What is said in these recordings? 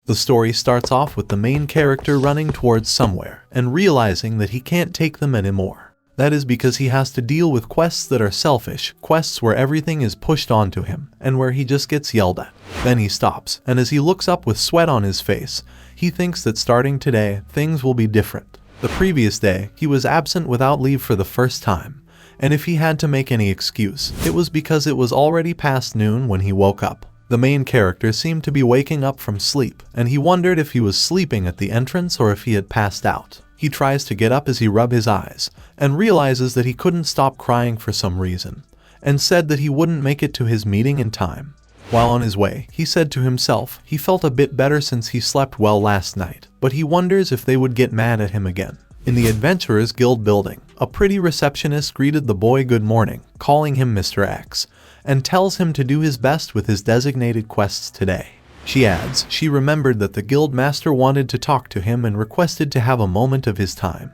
The story starts off with the main character running towards somewhere and realizing that he can't take them anymore. That is because he has to deal with quests that are selfish, quests where everything is pushed onto him, and where he just gets yelled at. Then he stops, and as he looks up with sweat on his face, he thinks that starting today, things will be different. The previous day, he was absent without leave for the first time, and if he had to make any excuse, it was because it was already past noon when he woke up. The main character seemed to be waking up from sleep, and he wondered if he was sleeping at the entrance or if he had passed out. He tries to get up as he rubs his eyes, and realizes that he couldn't stop crying for some reason, and said that he wouldn't make it to his meeting in time. While on his way, he said to himself he felt a bit better since he slept well last night, but he wonders if they would get mad at him again. In the Adventurers Guild building, a pretty receptionist greeted the boy good morning, calling him Mr. X, and tells him to do his best with his designated quests today. She adds she remembered that the guild master wanted to talk to him and requested to have a moment of his time.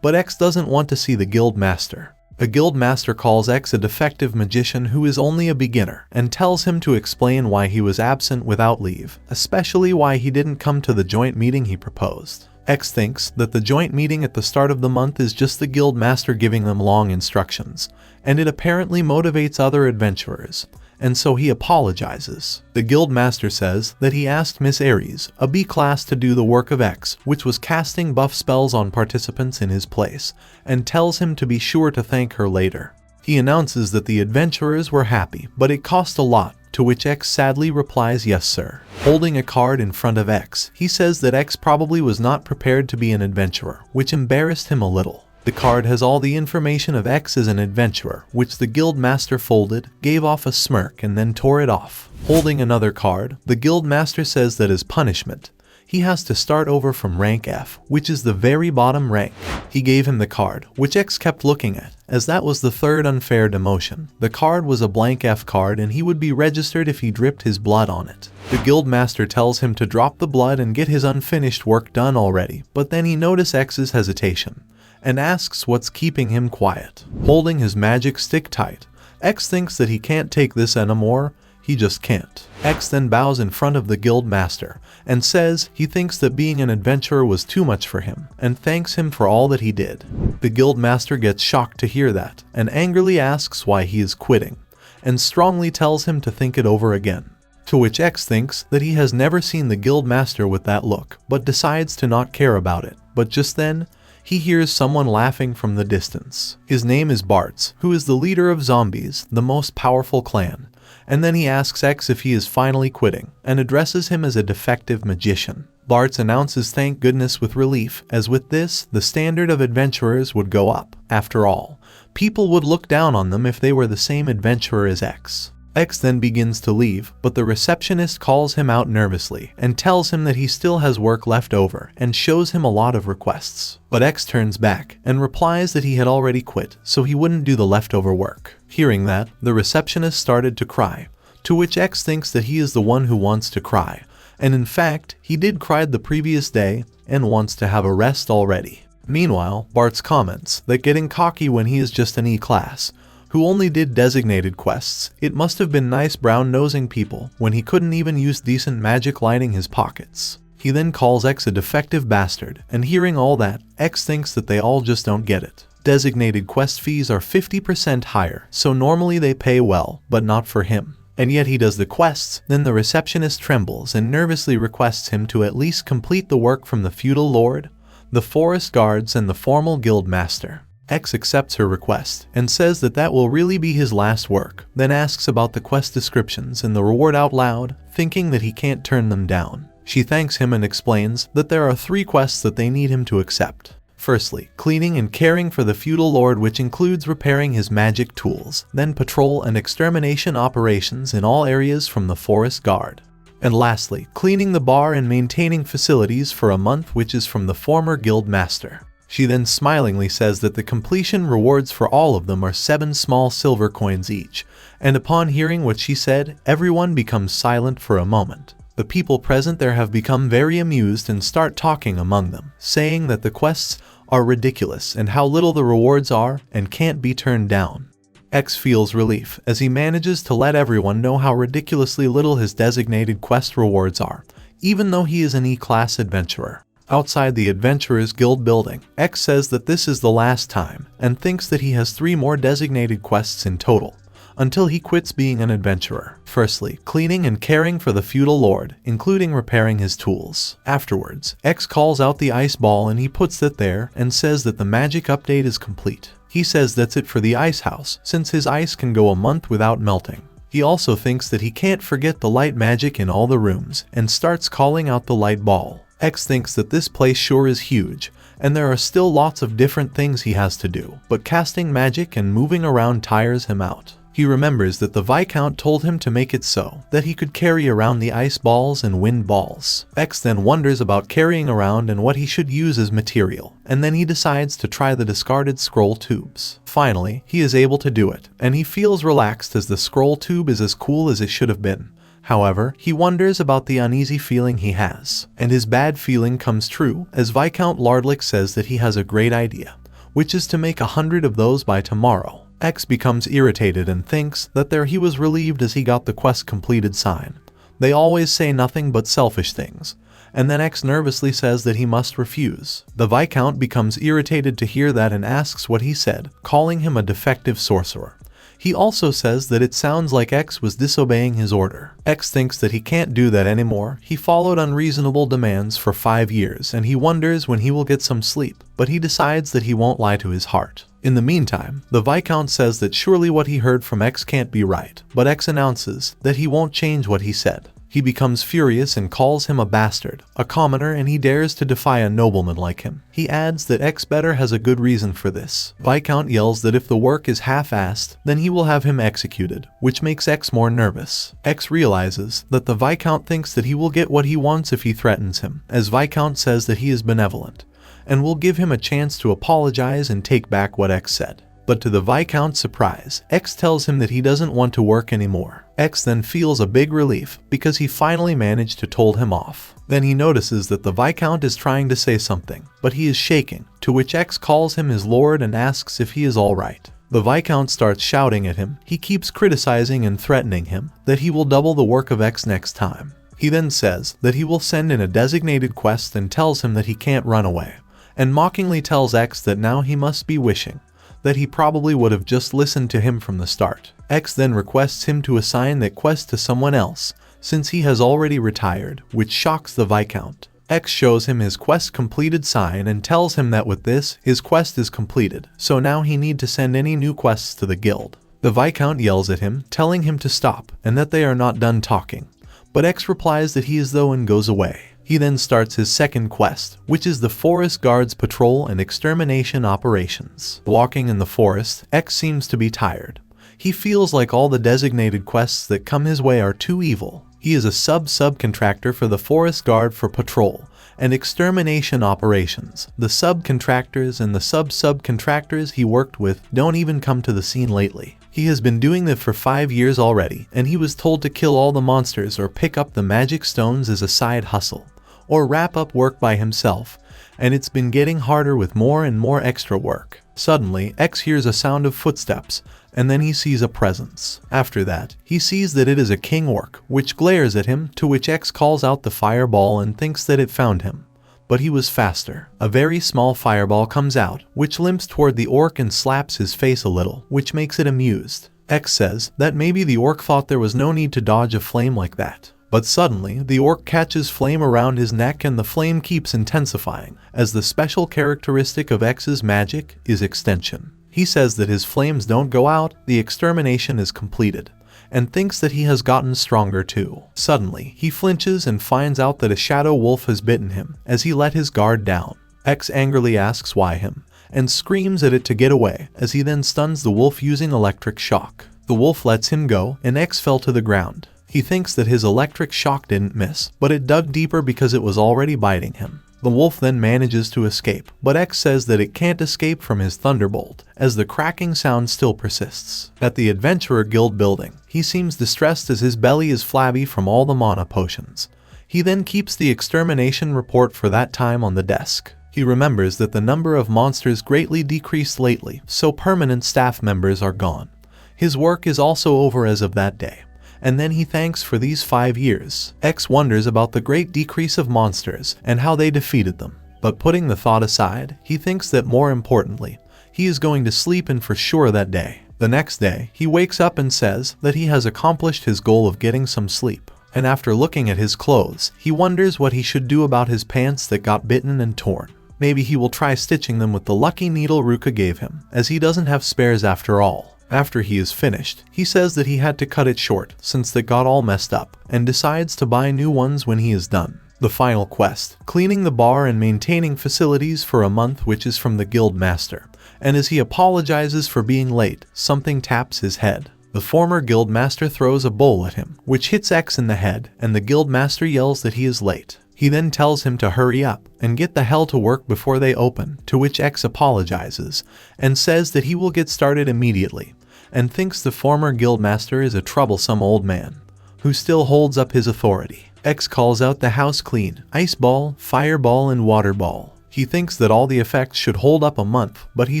But X doesn't want to see the guild master. The guild master calls X a defective magician who is only a beginner and tells him to explain why he was absent without leave, especially why he didn't come to the joint meeting he proposed. X thinks that the joint meeting at the start of the month is just the guild master giving them long instructions, and it apparently motivates other adventurers, and so he apologizes. The guild master says that he asked Miss Aries, a B class, to do the work of X, which was casting buff spells on participants in his place, and tells him to be sure to thank her later. He announces that the adventurers were happy, but it cost a lot, to which X sadly replies, "Yes, sir." Holding a card in front of X, he says that X probably was not prepared to be an adventurer, which embarrassed him a little. The card has all the information of X as an adventurer, which the guild master folded, gave off a smirk, and then tore it off. Holding another card, the guild master says that as punishment, he has to start over from rank F, which is the very bottom rank. He gave him the card, which X kept looking at, as that was the third unfair demotion. The card was a blank F card and he would be registered if he dripped his blood on it. The guild master tells him to drop the blood and get his unfinished work done already, but then he notices X's hesitation and asks what's keeping him quiet. Holding his magic stick tight, X thinks that he can't take this anymore. He just can't. X then bows in front of the guild master and says he thinks that being an adventurer was too much for him and thanks him for all that he did. The guild master gets shocked to hear that and angrily asks why he is quitting and strongly tells him to think it over again. To which X thinks that he has never seen the guild master with that look, but decides to not care about it. But just then, he hears someone laughing from the distance. His name is Bartz, who is the leader of zombies, the most powerful clan. And then he asks X if he is finally quitting, and addresses him as a defective magician. Bartz announces thank goodness with relief, as with this, the standard of adventurers would go up. After all, people would look down on them if they were the same adventurer as X. X then begins to leave, but the receptionist calls him out nervously and tells him that he still has work left over and shows him a lot of requests. But X turns back and replies that he had already quit, so he wouldn't do the leftover work. Hearing that, the receptionist started to cry, to which X thinks that he is the one who wants to cry, and in fact, he did cry the previous day and wants to have a rest already. Meanwhile, Bartz comments that getting cocky when he is just an E class, who only did designated quests, it must have been nice brown-nosing people when he couldn't even use decent magic lining his pockets. He then calls X a defective bastard, and hearing all that, X thinks that they all just don't get it. Designated quest fees are 50% higher, so normally they pay well, but not for him. And yet he does the quests. Then the receptionist trembles and nervously requests him to at least complete the work from the feudal lord, the forest guards, and the formal guild master. X accepts her request and says that that will really be his last work, then asks about the quest descriptions and the reward out loud, thinking that he can't turn them down. She thanks him and explains that there are 3 quests that they need him to accept. Firstly, cleaning and caring for the feudal lord, which includes repairing his magic tools, then patrol and extermination operations in all areas from the forest guard. And lastly, cleaning the bar and maintaining facilities for a month, which is from the former guild master. She then smilingly says that the completion rewards for all of them are 7 small silver coins each, and upon hearing what she said, everyone becomes silent for a moment. The people present there have become very amused and start talking among them, saying that the quests are ridiculous and how little the rewards are and can't be turned down. X feels relief as he manages to let everyone know how ridiculously little his designated quest rewards are, even though he is an E-class adventurer. Outside the Adventurers Guild building, X says that this is the last time, and thinks that he has 3 more designated quests in total, until he quits being an adventurer. Firstly, cleaning and caring for the feudal lord, including repairing his tools. Afterwards, X calls out the ice ball and he puts it there and says that the magic update is complete. He says that's it for the ice house, since his ice can go a month without melting. He also thinks that he can't forget the light magic in all the rooms, and starts calling out the light ball. X thinks that this place sure is huge, and there are still lots of different things he has to do, but casting magic and moving around tires him out. He remembers that the Viscount told him to make it so that he could carry around the ice balls and wind balls. X then wonders about carrying around and what he should use as material, and then he decides to try the discarded scroll tubes. Finally, he is able to do it, and he feels relaxed as the scroll tube is as cool as it should have been. However, he wonders about the uneasy feeling he has, and his bad feeling comes true as Viscount Lardlick says that he has a great idea, which is to make 100 of those by tomorrow. X becomes irritated and thinks that he was relieved as he got the quest completed sign. They always say nothing but selfish things, and then X nervously says that he must refuse. The Viscount becomes irritated to hear that and asks what he said, calling him a defective sorcerer. He also says that it sounds like X was disobeying his order. X thinks that he can't do that anymore. He followed unreasonable demands for 5 years and he wonders when he will get some sleep, but he decides that he won't lie to his heart. In the meantime, the Viscount says that surely what he heard from X can't be right, but X announces that he won't change what he said. He becomes furious and calls him a bastard, a commoner, and he dares to defy a nobleman like him. He adds that X better has a good reason for this. Viscount yells that if the work is half-assed, then he will have him executed, which makes X more nervous. X realizes that the Viscount thinks that he will get what he wants if he threatens him, as Viscount says that he is benevolent, and will give him a chance to apologize and take back what X said. But to the Viscount's surprise, X tells him that he doesn't want to work anymore. X then feels a big relief because he finally managed to told him off. Then he notices that the Viscount is trying to say something, but he is shaking, to which X calls him his lord and asks if he is alright. The Viscount starts shouting at him. He keeps criticizing and threatening him that he will double the work of X next time. He then says that he will send in a designated quest and tells him that he can't run away, and mockingly tells X that now he must be wishing that he probably would have just listened to him from the start. X then requests him to assign that quest to someone else, since he has already retired, which shocks the Viscount. X shows him his quest completed sign and tells him that with this, his quest is completed, so now he need to send any new quests to the guild. The Viscount yells at him, telling him to stop, and that they are not done talking. But X replies that he is though and goes away. He then starts his second quest, which is the Forest Guards Patrol and Extermination operations. Walking in the forest, X seems to be tired. He feels like all the designated quests that come his way are too evil. He is a subcontractor for the Forest Guard for Patrol and Extermination operations. The subcontractors and the subcontractors he worked with don't even come to the scene lately. He has been doing this for 5 years already, and he was told to kill all the monsters or pick up the magic stones as a side hustle, or wrap up work by himself, and it's been getting harder with more and more extra work. Suddenly, X hears a sound of footsteps, and then he sees a presence. After that, he sees that it is a king orc, which glares at him, to which X calls out the fireball and thinks that it found him. But he was faster. A very small fireball comes out, which limps toward the orc and slaps his face a little, which makes it amused. X says that maybe the orc thought there was no need to dodge a flame like that. But suddenly, the orc catches flame around his neck and the flame keeps intensifying, as the special characteristic of X's magic is extension. He says that his flames don't go out, the extermination is completed, and thinks that he has gotten stronger too. Suddenly, he flinches and finds out that a shadow wolf has bitten him, as he let his guard down. X angrily asks why him, and screams at it to get away, as he then stuns the wolf using electric shock. The wolf lets him go, and X fell to the ground. He thinks that his electric shock didn't miss, but it dug deeper because it was already biting him. The wolf then manages to escape, but X says that it can't escape from his thunderbolt, as the cracking sound still persists. At the Adventurer Guild building, he seems distressed as his belly is flabby from all the mana potions. He then keeps the extermination report for that time on the desk. He remembers that the number of monsters greatly decreased lately, so permanent staff members are gone. His work is also over as of that day, and then he thanks for these 5 years. X wonders about the great decrease of monsters and how they defeated them. But putting the thought aside, he thinks that more importantly, he is going to sleep in for sure that day. The next day, he wakes up and says that he has accomplished his goal of getting some sleep. And after looking at his clothes, he wonders what he should do about his pants that got bitten and torn. Maybe he will try stitching them with the lucky needle Ruka gave him, as he doesn't have spares after all. After he is finished, he says that he had to cut it short since they got all messed up, and decides to buy new ones when he is done. The final quest, cleaning the bar and maintaining facilities for a month, which is from the guild master. And as he apologizes for being late, something taps his head. The former guild master throws a bowl at him, which hits X in the head, and the guild master yells that he is late. He then tells him to hurry up and get the hell to work before they open, to which X apologizes and says that he will get started immediately, and thinks the former guild master is a troublesome old man who still holds up his authority. X calls out the house clean, ice ball, fireball, and water ball. He thinks that all the effects should hold up a month, but he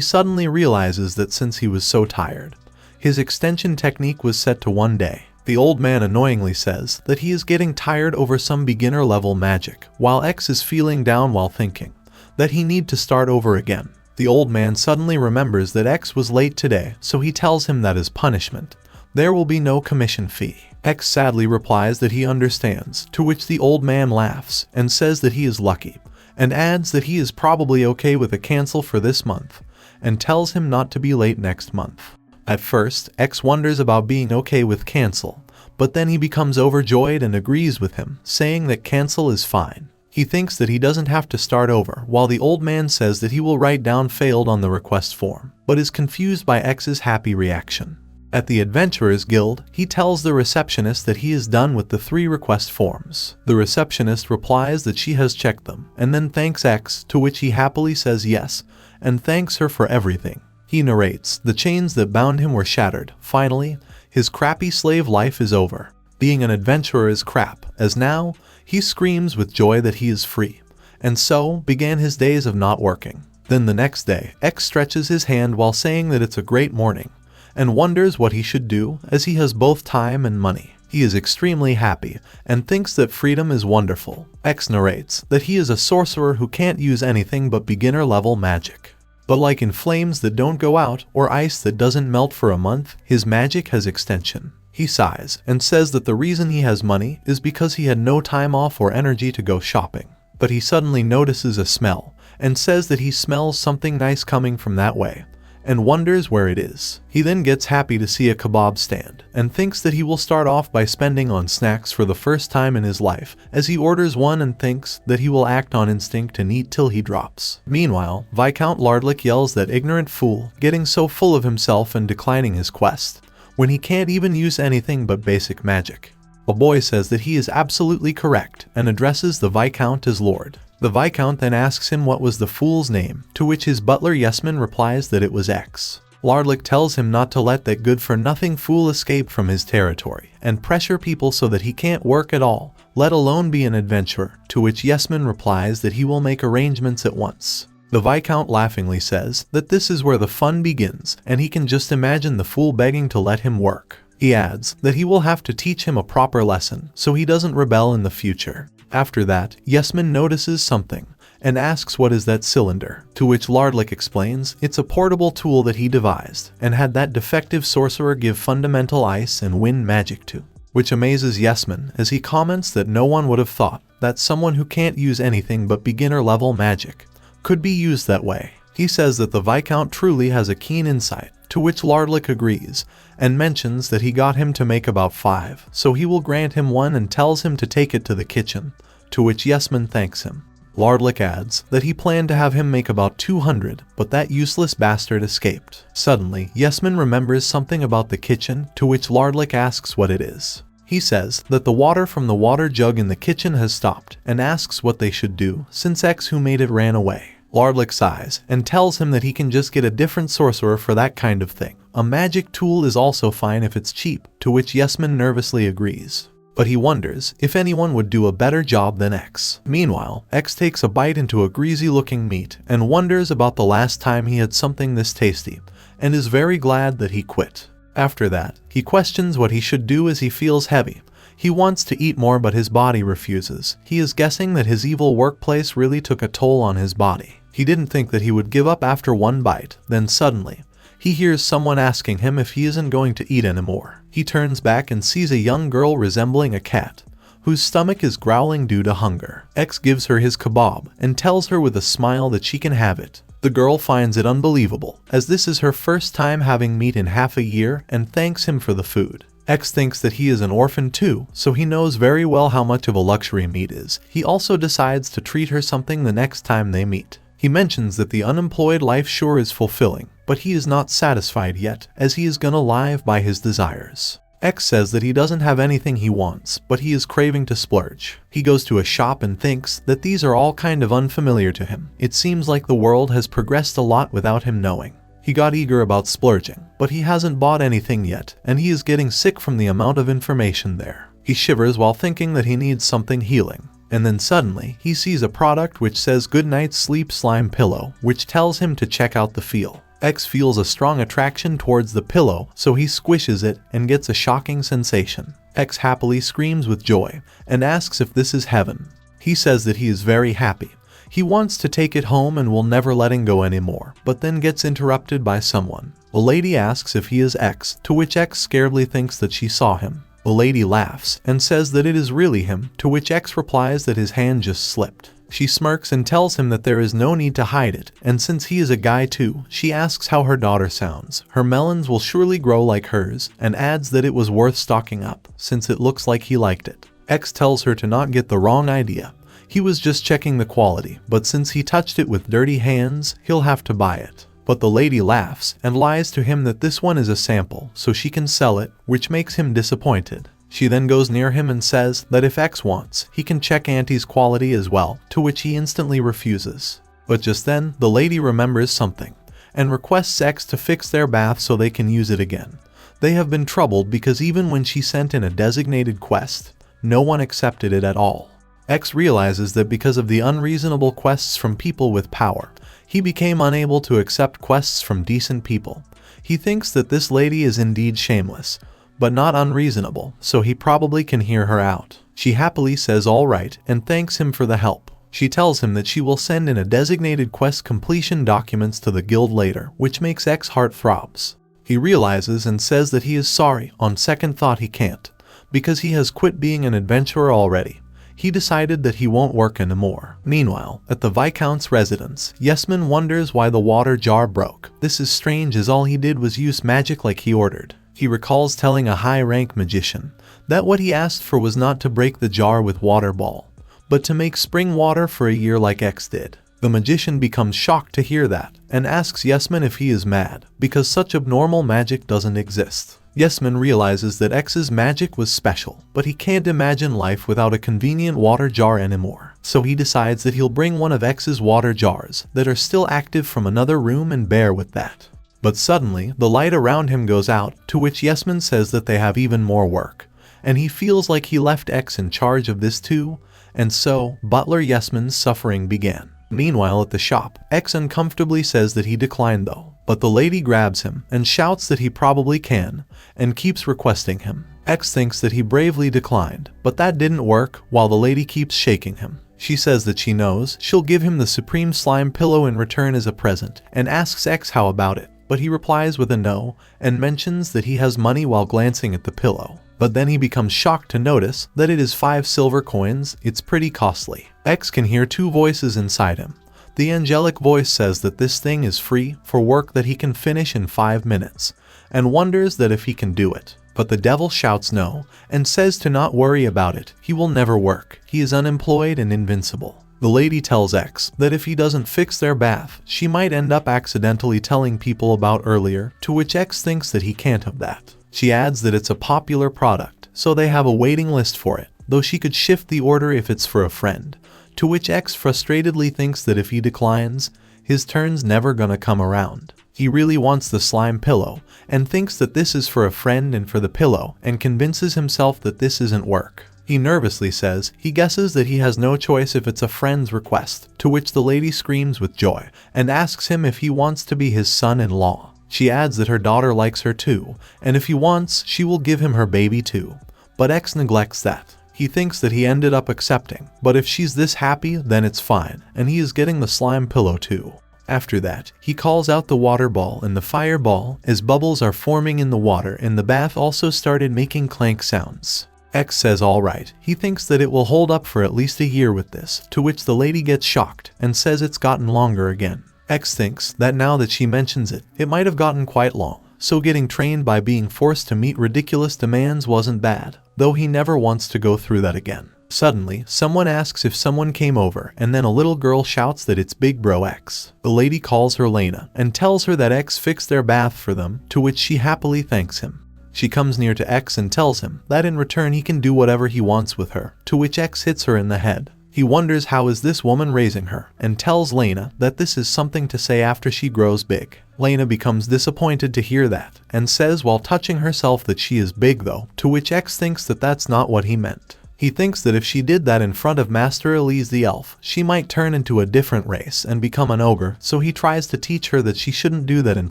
suddenly realizes that since he was so tired, his extension technique was set to 1 day. The old man annoyingly says that he is getting tired over some beginner level magic, while X is feeling down while thinking that he need to start over again. The old man suddenly remembers that X was late today, so he tells him that as punishment, there will be no commission fee. X sadly replies that he understands, to which the old man laughs and says that he is lucky, and adds that he is probably okay with a cancel for this month, and tells him not to be late next month. At first, X wonders about being okay with cancel, but then he becomes overjoyed and agrees with him, saying that cancel is fine. He thinks that he doesn't have to start over, while the old man says that he will write down failed on the request form, but is confused by X's happy reaction. At the Adventurers Guild, he tells the receptionist that he is done with the 3 request forms. The receptionist replies that she has checked them, and then thanks X, to which he happily says yes, and thanks her for everything. He narrates the chains that bound him were shattered. Finally, his crappy slave life is over. Being an adventurer is crap, as now, he screams with joy that he is free. And so, began his days of not working. Then the next day, X stretches his hand while saying that it's a great morning, and wonders what he should do, as he has both time and money. He is extremely happy, and thinks that freedom is wonderful. X narrates that he is a sorcerer who can't use anything but beginner-level magic. But like in flames that don't go out, or ice that doesn't melt for a month, his magic has extension. He sighs, and says that the reason he has money is because he had no time off or energy to go shopping. But he suddenly notices a smell, and says that he smells something nice coming from that way, and wonders where it is. He then gets happy to see a kebab stand, and thinks that he will start off by spending on snacks for the first time in his life, as he orders one and thinks that he will act on instinct and eat till he drops. Meanwhile, Viscount Lardlick yells that ignorant fool, getting so full of himself and declining his quest, when he can't even use anything but basic magic. A boy says that he is absolutely correct, and addresses the Viscount as Lord. The Viscount then asks him what was the fool's name, to which his butler Yesman replies that it was X. Lardlick tells him not to let that good-for-nothing fool escape from his territory, and pressure people so that he can't work at all, let alone be an adventurer, to which Yesman replies that he will make arrangements at once. The Viscount laughingly says that this is where the fun begins, and he can just imagine the fool begging to let him work. He adds that he will have to teach him a proper lesson, so he doesn't rebel in the future. After that, Yesman notices something, and asks what is that cylinder, to which Lardlick explains it's a portable tool that he devised, and had that defective sorcerer give fundamental ice and wind magic to, which amazes Yesman, as he comments that no one would have thought that someone who can't use anything but beginner-level magic could be used that way. He says that the Viscount truly has a keen insight, to which Lardlick agrees, and mentions that he got him to make about 5, so he will grant him one and tells him to take it to the kitchen, to which Yesman thanks him. Lardlick adds that he planned to have him make about 200, but that useless bastard escaped. Suddenly, Yesman remembers something about the kitchen, to which Lardlick asks what it is. He says that the water from the water jug in the kitchen has stopped, and asks what they should do, since X who made it ran away. Lardlick sighs, and tells him that he can just get a different sorcerer for that kind of thing. A magic tool is also fine if it's cheap, to which Yesman nervously agrees. But he wonders if anyone would do a better job than X. Meanwhile, X takes a bite into a greasy-looking meat, and wonders about the last time he had something this tasty, and is very glad that he quit. After that, he questions what he should do as he feels heavy. He wants to eat more but his body refuses. He is guessing that his evil workplace really took a toll on his body. He didn't think that he would give up after one bite. Then suddenly, he hears someone asking him if he isn't going to eat anymore. He turns back and sees a young girl resembling a cat, whose stomach is growling due to hunger. X gives her his kebab and tells her with a smile that she can have it. The girl finds it unbelievable, as this is her first time having meat in half a year, and thanks him for the food. X thinks that he is an orphan too, so he knows very well how much of a luxury meat is. He also decides to treat her something the next time they meet. He mentions that the unemployed life sure is fulfilling, but he is not satisfied yet, as he is gonna live by his desires. X says that he doesn't have anything he wants, but he is craving to splurge. He goes to a shop and thinks that these are all kind of unfamiliar to him. It seems like the world has progressed a lot without him knowing. He got eager about splurging, but he hasn't bought anything yet, and he is getting sick from the amount of information there. He shivers while thinking that he needs something healing. And then suddenly, he sees a product which says Good Night Sleep Slime Pillow, which tells him to check out the feel. X feels a strong attraction towards the pillow, so he squishes it and gets a shocking sensation. X happily screams with joy and asks if this is heaven. He says that he is very happy. He wants to take it home and will never let it go anymore, but then gets interrupted by someone. A lady asks if he is X, to which X scaredly thinks that she saw him. The lady laughs and says that it is really him, to which X replies that his hand just slipped. She smirks and tells him that there is no need to hide it, and since he is a guy too, she asks how her daughter sounds. Her melons will surely grow like hers, and adds that it was worth stocking up, since it looks like he liked it. X tells her to not get the wrong idea. He was just checking the quality, but since he touched it with dirty hands, he'll have to buy it. But the lady laughs and lies to him that this one is a sample, so she can sell it, which makes him disappointed. She then goes near him and says that if X wants, he can check Auntie's quality as well, to which he instantly refuses. But just then, the lady remembers something, and requests X to fix their bath so they can use it again. They have been troubled because even when she sent in a designated quest, no one accepted it at all. X realizes that because of the unreasonable quests from people with power, he became unable to accept quests from decent people. He thinks that this lady is indeed shameless, but not unreasonable, so he probably can hear her out. She happily says all right and thanks him for the help. She tells him that she will send in a designated quest completion documents to the guild later, which makes X heart throbs. He realizes and says that he is sorry. On second thought he can't, because he has quit being an adventurer already. He decided that he won't work anymore. Meanwhile, at the Viscount's residence, Yesman wonders why the water jar broke. This is strange as all he did was use magic like he ordered. He recalls telling a high-rank magician that what he asked for was not to break the jar with water ball, but to make spring water for a year like X did. The magician becomes shocked to hear that and asks Yesman if he is mad because such abnormal magic doesn't exist. Yesman realizes that X's magic was special, but he can't imagine life without a convenient water jar anymore. So he decides that he'll bring one of X's water jars that are still active from another room and bear with that. But suddenly, the light around him goes out, to which Yesman says that they have even more work, and he feels like he left X in charge of this too, and so, Butler Yesman's suffering began. Meanwhile at the shop, X uncomfortably says that he declined though, but the lady grabs him and shouts that he probably can, and keeps requesting him. X thinks that he bravely declined, but that didn't work while the lady keeps shaking him. She says that she knows she'll give him the Supreme Slime Pillow in return as a present, and asks X how about it, but he replies with a no, and mentions that he has money while glancing at the pillow. But then he becomes shocked to notice that it is 5 silver coins. It's pretty costly. X can hear 2 voices inside him. The angelic voice says that this thing is free for work that he can finish in 5 minutes, and wonders that if he can do it. But the devil shouts no, and says to not worry about it. He will never work. He is unemployed and invincible. The lady tells X that if he doesn't fix their bath, she might end up accidentally telling people about earlier, to which X thinks that he can't have that. She adds that it's a popular product, so they have a waiting list for it, though she could shift the order if it's for a friend, to which X frustratedly thinks that if he declines, his turn's never gonna come around. He really wants the slime pillow, and thinks that this is for a friend and for the pillow, and convinces himself that this isn't work. He nervously says he guesses that he has no choice if it's a friend's request, to which the lady screams with joy, and asks him if he wants to be his son-in-law. She adds that her daughter likes her too, and if he wants, she will give him her baby too. But X neglects that. He thinks that he ended up accepting, but if she's this happy, then it's fine, and he is getting the slime pillow too. After that, he calls out the water ball and the fire ball as bubbles are forming in the water, and the bath also started making clank sounds. X says alright, he thinks that it will hold up for at least a year with this, to which the lady gets shocked and says it's gotten longer again. X thinks that now that she mentions it, it might have gotten quite long, so getting trained by being forced to meet ridiculous demands wasn't bad, though he never wants to go through that again. Suddenly, someone asks if someone came over, and then a little girl shouts that it's Big Bro X. The lady calls her Lena and tells her that X fixed their bath for them, to which she happily thanks him. She comes near to X and tells him that in return he can do whatever he wants with her, to which X hits her in the head. He wonders how is this woman raising her, and tells Lena that this is something to say after she grows big. Lena becomes disappointed to hear that, and says while touching herself that she is big though, to which X thinks that that's not what he meant. He thinks that if she did that in front of Master Elise the elf, she might turn into a different race and become an ogre, so he tries to teach her that she shouldn't do that in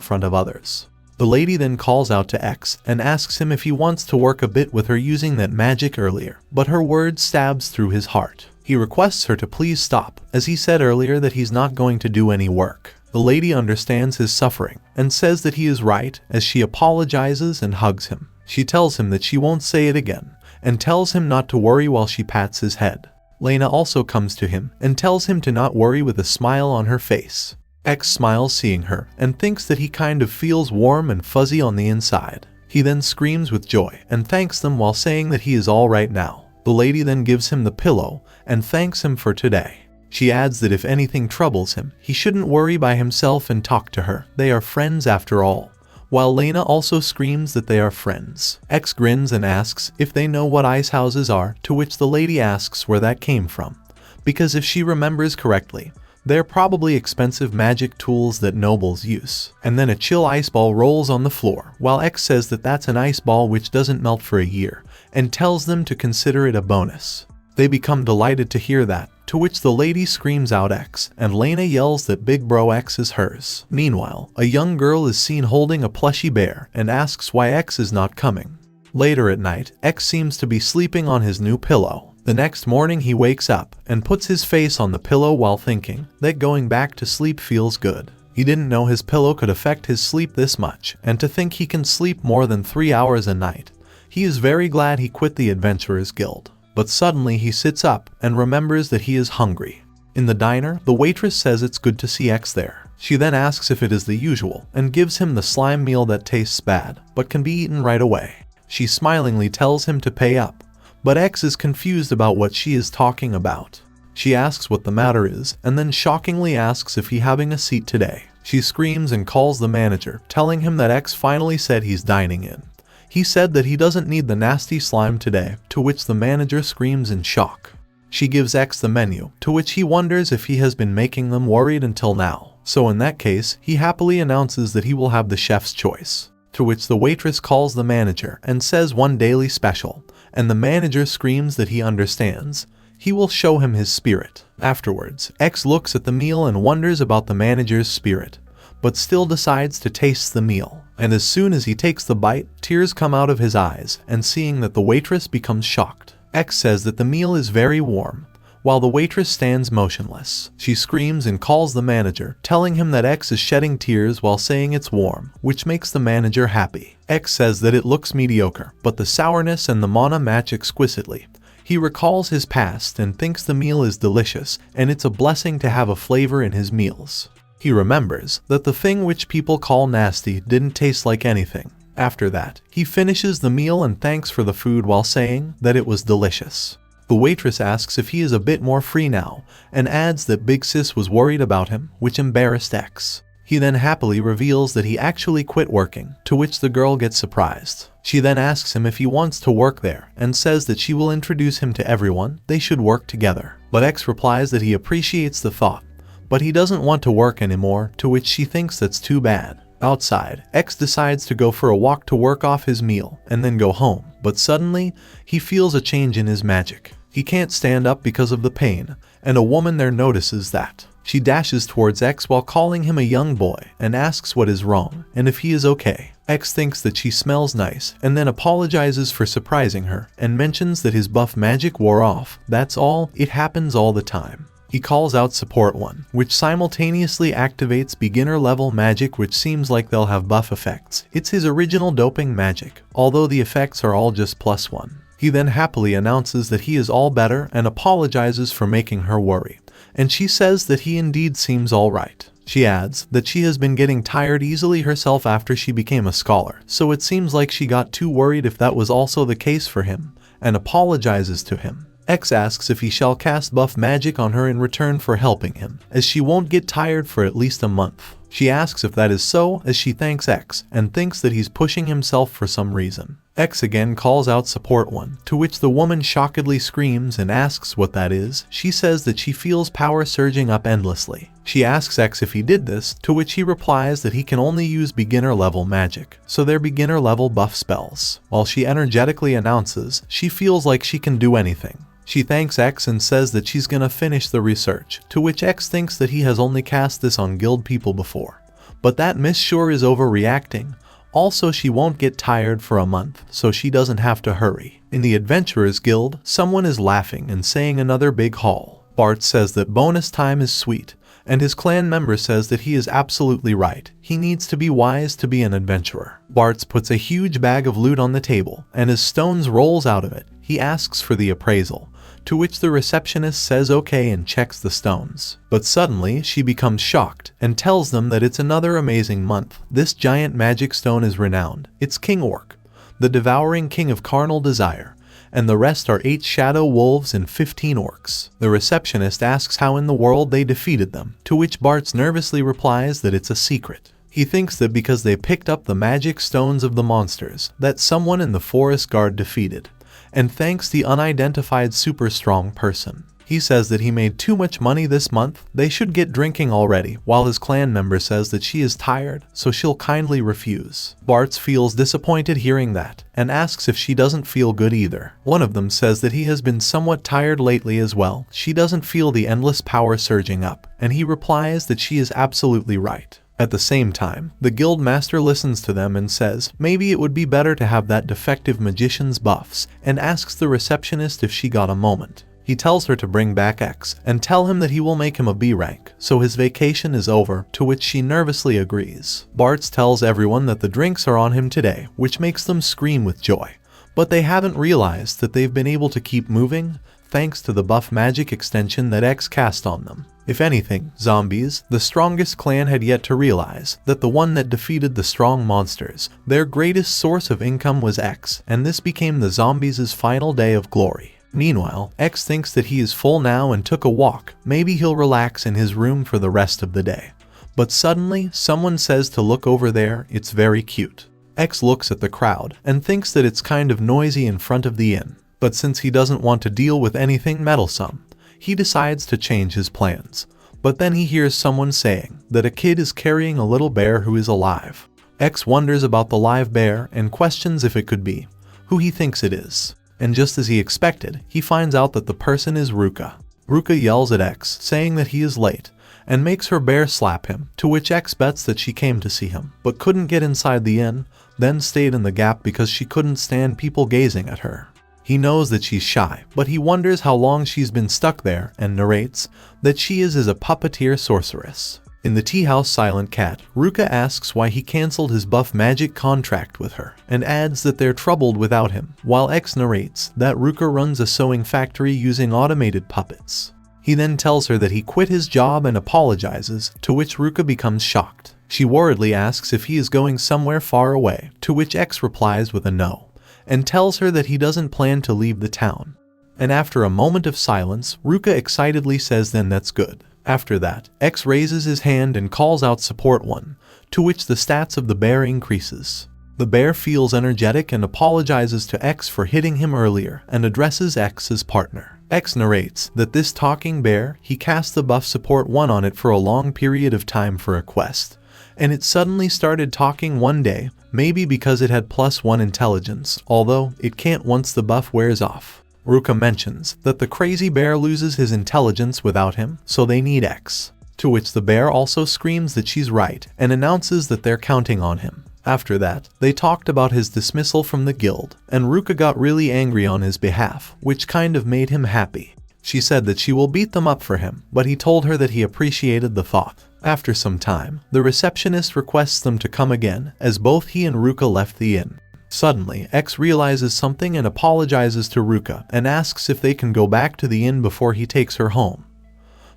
front of others. The lady then calls out to X and asks him if he wants to work a bit with her using that magic earlier, but her word stabs through his heart. He requests her to please stop, as he said earlier that he's not going to do any work. The lady understands his suffering and says that he is right, as she apologizes and hugs him. She tells him that she won't say it again, and tells him not to worry while she pats his head. Lena also comes to him and tells him to not worry with a smile on her face. X smiles seeing her and thinks that he kind of feels warm and fuzzy on the inside. He then screams with joy and thanks them while saying that he is all right now. The lady then gives him the pillow and thanks him for today. She adds that if anything troubles him, he shouldn't worry by himself and talk to her. They are friends after all. While Lena also screams that they are friends. X grins and asks if they know what ice houses are, to which the lady asks where that came from. Because if she remembers correctly, they're probably expensive magic tools that nobles use. And then a chill ice ball rolls on the floor, while X says that that's an ice ball which doesn't melt for a year, and tells them to consider it a bonus. They become delighted to hear that, to which the lady screams out X, and Lena yells that Big Bro X is hers. Meanwhile, a young girl is seen holding a plushy bear and asks why X is not coming. Later at night, X seems to be sleeping on his new pillow. The next morning he wakes up and puts his face on the pillow while thinking that going back to sleep feels good. He didn't know his pillow could affect his sleep this much, and to think he can sleep more than 3 hours a night. He is very glad he quit the Adventurers Guild. But suddenly he sits up and remembers that he is hungry. In the diner, the waitress says it's good to see X there. She then asks if it is the usual and gives him the slime meal that tastes bad, but can be eaten right away. She smilingly tells him to pay up, but X is confused about what she is talking about. She asks what the matter is, and then shockingly asks if he having a seat today. She screams and calls the manager, telling him that X finally said he's dining in. He said that he doesn't need the nasty slime today, to which the manager screams in shock. She gives X the menu, to which he wonders if he has been making them worried until now. So in that case, he happily announces that he will have the chef's choice. To which the waitress calls the manager and says one daily special, and the manager screams that he understands. He will show him his spirit. Afterwards, X looks at the meal and wonders about the manager's spirit, but still decides to taste the meal. And as soon as he takes the bite, tears come out of his eyes, and seeing that the waitress becomes shocked. X says that the meal is very warm, while the waitress stands motionless. She screams and calls the manager, telling him that X is shedding tears while saying it's warm, which makes the manager happy. X says that it looks mediocre, but the sourness and the mana match exquisitely. He recalls his past and thinks the meal is delicious, and it's a blessing to have a flavor in his meals. He remembers that the thing which people call nasty didn't taste like anything. After that, he finishes the meal and thanks for the food while saying that it was delicious. The waitress asks if he is a bit more free now, and adds that Big Sis was worried about him, which embarrassed X. He then happily reveals that he actually quit working, to which the girl gets surprised. She then asks him if he wants to work there, and says that she will introduce him to everyone, they should work together. But X replies that he appreciates the thought, but he doesn't want to work anymore, to which she thinks that's too bad. Outside, X decides to go for a walk to work off his meal, and then go home, but suddenly, he feels a change in his magic. He can't stand up because of the pain, and a woman there notices that. She dashes towards X while calling him a young boy and asks what is wrong and if he is okay. X thinks that she smells nice and then apologizes for surprising her and mentions that his buff magic wore off. That's all, it happens all the time. He calls out Support 1, which simultaneously activates beginner level magic, which seems like they'll have buff effects. It's his original doping magic, although the effects are all just +1. He then happily announces that he is all better and apologizes for making her worry, and she says that he indeed seems alright. She adds that she has been getting tired easily herself after she became a scholar, so it seems like she got too worried if that was also the case for him, and apologizes to him. X asks if he shall cast buff magic on her in return for helping him, as she won't get tired for at least a month. She asks if that is so, as she thanks X and thinks that he's pushing himself for some reason. X again calls out Support 1, to which the woman shockedly screams and asks what that is. She says that she feels power surging up endlessly. She asks X if he did this, to which he replies that he can only use beginner level magic, so they're beginner level buff spells. While she energetically announces she feels like she can do anything. She thanks X and says that she's gonna finish the research, to which X thinks that he has only cast this on guild people before, but that Miss Sure is overreacting. Also, she won't get tired for a month, so she doesn't have to hurry. In the Adventurers Guild, someone is laughing and saying another big haul. Bart says that bonus time is sweet, and his clan member says that he is absolutely right. He needs to be wise to be an adventurer. Bart puts a huge bag of loot on the table, and as Stones rolls out of it, he asks for the appraisal, to which the receptionist says okay and checks the stones. But suddenly, she becomes shocked and tells them that it's another amazing month. This giant magic stone is renowned. It's King Orc, the devouring king of carnal desire, and the rest are 8 shadow wolves and 15 orcs. The receptionist asks how in the world they defeated them, to which Bart nervously replies that it's a secret. He thinks that because they picked up the magic stones of the monsters that someone in the forest guard defeated, and thanks the unidentified super strong person. He says that he made too much money this month, they should get drinking already, while his clan member says that she is tired, so she'll kindly refuse. Bart feels disappointed hearing that, and asks if she doesn't feel good either. One of them says that he has been somewhat tired lately as well. She doesn't feel the endless power surging up, and he replies that she is absolutely right. At the same time, the guild master listens to them and says maybe it would be better to have that defective magician's buffs, and asks the receptionist if she got a moment. He tells her to bring back X and tell him that he will make him a B rank, so his vacation is over, to which she nervously agrees. Bart tells everyone that the drinks are on him today, which makes them scream with joy, but they haven't realized that they've been able to keep moving thanks to the buff magic extension that X cast on them. If anything, zombies, the strongest clan, had yet to realize that the one that defeated the strong monsters, their greatest source of income was X, and this became the zombies' final day of glory. Meanwhile, X thinks that he is full now and took a walk. Maybe he'll relax in his room for the rest of the day. But suddenly, someone says to look over there, it's very cute. X looks at the crowd and thinks that it's kind of noisy in front of the inn, but since he doesn't want to deal with anything meddlesome, he decides to change his plans. But then he hears someone saying that a kid is carrying a little bear who is alive. X wonders about the live bear and questions if it could be who he thinks it is. And just as he expected, he finds out that the person is Ruka. Ruka yells at X, saying that he is late, and makes her bear slap him, to which X bets that she came to see him, but couldn't get inside the inn, then stayed in the gap because she couldn't stand people gazing at her. He knows that she's shy, but he wonders how long she's been stuck there and narrates that she is a puppeteer sorceress. In the tea house Silent Cat, Ruka asks why he cancelled his buff magic contract with her, and adds that they're troubled without him, while X narrates that Ruka runs a sewing factory using automated puppets. He then tells her that he quit his job and apologizes, to which Ruka becomes shocked. She worriedly asks if he is going somewhere far away, to which X replies with a no, and tells her that he doesn't plan to leave the town. And after a moment of silence, Ruka excitedly says then that's good. After that, X raises his hand and calls out Support 1, to which the stats of the bear increases. The bear feels energetic and apologizes to X for hitting him earlier and addresses X as partner. X narrates that this talking bear, he cast the buff Support 1 on it for a long period of time for a quest, and it suddenly started talking one day, maybe because it had +1 intelligence, although it can't once the buff wears off. Ruka mentions that the crazy bear loses his intelligence without him, so they need X. To which the bear also screams that she's right and announces that they're counting on him. After that, they talked about his dismissal from the guild, and Ruka got really angry on his behalf, which kind of made him happy. She said that she will beat them up for him, but he told her that he appreciated the thought. After some time, the receptionist requests them to come again, as both he and Ruka left the inn. Suddenly, X realizes something and apologizes to Ruka and asks if they can go back to the inn before he takes her home.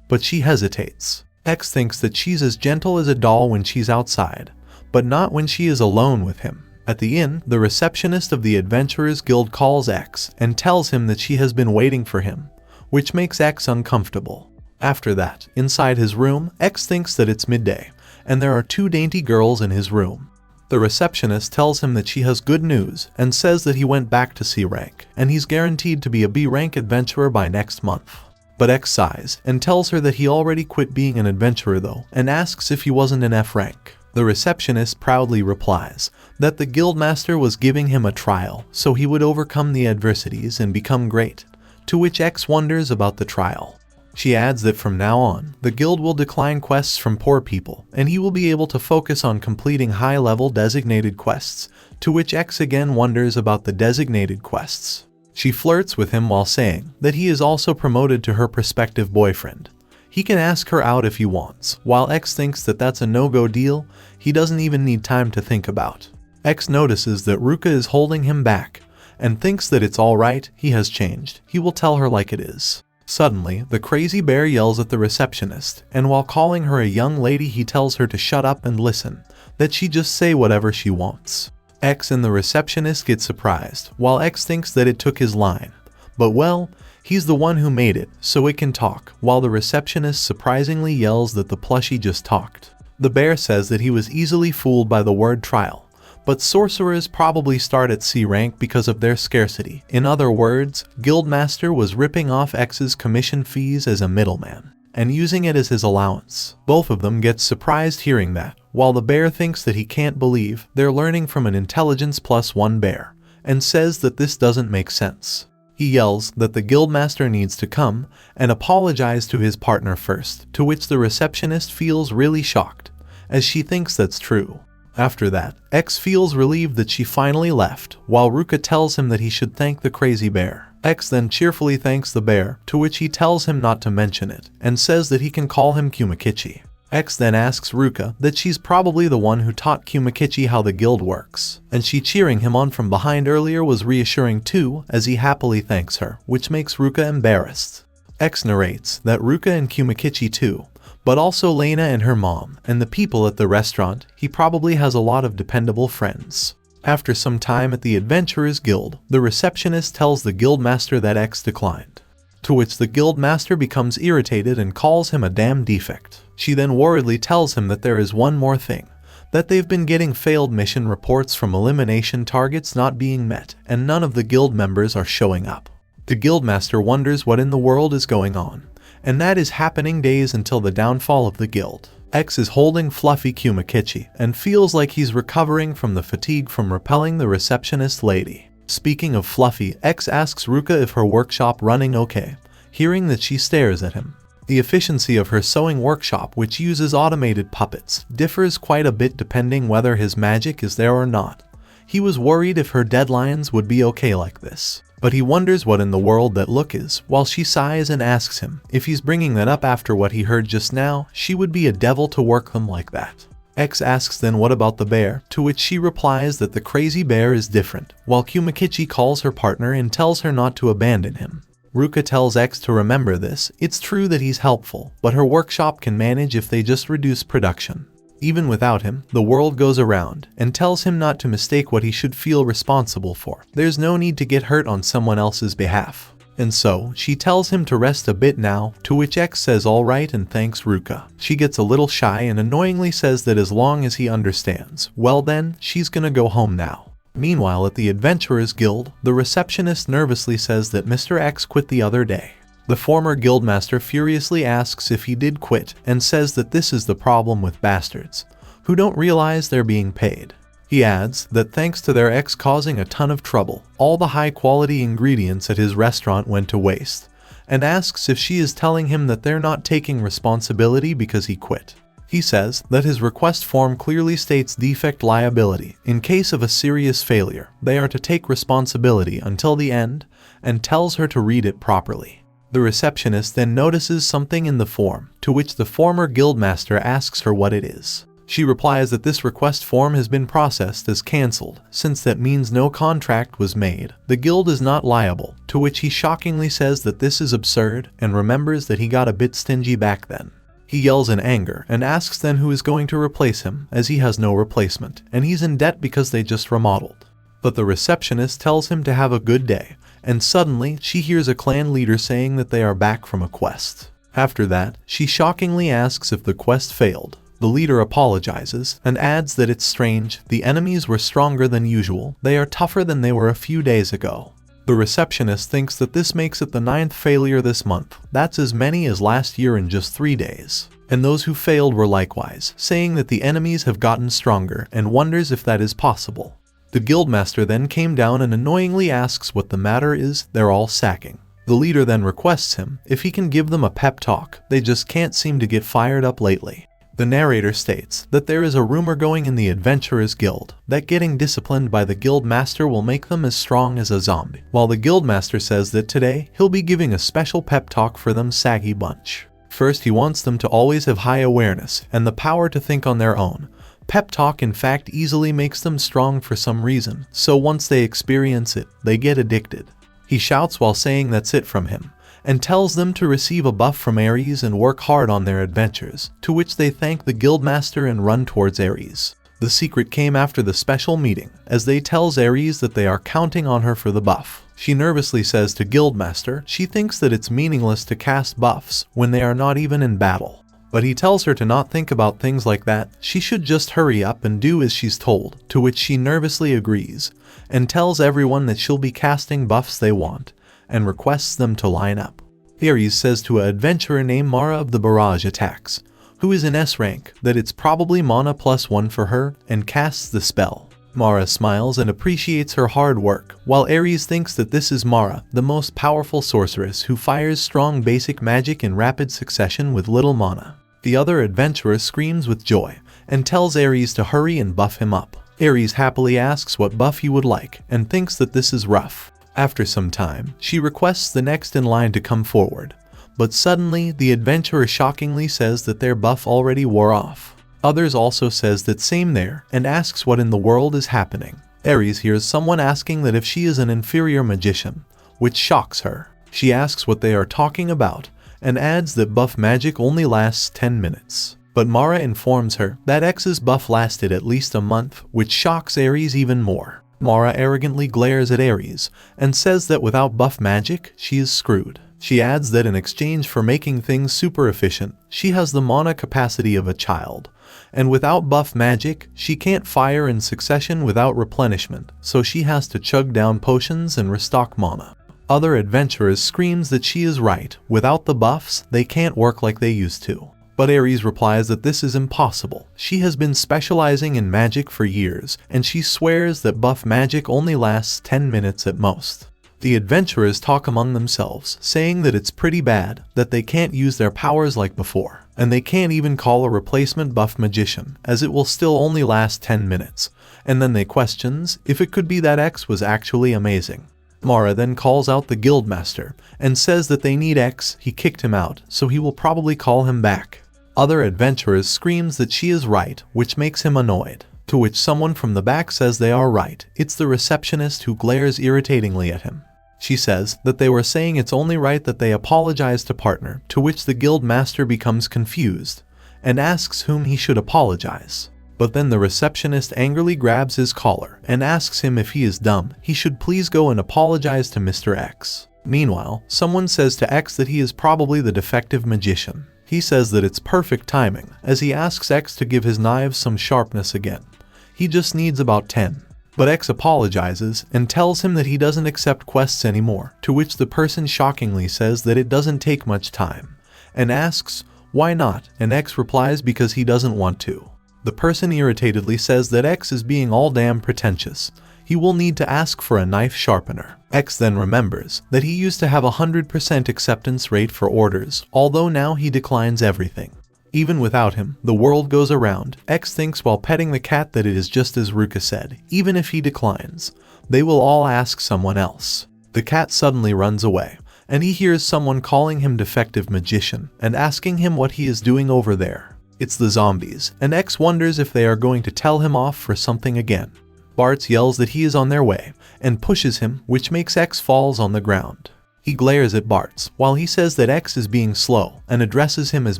But she hesitates. X thinks that she's as gentle as a doll when she's outside, but not when she is alone with him. At the inn, the receptionist of the Adventurers Guild calls X and tells him that she has been waiting for him, which makes X uncomfortable. After that, inside his room, X thinks that it's midday, and there are two dainty girls in his room. The receptionist tells him that she has good news and says that he went back to C rank, and he's guaranteed to be a B rank adventurer by next month. But X sighs and tells her that he already quit being an adventurer though, and asks if he wasn't an F rank. The receptionist proudly replies that the guildmaster was giving him a trial so he would overcome the adversities and become great, to which X wonders about the trial. She adds that from now on, the guild will decline quests from poor people and he will be able to focus on completing high-level designated quests, to which X again wonders about the designated quests. She flirts with him while saying that he is also promoted to her prospective boyfriend. He can ask her out if he wants. While X thinks that that's a no-go deal, he doesn't even need time to think about. X notices that Ruka is holding him back and thinks that it's alright, he has changed. He will tell her like it is. Suddenly, the crazy bear yells at the receptionist, and while calling her a young lady he tells her to shut up and listen, that she just say whatever she wants. X and the receptionist get surprised, while X thinks that it took his line. But well, he's the one who made it, so it can talk, while the receptionist surprisingly yells that the plushie just talked. The bear says that he was easily fooled by the word trial, but sorcerers probably start at C rank because of their scarcity. In other words, Guildmaster was ripping off X's commission fees as a middleman, and using it as his allowance. Both of them get surprised hearing that, while the bear thinks that he can't believe they're learning from an intelligence +1 bear, and says that this doesn't make sense. He yells that the guildmaster needs to come and apologize to his partner first, to which the receptionist feels really shocked, as she thinks that's true. After that, X feels relieved that she finally left, while Ruka tells him that he should thank the crazy bear. X then cheerfully thanks the bear, to which he tells him not to mention it, and says that he can call him Kumakichi. X then asks Ruka that she's probably the one who taught Kumakichi how the guild works, and she cheering him on from behind earlier was reassuring too, as he happily thanks her, which makes Ruka embarrassed. X narrates that Ruka and Kumakichi too, but also Lena and her mom, and the people at the restaurant. He probably has a lot of dependable friends. After some time at the Adventurers Guild, the receptionist tells the guildmaster that X declined, to which the guildmaster becomes irritated and calls him a damn defect. She then worriedly tells him that there is one more thing, that they've been getting failed mission reports from elimination targets not being met, and none of the guild members are showing up. The guildmaster wonders what in the world is going on, and that is happening days until the downfall of the guild. X is holding fluffy Kumakichi and feels like he's recovering from the fatigue from repelling the receptionist lady. Speaking of Fluffy, X asks Ruka if her workshop running okay, hearing that she stares at him. The efficiency of her sewing workshop, which uses automated puppets, differs quite a bit depending whether his magic is there or not. He was worried if her deadlines would be okay like this, but he wonders what in the world that look is, while she sighs and asks him if he's bringing that up after what he heard just now. She would be a devil to work them like that. X asks then what about the bear, to which she replies that the crazy bear is different, while Kumakichi calls her partner and tells her not to abandon him. Ruka tells X to remember this. It's true that he's helpful, but her workshop can manage if they just reduce production. Even without him, the world goes around and tells him not to mistake what he should feel responsible for. There's no need to get hurt on someone else's behalf. And so, she tells him to rest a bit now, to which X says alright and thanks Ruka. She gets a little shy and annoyingly says that as long as he understands, well then, she's gonna go home now. Meanwhile at the Adventurers Guild, the receptionist nervously says that Mr. X quit the other day. The former guildmaster furiously asks if he did quit and says that this is the problem with bastards, who don't realize they're being paid. He adds that thanks to their ex causing a ton of trouble, all the high-quality ingredients at his restaurant went to waste, and asks if she is telling him that they're not taking responsibility because he quit. He says that his request form clearly states defect liability. In case of a serious failure, they are to take responsibility until the end, and tells her to read it properly. The receptionist then notices something in the form, to which the former guildmaster asks her what it is. She replies that this request form has been processed as cancelled, since that means no contract was made. The guild is not liable, to which he shockingly says that this is absurd, and remembers that he got a bit stingy back then. He yells in anger and asks then who is going to replace him, as he has no replacement, and he's in debt because they just remodeled. But the receptionist tells him to have a good day, and suddenly she hears a clan leader saying that they are back from a quest. After that, she shockingly asks if the quest failed. The leader apologizes and adds that it's strange, the enemies were stronger than usual, they are tougher than they were a few days ago. The receptionist thinks that this makes it the 9th failure this month, that's as many as last year in just 3 days. And those who failed were likewise, saying that the enemies have gotten stronger and wonders if that is possible. The guildmaster then came down and annoyingly asks what the matter is, they're all sacking. The leader then requests him if he can give them a pep talk, they just can't seem to get fired up lately. The narrator states that there is a rumor going in the Adventurers Guild that getting disciplined by the guildmaster will make them as strong as a zombie, while the guildmaster says that today he'll be giving a special pep talk for them saggy bunch. First, he wants them to always have high awareness and the power to think on their own. Pep talk in fact easily makes them strong for some reason, so once they experience it, they get addicted. He shouts while saying that's it from him, and tells them to receive a buff from Ares and work hard on their adventures, to which they thank the guildmaster and run towards Ares. The secret came after the special meeting, as they tells Ares that they are counting on her for the buff. She nervously says to guildmaster she thinks that it's meaningless to cast buffs when they are not even in battle. But he tells her to not think about things like that, she should just hurry up and do as she's told, to which she nervously agrees, and tells everyone that she'll be casting buffs they want, and requests them to line up. Ares says to an adventurer named Mara of the Barrage Attacks, who is in S rank, that it's probably mana +1 for her, and casts the spell. Mara smiles and appreciates her hard work, while Ares thinks that this is Mara, the most powerful sorceress who fires strong basic magic in rapid succession with little mana. The other adventurer screams with joy, and tells Ares to hurry and buff him up. Ares happily asks what buff he would like, and thinks that this is rough. After some time, she requests the next in line to come forward, but suddenly the adventurer shockingly says that their buff already wore off. Others also says that same there, and asks what in the world is happening. Ares hears someone asking that if she is an inferior magician, which shocks her. She asks what they are talking about, and adds that buff magic only lasts 10 minutes. But Mara informs her that X's buff lasted at least a month, which shocks Ares even more. Mara arrogantly glares at Ares, and says that without buff magic, she is screwed. She adds that in exchange for making things super efficient, she has the mana capacity of a child, and without buff magic, she can't fire in succession without replenishment, so she has to chug down potions and restock mana. Other adventurers screams that she is right, without the buffs, they can't work like they used to. But Ares replies that this is impossible. She has been specializing in magic for years, and she swears that buff magic only lasts 10 minutes at most. The adventurers talk among themselves, saying that it's pretty bad, that they can't use their powers like before, and they can't even call a replacement buff magician, as it will still only last 10 minutes, and then they questions if it could be that X was actually amazing. Mara then calls out the guildmaster, and says that they need X, he kicked him out, so he will probably call him back. Other adventurers screams that she is right, which makes him annoyed, to which someone from the back says they are right. It's the receptionist who glares irritatingly at him. She says that they were saying it's only right that they apologize to partner, to which the guild master becomes confused, and asks whom he should apologize. But then the receptionist angrily grabs his collar, and asks him if he is dumb, he should please go and apologize to Mr. X. Meanwhile, someone says to X that he is probably the defective magician. He says that it's perfect timing, as he asks X to give his knives some sharpness again. He just needs about 10. But X apologizes and tells him that he doesn't accept quests anymore, to which the person shockingly says that it doesn't take much time, and asks, why not? And X replies because he doesn't want to. The person irritatedly says that X is being all damn pretentious. he will need to ask for a knife sharpener. X then remembers that he used to have a 100% acceptance rate for orders, although now he declines everything. Even without him, the world goes around. X thinks while petting the cat that it is just as Ruka said, even if he declines, they will all ask someone else. The cat suddenly runs away, and he hears someone calling him defective magician and asking him what he is doing over there. It's the zombies, and X wonders if they are going to tell him off for something again. Bart yells that he is on their way and pushes him, which makes X falls on the ground. He glares at Bart while he says that X is being slow and addresses him as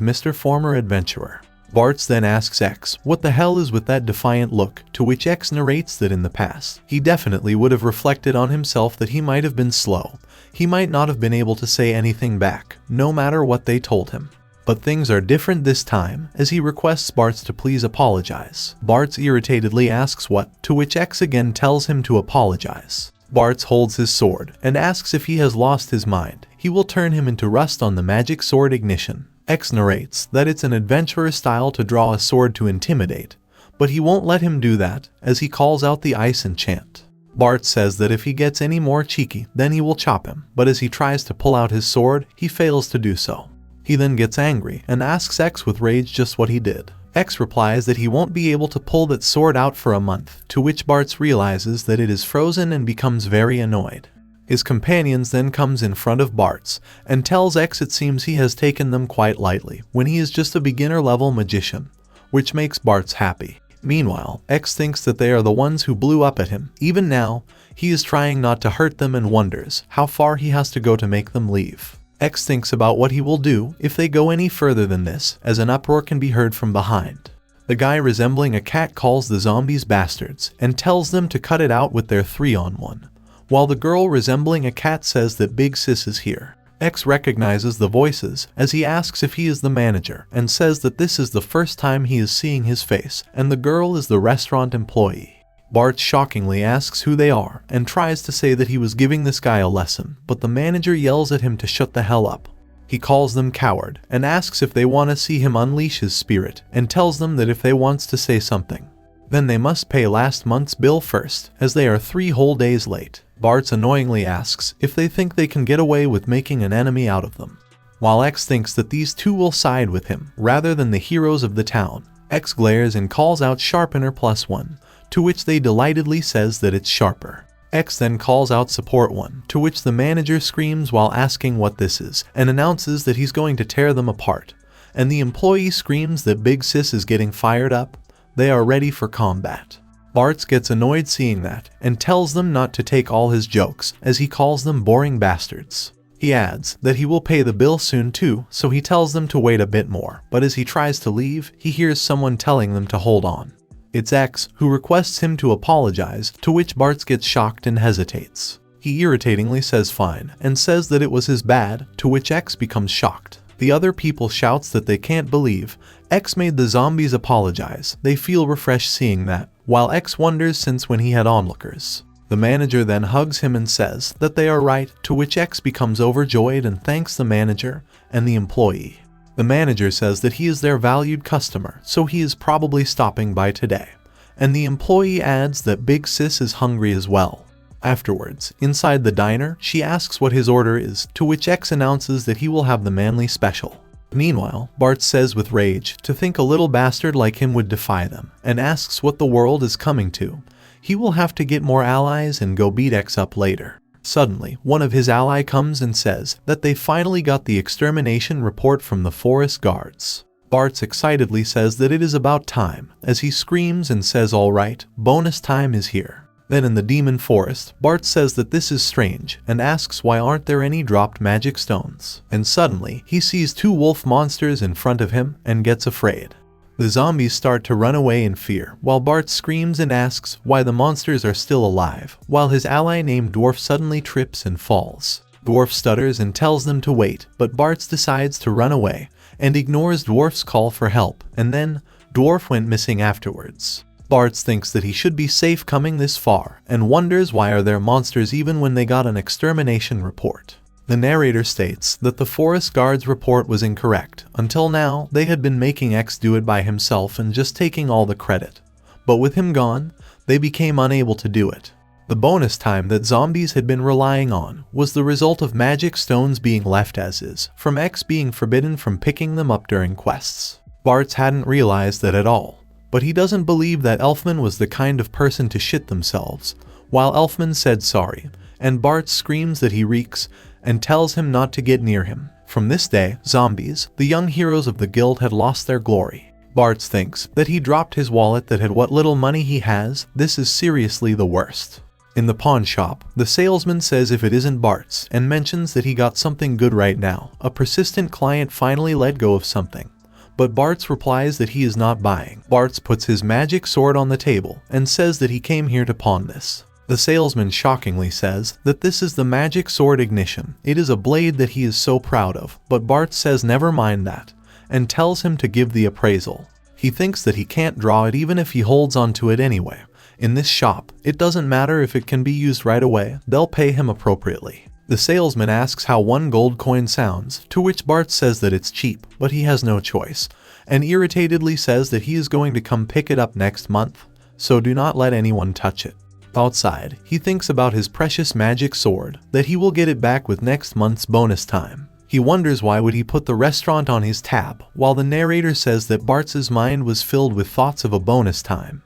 Mr. Former Adventurer. Bart then asks X what the hell is with that defiant look, to which X narrates that in the past, he definitely would have reflected on himself that he might have been slow. He might not have been able to say anything back, no matter what they told him. But things are different this time, as he requests Bart to please apologize. Bart irritatedly asks what, to which X again tells him to apologize. Bart holds his sword and asks if he has lost his mind. He will turn him into rust on the magic sword ignition. X narrates that it's an adventurer style to draw a sword to intimidate, but he won't let him do that, as he calls out the ice enchant. Bart says that if he gets any more cheeky, then he will chop him, but as he tries to pull out his sword, he fails to do so. He then gets angry and asks X with rage just what he did. X replies that he won't be able to pull that sword out for a month, to which Bart realizes that it is frozen and becomes very annoyed. His companions then comes in front of Bart's and tells X it seems he has taken them quite lightly when he is just a beginner level magician, which makes Bart's happy. Meanwhile, X thinks that they are the ones who blew up at him. Even now, he is trying not to hurt them and wonders how far he has to go to make them leave. X thinks about what he will do if they go any further than this, as an uproar can be heard from behind. The guy resembling a cat calls the zombies bastards and tells them to cut it out with their 3-on-1. While the girl resembling a cat says that Big Sis is here. X recognizes the voices as he asks if he is the manager and says that this is the first time he is seeing his face and the girl is the restaurant employee. Bart shockingly asks who they are and tries to say that he was giving this guy a lesson, but the manager yells at him to shut the hell up. He calls them coward and asks if they want to see him unleash his spirit and tells them that if they wants to say something, then they must pay last month's bill first, as they are 3 whole days late. Bart annoyingly asks if they think they can get away with making an enemy out of them. While X thinks that these two will side with him rather than the heroes of the town, X glares and calls out Sharpener +1, to which they delightedly says that it's Sharper. X then calls out Support 1, to which the manager screams while asking what this is and announces that he's going to tear them apart. And the employee screams that Big Sis is getting fired up. They are ready for combat. Bart gets annoyed seeing that and tells them not to take all his jokes, as he calls them boring bastards. He adds that he will pay the bill soon too, so he tells them to wait a bit more, but as he tries to leave, he hears someone telling them to hold on. It's X, who requests him to apologize, to which Bart gets shocked and hesitates. He irritatingly says fine, and says that it was his bad, to which X becomes shocked. The other people shouts that they can't believe X made the zombies apologize. They feel refreshed seeing that, while X wonders since when he had onlookers. The manager then hugs him and says that they are right, to which X becomes overjoyed and thanks the manager and the employee. The manager says that he is their valued customer, so he is probably stopping by today. And the employee adds that Big Sis is hungry as well. Afterwards, inside the diner, she asks what his order is, to which X announces that he will have the manly special. Meanwhile, Bart says with rage to think a little bastard like him would defy them, and asks what the world is coming to. He will have to get more allies and go beat X up later. Suddenly, one of his ally comes and says that they finally got the extermination report from the forest guards. Bart excitedly says that it is about time, as he screams and says alright, bonus time is here. Then in the demon forest, Bart says that this is strange and asks why aren't there any dropped magic stones. And suddenly, he sees 2 wolf monsters in front of him and gets afraid. The zombies start to run away in fear, while Bart screams and asks why the monsters are still alive, while his ally named Dwarf suddenly trips and falls. Dwarf stutters and tells them to wait, but Bart decides to run away and ignores Dwarf's call for help, and then Dwarf went missing afterwards. Bart thinks that he should be safe coming this far, and wonders why are there monsters even when they got an extermination report. The narrator states that the forest guard's report was incorrect. Until now, they had been making X do it by himself and just taking all the credit. But with him gone, they became unable to do it. The bonus time that zombies had been relying on was the result of magic stones being left as is, from X being forbidden from picking them up during quests. Bartz hadn't realized that at all, but he doesn't believe that Elfman was the kind of person to shit themselves, while Elfman said sorry, and Bartz screams that he reeks and tells him not to get near him. From this day, zombies, the young heroes of the guild, had lost their glory. Bartz thinks that he dropped his wallet that had what little money he has. This is seriously the worst. In the pawn shop, the salesman says if it isn't Bartz and mentions that he got something good right now. A persistent client finally let go of something, but Bartz replies that he is not buying. Bartz puts his magic sword on the table and says that he came here to pawn this. The salesman shockingly says that this is the magic sword Ignition. It is a blade that he is so proud of, but Bartz says never mind that, and tells him to give the appraisal. He thinks that he can't draw it even if he holds onto it anyway. In this shop, it doesn't matter if it can be used right away, they'll pay him appropriately. The salesman asks how 1 gold coin sounds, to which Bartz says that it's cheap, but he has no choice, and irritatedly says that he is going to come pick it up next month, so do not let anyone touch it. Outside, he thinks about his precious magic sword, that he will get it back with next month's bonus time. He wonders why would he put the restaurant on his tab, while the narrator says that Bartz's mind was filled with thoughts of a bonus time.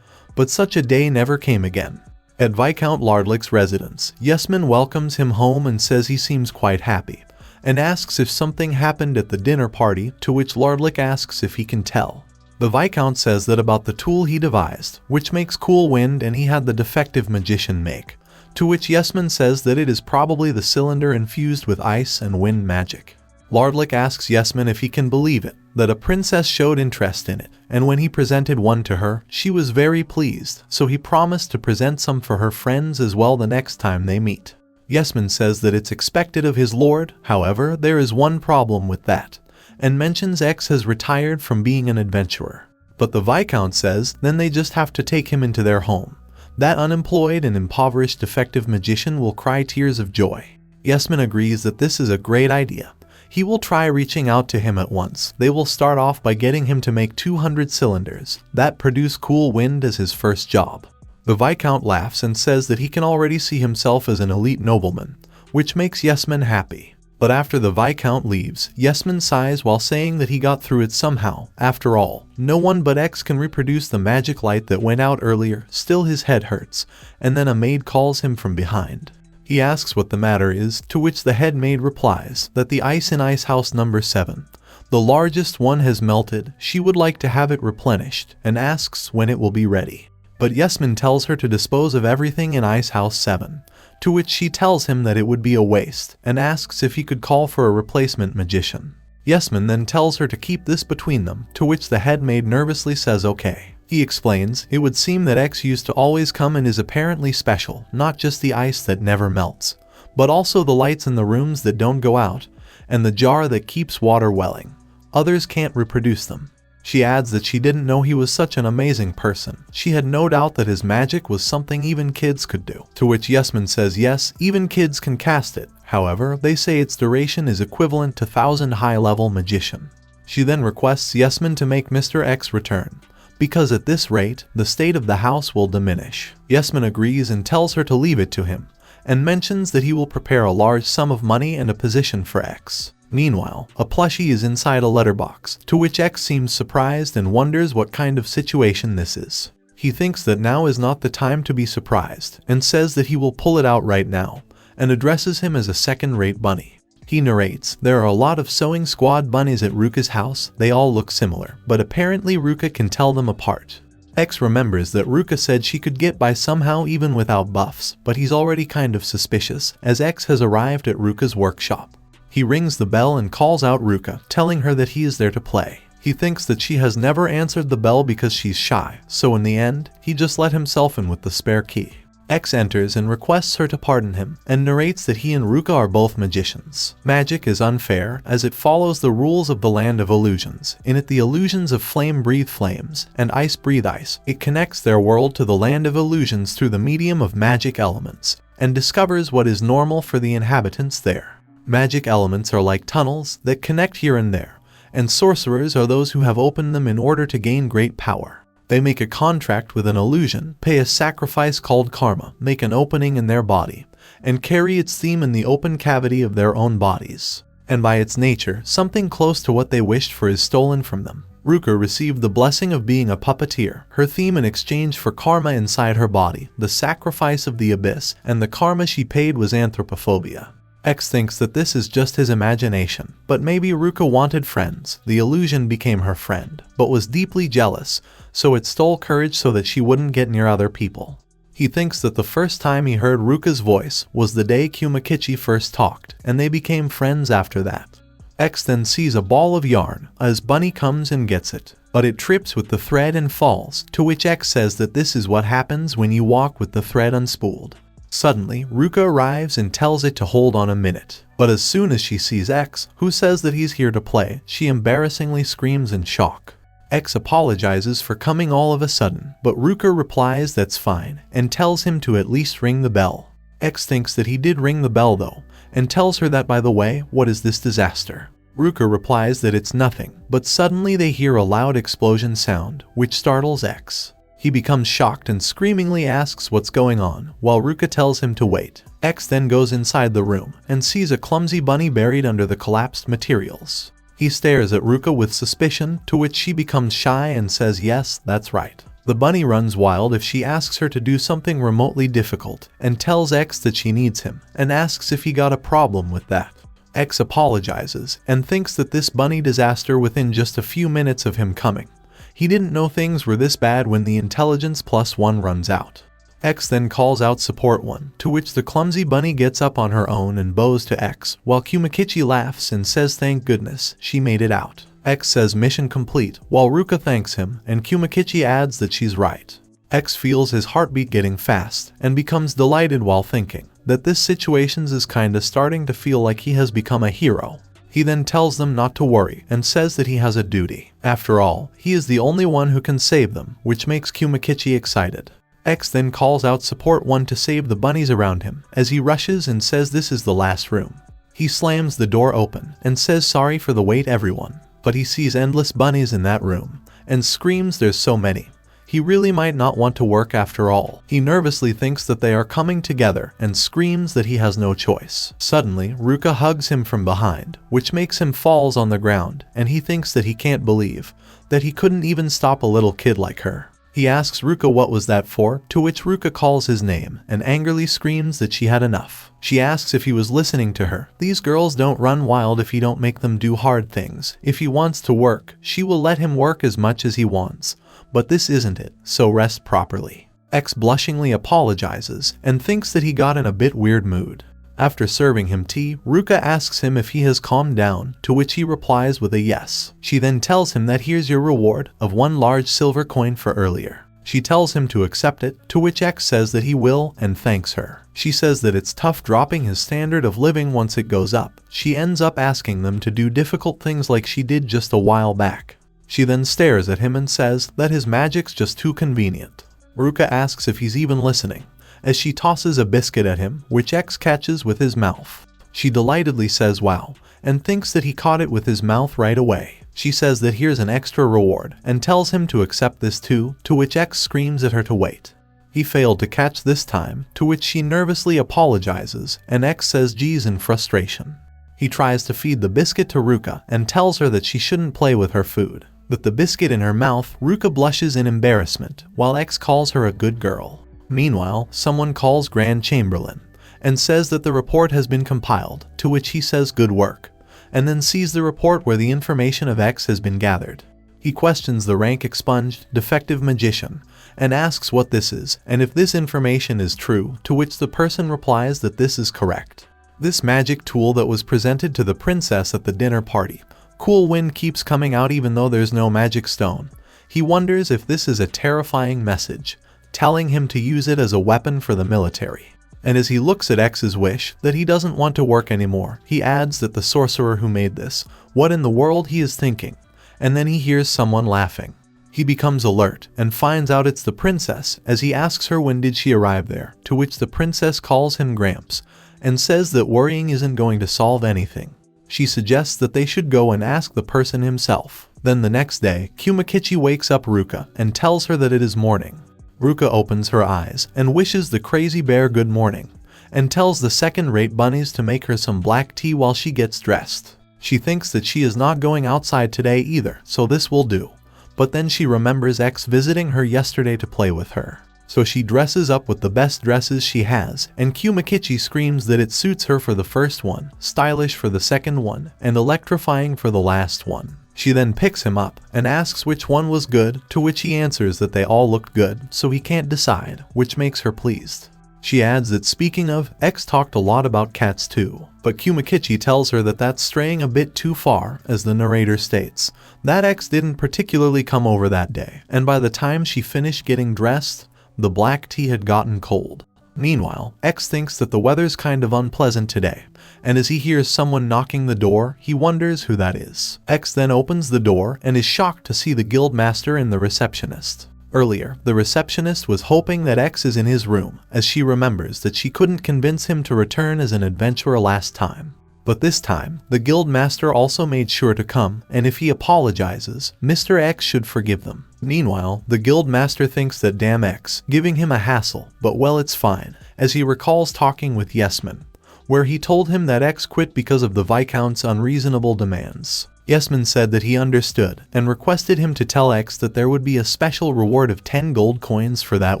But such a day never came again. At Viscount Lardlick's residence, Yesman welcomes him home and says he seems quite happy, and asks if something happened at the dinner party, to which Lardlick asks if he can tell. The Viscount says that about the tool he devised, which makes cool wind, and he had the defective magician make, to which Yesman says that it is probably the cylinder infused with ice and wind magic. Lardlick asks Yesman if he can believe it, that a princess showed interest in it, and when he presented one to her, she was very pleased, so he promised to present some for her friends as well the next time they meet. Yesman says that it's expected of his lord, however, there is one problem with that, and mentions X has retired from being an adventurer. But the Viscount says then they just have to take him into their home. That unemployed and impoverished defective magician will cry tears of joy. Yesman agrees that this is a great idea. He will try reaching out to him at once. They will start off by getting him to make 200 cylinders that produce cool wind as his first job. The Viscount laughs and says that he can already see himself as an elite nobleman, which makes Yesman happy. But after the Viscount leaves, Yesman sighs while saying that he got through it somehow. After all, no one but X can reproduce the magic light that went out earlier. Still his head hurts, and then a maid calls him from behind. He asks what the matter is, to which the head maid replies that the ice in ice house number 7, the largest one, has melted. She would like to have it replenished, and asks when it will be ready. But Yesman tells her to dispose of everything in ice house 7, to which she tells him that it would be a waste, and asks if he could call for a replacement magician. Yesman then tells her to keep this between them, to which the head maid nervously says okay. He explains, it would seem that X used to always come and is apparently special, not just the ice that never melts, but also the lights in the rooms that don't go out, and the jar that keeps water welling. Others can't reproduce them. She adds that she didn't know he was such an amazing person. She had no doubt that his magic was something even kids could do. To which Yesman says yes, even kids can cast it. However, they say its duration is equivalent to 1,000 high-level magician. She then requests Yesman to make Mr. X return, because at this rate, the state of the house will diminish. Yesman agrees and tells her to leave it to him, and mentions that he will prepare a large sum of money and a position for X. Meanwhile, a plushie is inside a letterbox, to which X seems surprised and wonders what kind of situation this is. He thinks that now is not the time to be surprised, and says that he will pull it out right now, and addresses him as a second-rate bunny. He narrates, there are a lot of sewing squad bunnies at Ruka's house. They all look similar, but apparently Ruka can tell them apart. X remembers that Ruka said she could get by somehow even without buffs, but he's already kind of suspicious, as X has arrived at Ruka's workshop. He rings the bell and calls out Ruka, telling her that he is there to play. He thinks that she has never answered the bell because she's shy, so in the end, he just let himself in with the spare key. X enters and requests her to pardon him, and narrates that he and Ruka are both magicians. Magic is unfair, as it follows the rules of the land of illusions. In it, the illusions of flame breathe flames, and ice breathe ice. It connects their world to the land of illusions through the medium of magic elements, and discovers what is normal for the inhabitants there. Magic elements are like tunnels that connect here and there, and sorcerers are those who have opened them in order to gain great power. They make a contract with an illusion, pay a sacrifice called karma, make an opening in their body, and carry its theme in the open cavity of their own bodies. And by its nature, something close to what they wished for is stolen from them. Ruka received the blessing of being a puppeteer, her theme in exchange for karma inside her body, the sacrifice of the abyss, and the karma she paid was anthropophobia. X thinks that this is just his imagination, but maybe Ruka wanted friends. The illusion became her friend, but was deeply jealous, so it stole courage so that she wouldn't get near other people. He thinks that the first time he heard Ruka's voice was the day Kumakichi first talked, and they became friends after that. X then sees a ball of yarn as Bunny comes and gets it, but it trips with the thread and falls, to which X says that this is what happens when you walk with the thread unspooled. Suddenly, Ruka arrives and tells it to hold on a minute, but as soon as she sees X, who says that he's here to play, she embarrassingly screams in shock. X apologizes for coming all of a sudden, but Ruka replies that's fine, and tells him to at least ring the bell. X thinks that he did ring the bell though, and tells her that by the way, what is this disaster? Ruka replies that it's nothing, but suddenly they hear a loud explosion sound, which startles X. He becomes shocked and screamingly asks what's going on, while Ruka tells him to wait. X then goes inside the room, and sees a clumsy bunny buried under the collapsed materials. He stares at Ruka with suspicion, to which she becomes shy and says yes, that's right. The bunny runs wild if she asks her to do something remotely difficult, and tells X that she needs him, and asks if he got a problem with that. X apologizes, and thinks that this bunny disaster within just a few minutes of him coming. He didn't know things were this bad when the intelligence +1 runs out. X then calls out support 1, to which the clumsy bunny gets up on her own and bows to X, while Kumakichi laughs and says thank goodness, she made it out. X says mission complete, while Ruka thanks him, and Kumakichi adds that she's right. X feels his heartbeat getting fast, and becomes delighted while thinking that this situation is kinda starting to feel like he has become a hero. He then tells them not to worry, and says that he has a duty. After all, he is the only one who can save them, which makes Kumakichi excited. X then calls out support 1 to save the bunnies around him, as he rushes and says this is the last room. He slams the door open, and says sorry for the wait everyone, but he sees endless bunnies in that room, and screams there's so many. He really might not want to work after all. He nervously thinks that they are coming together and screams that he has no choice. Suddenly, Ruka hugs him from behind, which makes him falls on the ground, and he thinks that he can't believe that he couldn't even stop a little kid like her. He asks Ruka what was that for, to which Ruka calls his name and angrily screams that she had enough. She asks if he was listening to her. These girls don't run wild if you don't make them do hard things. If he wants to work, she will let him work as much as he wants. But this isn't it, so rest properly. X blushingly apologizes and thinks that he got in a bit weird mood. After serving him tea, Ruka asks him if he has calmed down, to which he replies with a yes. She then tells him that here's your reward of 1 large silver coin for earlier. She tells him to accept it, to which X says that he will and thanks her. She says that it's tough dropping his standard of living once it goes up. She ends up asking them to do difficult things like she did just a while back. She then stares at him and says that his magic's just too convenient. Ruka asks if he's even listening, as she tosses a biscuit at him, which X catches with his mouth. She delightedly says wow, and thinks that he caught it with his mouth right away. She says that here's an extra reward, and tells him to accept this too, to which X screams at her to wait. He failed to catch this time, to which she nervously apologizes, and X says geez in frustration. He tries to feed the biscuit to Ruka, and tells her that she shouldn't play with her food. With the biscuit in her mouth, Ruka blushes in embarrassment, while X calls her a good girl. Meanwhile, someone calls Grand Chamberlain, and says that the report has been compiled, to which he says good work, and then sees the report where the information of X has been gathered. He questions the rank expunged, defective magician, and asks what this is, and if this information is true, to which the person replies that this is correct. This magic tool that was presented to the princess at the dinner party. Cool wind keeps coming out even though there's no magic stone. He wonders if this is a terrifying message, telling him to use it as a weapon for the military. And as he looks at X's wish that he doesn't want to work anymore, he adds that the sorcerer who made this, what in the world he is thinking, and then he hears someone laughing. He becomes alert and finds out it's the princess, as he asks her when did she arrive there, to which the princess calls him Gramps, and says that worrying isn't going to solve anything. She suggests that they should go and ask the person himself, Then the next day, Kumakichi wakes up Ruka and tells her that it is morning. Ruka opens her eyes and wishes the crazy bear good morning, and tells the second-rate bunnies to make her some black tea while she gets dressed. She thinks that she is not going outside today either, so this will do. But then she remembers X visiting her yesterday to play with her. So she dresses up with the best dresses she has, and Kumakichi screams that it suits her for the first one, stylish for the second one, and electrifying for the last one. She then picks him up and asks which one was good, to which he answers that they all looked good, so he can't decide, which makes her pleased. She adds that speaking of, X talked a lot about cats too, but Kumakichi tells her that that's straying a bit too far, as the narrator states, that X didn't particularly come over that day, and by the time she finished getting dressed, the black tea had gotten cold. Meanwhile, X thinks that the weather's kind of unpleasant today, and as he hears someone knocking the door, he wonders who that is. X then opens the door and is shocked to see the guildmaster and the receptionist. Earlier, the receptionist was hoping that X is in his room, as she remembers that she couldn't convince him to return as an adventurer last time. But this time, the guildmaster also made sure to come, and if he apologizes, Mr. X should forgive them. Meanwhile, the guildmaster thinks that damn X, giving him a hassle, but well it's fine, as he recalls talking with Yesman, where he told him that X quit because of the Viscount's unreasonable demands. Yesman said that he understood, and requested him to tell X that there would be a special reward of 10 gold coins for that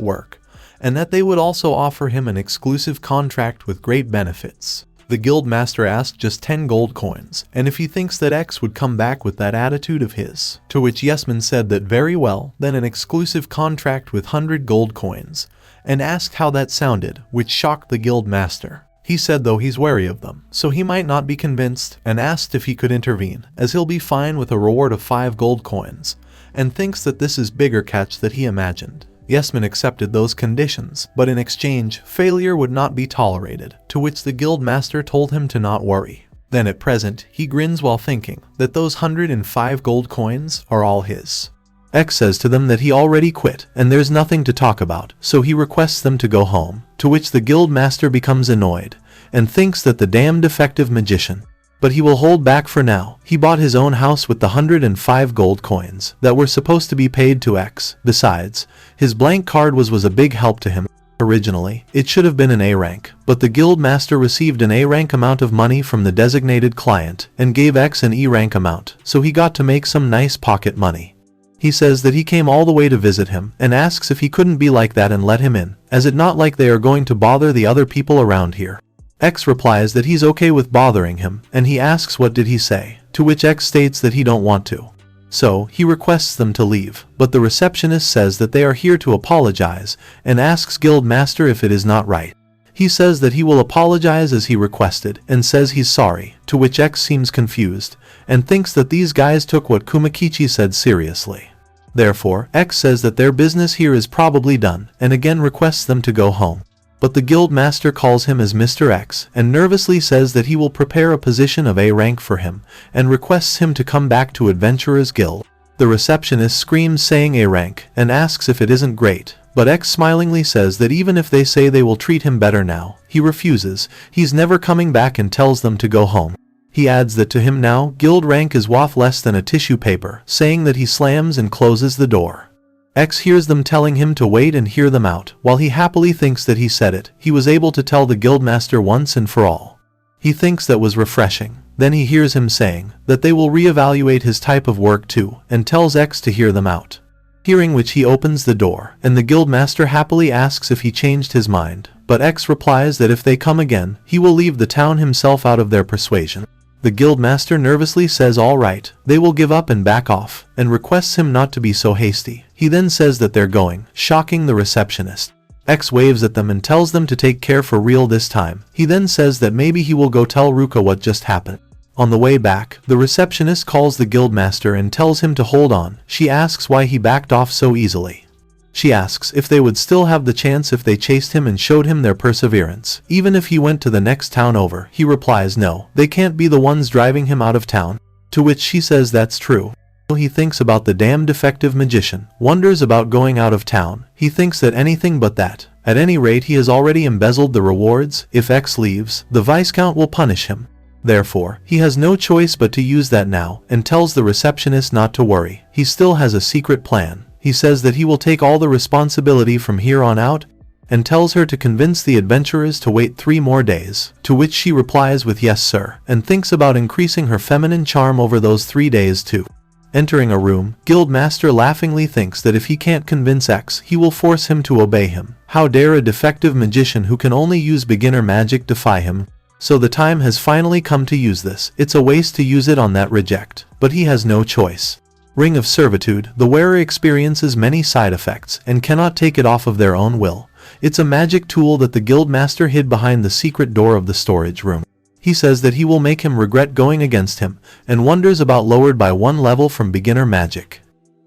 work, and that they would also offer him an exclusive contract with great benefits. The guildmaster asked just 10 gold coins, and if he thinks that X would come back with that attitude of his, to which Yesman said that very well, then an exclusive contract with 100 gold coins, and asked how that sounded, which shocked the guildmaster. He said though he's wary of them, so he might not be convinced, and asked if he could intervene, as he'll be fine with a reward of 5 gold coins, and thinks that this is bigger catch than he imagined. Yesman accepted those conditions, but in exchange, failure would not be tolerated, to which the guildmaster told him to not worry. Then at present, he grins while thinking that those 105 gold coins are all his. X says to them that he already quit, and there's nothing to talk about, so he requests them to go home, to which the guildmaster becomes annoyed, and thinks that the damn defective magician. But he will hold back for now. He bought his own house with the 105 gold coins that were supposed to be paid to X. Besides, his blank card was a big help to him. Originally, it should have been an A rank, but the guildmaster received an A rank amount of money from the designated client, and gave X an E rank amount, so he got to make some nice pocket money. He says that he came all the way to visit him, and asks if he couldn't be like that and let him in, as it not like they are going to bother the other people around here. X replies that he's okay with bothering him, and he asks what did he say, to which X states that he don't want to. So, he requests them to leave, but the receptionist says that they are here to apologize, and asks Guildmaster if it is not right. He says that he will apologize as he requested, and says he's sorry, to which X seems confused, and thinks that these guys took what Kumakichi said seriously. Therefore, X says that their business here is probably done, and again requests them to go home. But the guildmaster calls him as Mr. X, and nervously says that he will prepare a position of A rank for him, and requests him to come back to Adventurers Guild. The receptionist screams saying A rank, and asks if it isn't great, but X smilingly says that even if they say they will treat him better now, he refuses, he's never coming back and tells them to go home. He adds that to him now, guild rank is worth less than a tissue paper, saying that he slams and closes the door. X hears them telling him to wait and hear them out. While he happily thinks that he said it, he was able to tell the guildmaster once and for all. He thinks that was refreshing. Then he hears him saying that they will reevaluate his type of work too, and tells X to hear them out. Hearing which he opens the door, and the guildmaster happily asks if he changed his mind, but X replies that if they come again, he will leave the town himself out of their persuasion. The guildmaster nervously says all right, they will give up and back off, and requests him not to be so hasty. He then says that they're going, shocking the receptionist. X waves at them and tells them to take care for real this time. He then says that maybe he will go tell Ruka what just happened. On the way back, the receptionist calls the guildmaster and tells him to hold on. She asks why he backed off so easily. She asks if they would still have the chance if they chased him and showed him their perseverance. Even if he went to the next town over, he replies no, they can't be the ones driving him out of town. To which she says that's true. He thinks about the damn defective magician, wonders about going out of town. He thinks that anything but that. At any rate, he has already embezzled the rewards. If X leaves, the Viscount will punish him. Therefore, he has no choice but to use that now, and tells the receptionist not to worry. He still has a secret plan. He says that he will take all the responsibility from here on out, and tells her to convince the adventurers to wait 3 more days, to which she replies with yes sir, and thinks about increasing her feminine charm over those 3 days too. Entering a room, Guildmaster laughingly thinks that if he can't convince X, he will force him to obey him. How dare a defective magician who can only use beginner magic defy him? So the time has finally come to use this. It's a waste to use it on that reject, but he has no choice. Ring of Servitude. The wearer experiences many side effects and cannot take it off of their own will. It's a magic tool that the Guildmaster hid behind the secret door of the storage room. He says that he will make him regret going against him, and wonders about lowered by 1 level from beginner magic.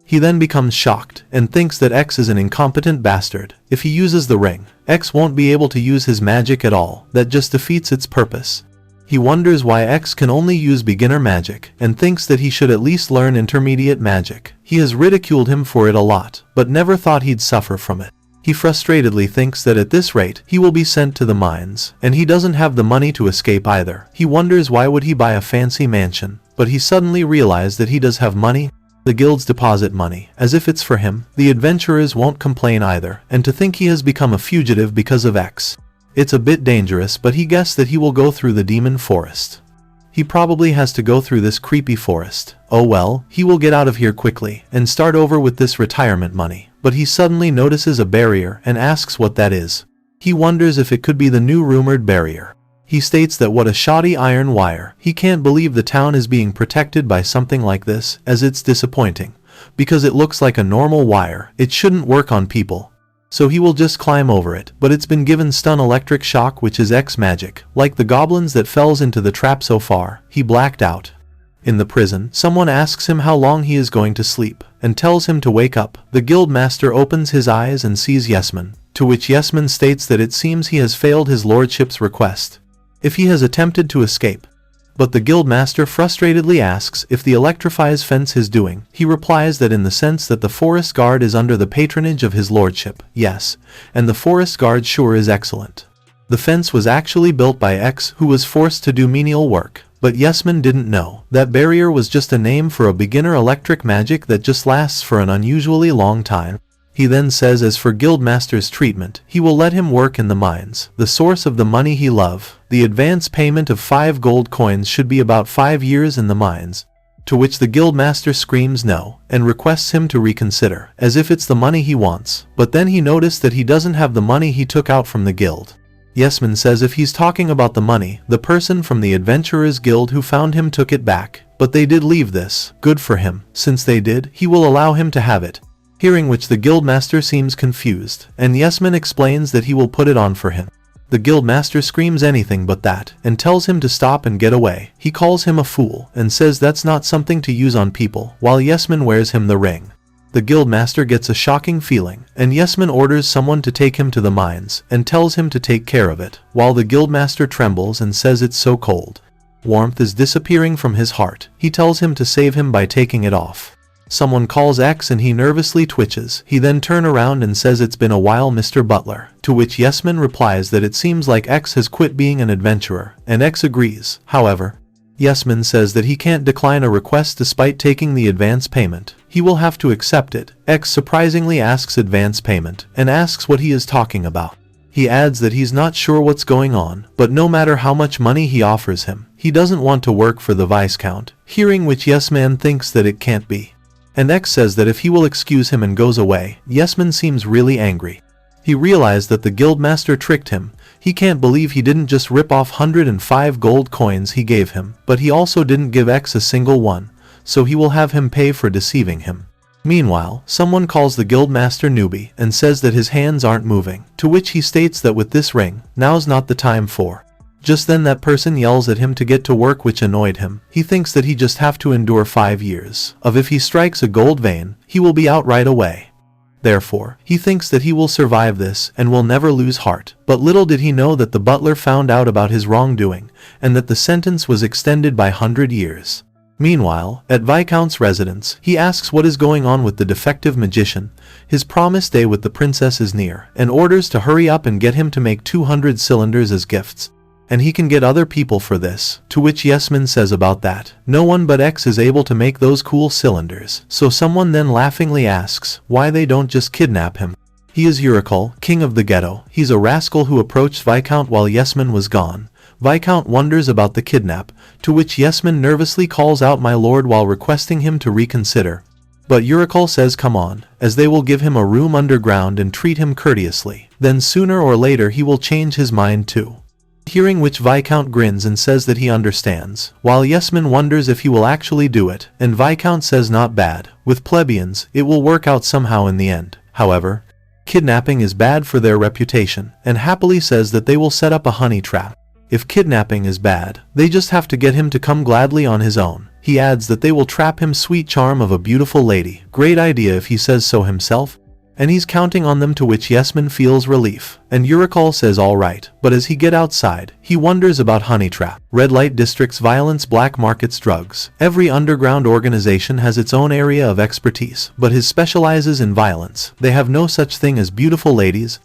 He then becomes shocked, and thinks that X is an incompetent bastard. If he uses the ring, X won't be able to use his magic at all. That just defeats its purpose. He wonders why X can only use beginner magic, and thinks that he should at least learn intermediate magic. He has ridiculed him for it a lot, but never thought he'd suffer from it. He frustratedly thinks that at this rate, he will be sent to the mines, and he doesn't have the money to escape either. He wonders why would he buy a fancy mansion, but he suddenly realized that he does have money. The guilds deposit money, as if it's for him. The adventurers won't complain either, and to think he has become a fugitive because of X. It's a bit dangerous, but he guessed that he will go through the demon forest. He probably has to go through this creepy forest. Oh well, he will get out of here quickly, and start over with this retirement money. But he suddenly notices a barrier, and asks what that is. He wonders if it could be the new rumored barrier. He states that what a shoddy iron wire. He can't believe the town is being protected by something like this, as it's disappointing. Because it looks like a normal wire, it shouldn't work on people. So he will just climb over it, but it's been given stun electric shock, which is X magic. Like the goblins that fells into the trap so far, he blacked out. In the prison, someone asks him how long he is going to sleep, and tells him to wake up. The Guildmaster opens his eyes and sees Yesman, to which Yesman states that it seems he has failed his lordship's request if he has attempted to escape. But the Guildmaster frustratedly asks if the electrifies fence is doing. He replies that in the sense that the forest guard is under the patronage of his lordship, yes, and the forest guard sure is excellent. The fence was actually built by X, who was forced to do menial work, but Yesman didn't know. That barrier was just a name for a beginner electric magic that just lasts for an unusually long time. He then says as for Guildmaster's treatment, he will let him work in the mines, the source of the money he love. The advance payment of 5 gold coins should be about 5 years in the mines. To which the Guildmaster screams no, and requests him to reconsider, as if it's the money he wants. But then he noticed that he doesn't have the money he took out from the guild. Yesman says if he's talking about the money, the person from the Adventurers Guild who found him took it back. But they did leave this. Good for him. Since they did, he will allow him to have it. Hearing which the Guildmaster seems confused, and Yesman explains that he will put it on for him. The Guildmaster screams anything but that, and tells him to stop and get away. He calls him a fool, and says that's not something to use on people, while Yesman wears him the ring. The Guildmaster gets a shocking feeling, and Yesman orders someone to take him to the mines, and tells him to take care of it, while the Guildmaster trembles and says it's so cold. Warmth is disappearing from his heart. He tells him to save him by taking it off. Someone calls X and he nervously twitches. He then turns around and says it's been a while, Mr. Butler, to which Yesman replies that it seems like X has quit being an adventurer, and X agrees. However, Yesman says that he can't decline a request despite taking the advance payment. He will have to accept it. X surprisingly asks advance payment, and asks what he is talking about. He adds that he's not sure what's going on, but no matter how much money he offers him, he doesn't want to work for the Viscount, hearing which Yesman thinks that it can't be. And X says that if he will excuse him and goes away. Yesman seems really angry. He realized that the Guildmaster tricked him. He can't believe he didn't just rip off 105 gold coins he gave him, but he also didn't give X a single one, so he will have him pay for deceiving him. Meanwhile, someone calls the Guildmaster newbie and says that his hands aren't moving, to which he states that with this ring, now's not the time for. Just then that person yells at him to get to work, which annoyed him. He thinks that he just have to endure 5 years of if he strikes a gold vein, he will be out right away. Therefore, he thinks that he will survive this and will never lose heart. But little did he know that the butler found out about his wrongdoing, and that the sentence was extended by 100 years. Meanwhile, at Viscount's residence, he asks what is going on with the defective magician. His promised day with the princess is near, and orders to hurry up and get him to make 200 cylinders as gifts. and he can get other people for this, to which Yesman says about that, no one but X is able to make those cool cylinders, so someone then laughingly asks why they don't just kidnap him. He is Urikul, king of the ghetto. He's a rascal who approached Viscount while Yesman was gone. Viscount wonders about the kidnap, to which Yesman nervously calls out my lord while requesting him to reconsider. But Urikul says come on, as they will give him a room underground and treat him courteously. Then sooner or later he will change his mind too. Hearing which Viscount grins and says that he understands, while Yesman wonders if he will actually do it, and Viscount says not bad. With plebeians, it will work out somehow in the end. However, kidnapping is bad for their reputation, and happily says that they will set up a honey trap. If kidnapping is bad, they just have to get him to come gladly on his own. He adds that they will trap him sweet charm of a beautiful lady. Great idea if he says so himself. And he's counting on them, to which Yesman feels relief. And Urikul says alright, but as he get outside, he wonders about honey trap. Red light districts, violence, black markets, drugs. Every underground organization has its own area of expertise, but his specializes in violence. They have no such thing as beautiful ladies.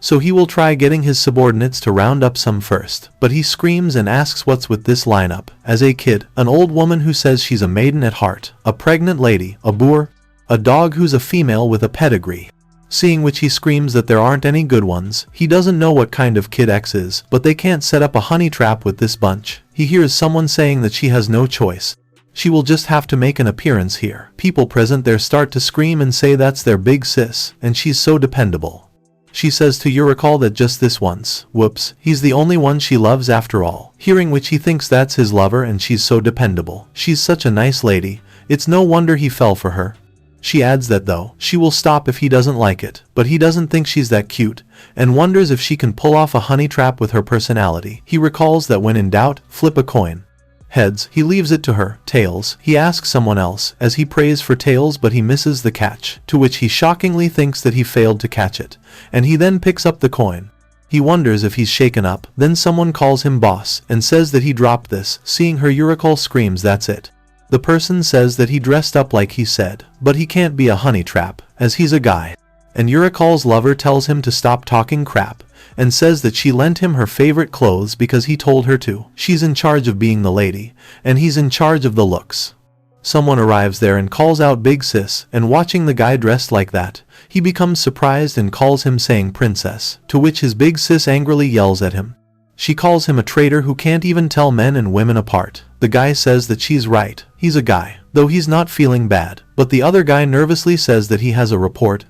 So he will try getting his subordinates to round up some first, but he screams and asks what's with this lineup. As a kid, an old woman who says she's a maiden at heart, a pregnant lady, a boor, a dog who's a female with a pedigree. Seeing which he screams that there aren't any good ones. He doesn't know what kind of kid X is, but they can't set up a honey trap with this bunch. He hears someone saying that she has no choice. She will just have to make an appearance here. People present there start to scream and say that's their big sis, and she's so dependable. She says to Urikul that just this once, whoops, he's the only one she loves after all. Hearing which he thinks that's his lover and she's so dependable. She's such a nice lady, it's no wonder he fell for her. She adds that though, she will stop if he doesn't like it, but he doesn't think she's that cute, and wonders if she can pull off a honey trap with her personality. He recalls that when in doubt, flip a coin. Heads, he leaves it to her. Tails, he asks someone else, as he prays for tails but he misses the catch, to which he shockingly thinks that he failed to catch it, and he then picks up the coin. He wonders if he's shaken up, then someone calls him boss, and says that he dropped this. Seeing her, Urikul screams that's it. The person says that he dressed up like he said, but he can't be a honey trap, as he's a guy. And Urikul's lover tells him to stop talking crap, and says that she lent him her favorite clothes because he told her to. She's in charge of being the lady, and he's in charge of the looks. Someone arrives there and calls out Big Sis, and watching the guy dressed like that, he becomes surprised and calls him saying princess, to which his Big Sis angrily yells at him. She calls him a traitor who can't even tell men and women apart. The guy says that she's right, he's a guy, though he's not feeling bad, but the other guy nervously says that he has a report.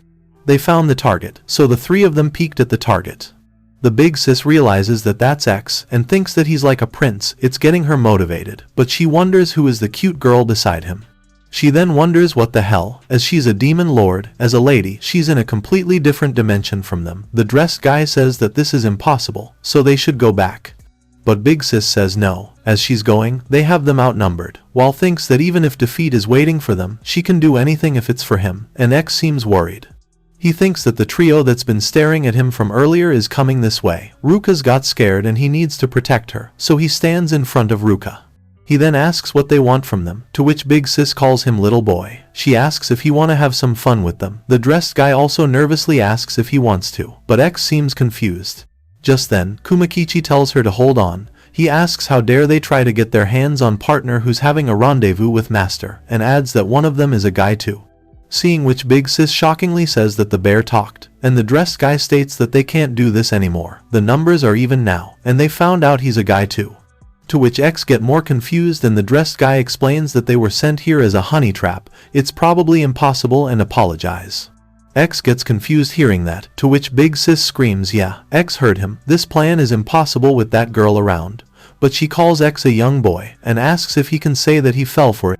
They found the target, so the three of them peeked at the target. The Big Sis realizes that that's X and thinks that he's like a prince. It's getting her motivated, but she wonders who is the cute girl beside him. She then wonders what the hell, as she's a demon lord. As a lady, she's in a completely different dimension from them. The dressed guy says that this is impossible, so they should go back. But Big Sis says no. As she's going, they have them outnumbered, while thinks that even if defeat is waiting for them, she can do anything if it's for him, and X seems worried. He thinks that the trio that's been staring at him from earlier is coming this way. Ruka's got scared and he needs to protect her, so he stands in front of Ruka. He then asks what they want from them, to which Big Sis calls him little boy. She asks if he want to have some fun with them. The dressed guy also nervously asks if he wants to, but X seems confused. Just then, Kumakichi tells her to hold on. He asks how dare they try to get their hands on partner who's having a rendezvous with Master, and adds that one of them is a guy too. Seeing which Big Sis shockingly says that the bear talked, and the dressed guy states that they can't do this anymore. The numbers are even now, and they found out he's a guy too. To which X get more confused and the dressed guy explains that they were sent here as a honey trap, it's probably impossible, and apologize. X gets confused hearing that, to which Big Sis screams yeah, X heard him, this plan is impossible with that girl around. But she calls X a young boy, and asks if he can say that he fell for it.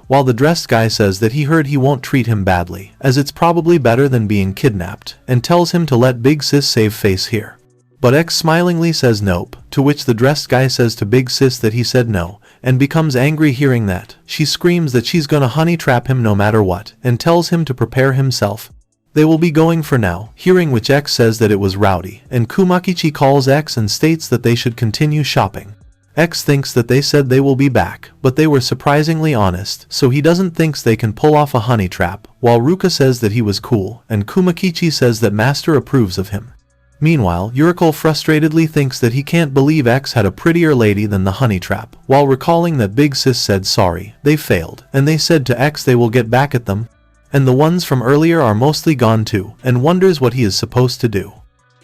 While the dressed guy says that he heard he won't treat him badly, as it's probably better than being kidnapped, and tells him to let Big Sis save face here. But X smilingly says nope, to which the dressed guy says to Big Sis that he said no, and becomes angry hearing that. She screams that she's gonna honey trap him no matter what, and tells him to prepare himself. They will be going for now, hearing which X says that it was rowdy, and Kumakichi calls X and states that they should continue shopping. X thinks that they said they will be back, but they were surprisingly honest, so he doesn't think they can pull off a honey trap, while Ruka says that he was cool, and Kumakichi says that Master approves of him. Meanwhile, Yurikol frustratedly thinks that he can't believe X had a prettier lady than the honey trap, while recalling that Big Sis said sorry, they failed, and they said to X they will get back at them, and the ones from earlier are mostly gone too, and wonders what he is supposed to do.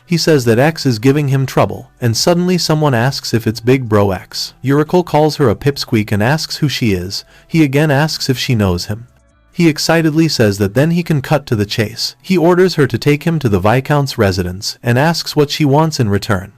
He says that X is giving him trouble, and suddenly someone asks if it's Big Bro X. Yurikol calls her a pipsqueak and asks who she is. He again asks if she knows him. He excitedly says that then he can cut to the chase. He orders her to take him to the Viscount's residence and asks what she wants in return.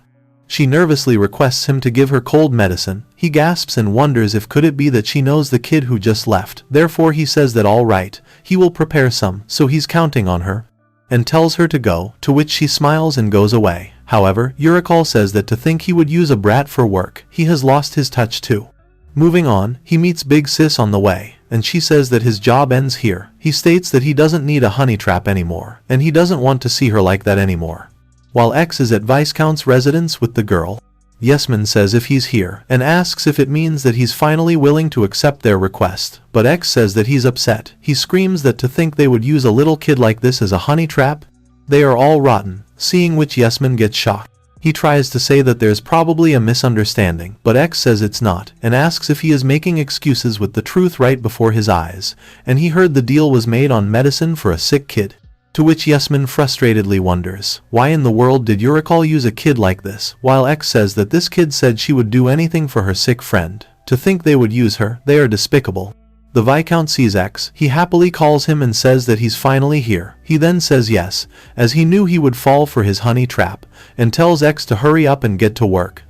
She nervously requests him to give her cold medicine. He gasps and wonders if could it be that she knows the kid who just left. Therefore he says that all right, he will prepare some, so he's counting on her, and tells her to go, to which she smiles and goes away. However, Yurikol says that to think he would use a brat for work, he has lost his touch too. Moving on, he meets Big Sis on the way, and she says that his job ends here. He states that he doesn't need a honey trap anymore, and he doesn't want to see her like that anymore. While X is at Viscount's residence with the girl, Yesman says if he's here, and asks if it means that he's finally willing to accept their request, but X says that he's upset. He screams that to think they would use a little kid like this as a honey trap, they are all rotten, seeing which Yesman gets shocked. He tries to say that there's probably a misunderstanding, but X says it's not, and asks if he is making excuses with the truth right before his eyes, and he heard the deal was made on medicine for a sick kid. To which Yesman frustratedly wonders, why in the world did Yurikol use a kid like this, while X says that this kid said she would do anything for her sick friend. To think they would use her, they are despicable. The Viscount sees X, he happily calls him and says that he's finally here. He then says yes, as he knew he would fall for his honey trap, and tells X to hurry up and get to work.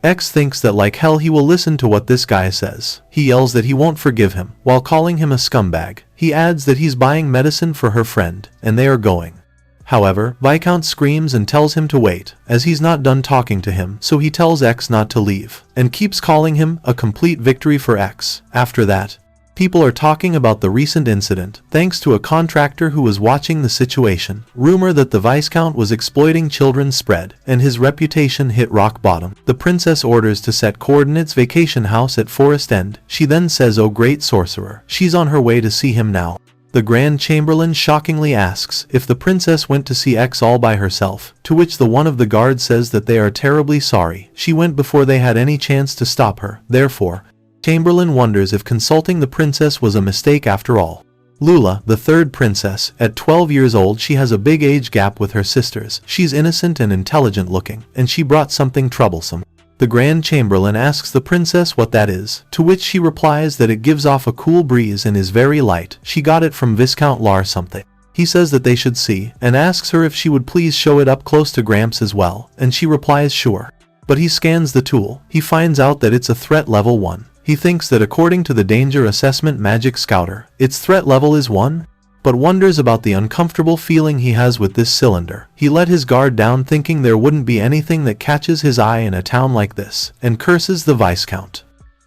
X thinks that like hell he will listen to what this guy says. He yells that he won't forgive him, while calling him a scumbag. He adds that he's buying medicine for her friend, and they are going. However, Viscount screams and tells him to wait, as he's not done talking to him, so he tells X not to leave, and keeps calling him a complete victory for X. After that, people are talking about the recent incident, thanks to a contractor who was watching the situation. Rumor that the Viscount was exploiting children spread, and his reputation hit rock bottom. The princess orders to set coordinates vacation house at Forest End. She then says, "Oh great sorcerer." She's on her way to see him now. The Grand Chamberlain shockingly asks if the princess went to see X all by herself, to which the one of the guards says that they are terribly sorry. She went before they had any chance to stop her. Therefore, Chamberlain wonders if consulting the princess was a mistake after all. Lula, the third princess, at 12 years old she has a big age gap with her sisters. She's innocent and intelligent looking, and she brought something troublesome. The Grand Chamberlain asks the princess what that is, to which she replies that it gives off a cool breeze and is very light. She got it from Viscount Lar something. He says that they should see, and asks her if she would please show it up close to Gramps as well, and she replies sure. But he scans the tool. He finds out that it's a threat level 1. He thinks that according to the danger assessment magic scouter, its threat level is 1, but wonders about the uncomfortable feeling he has with this cylinder. He let his guard down thinking there wouldn't be anything that catches his eye in a town like this, and curses the Viscount.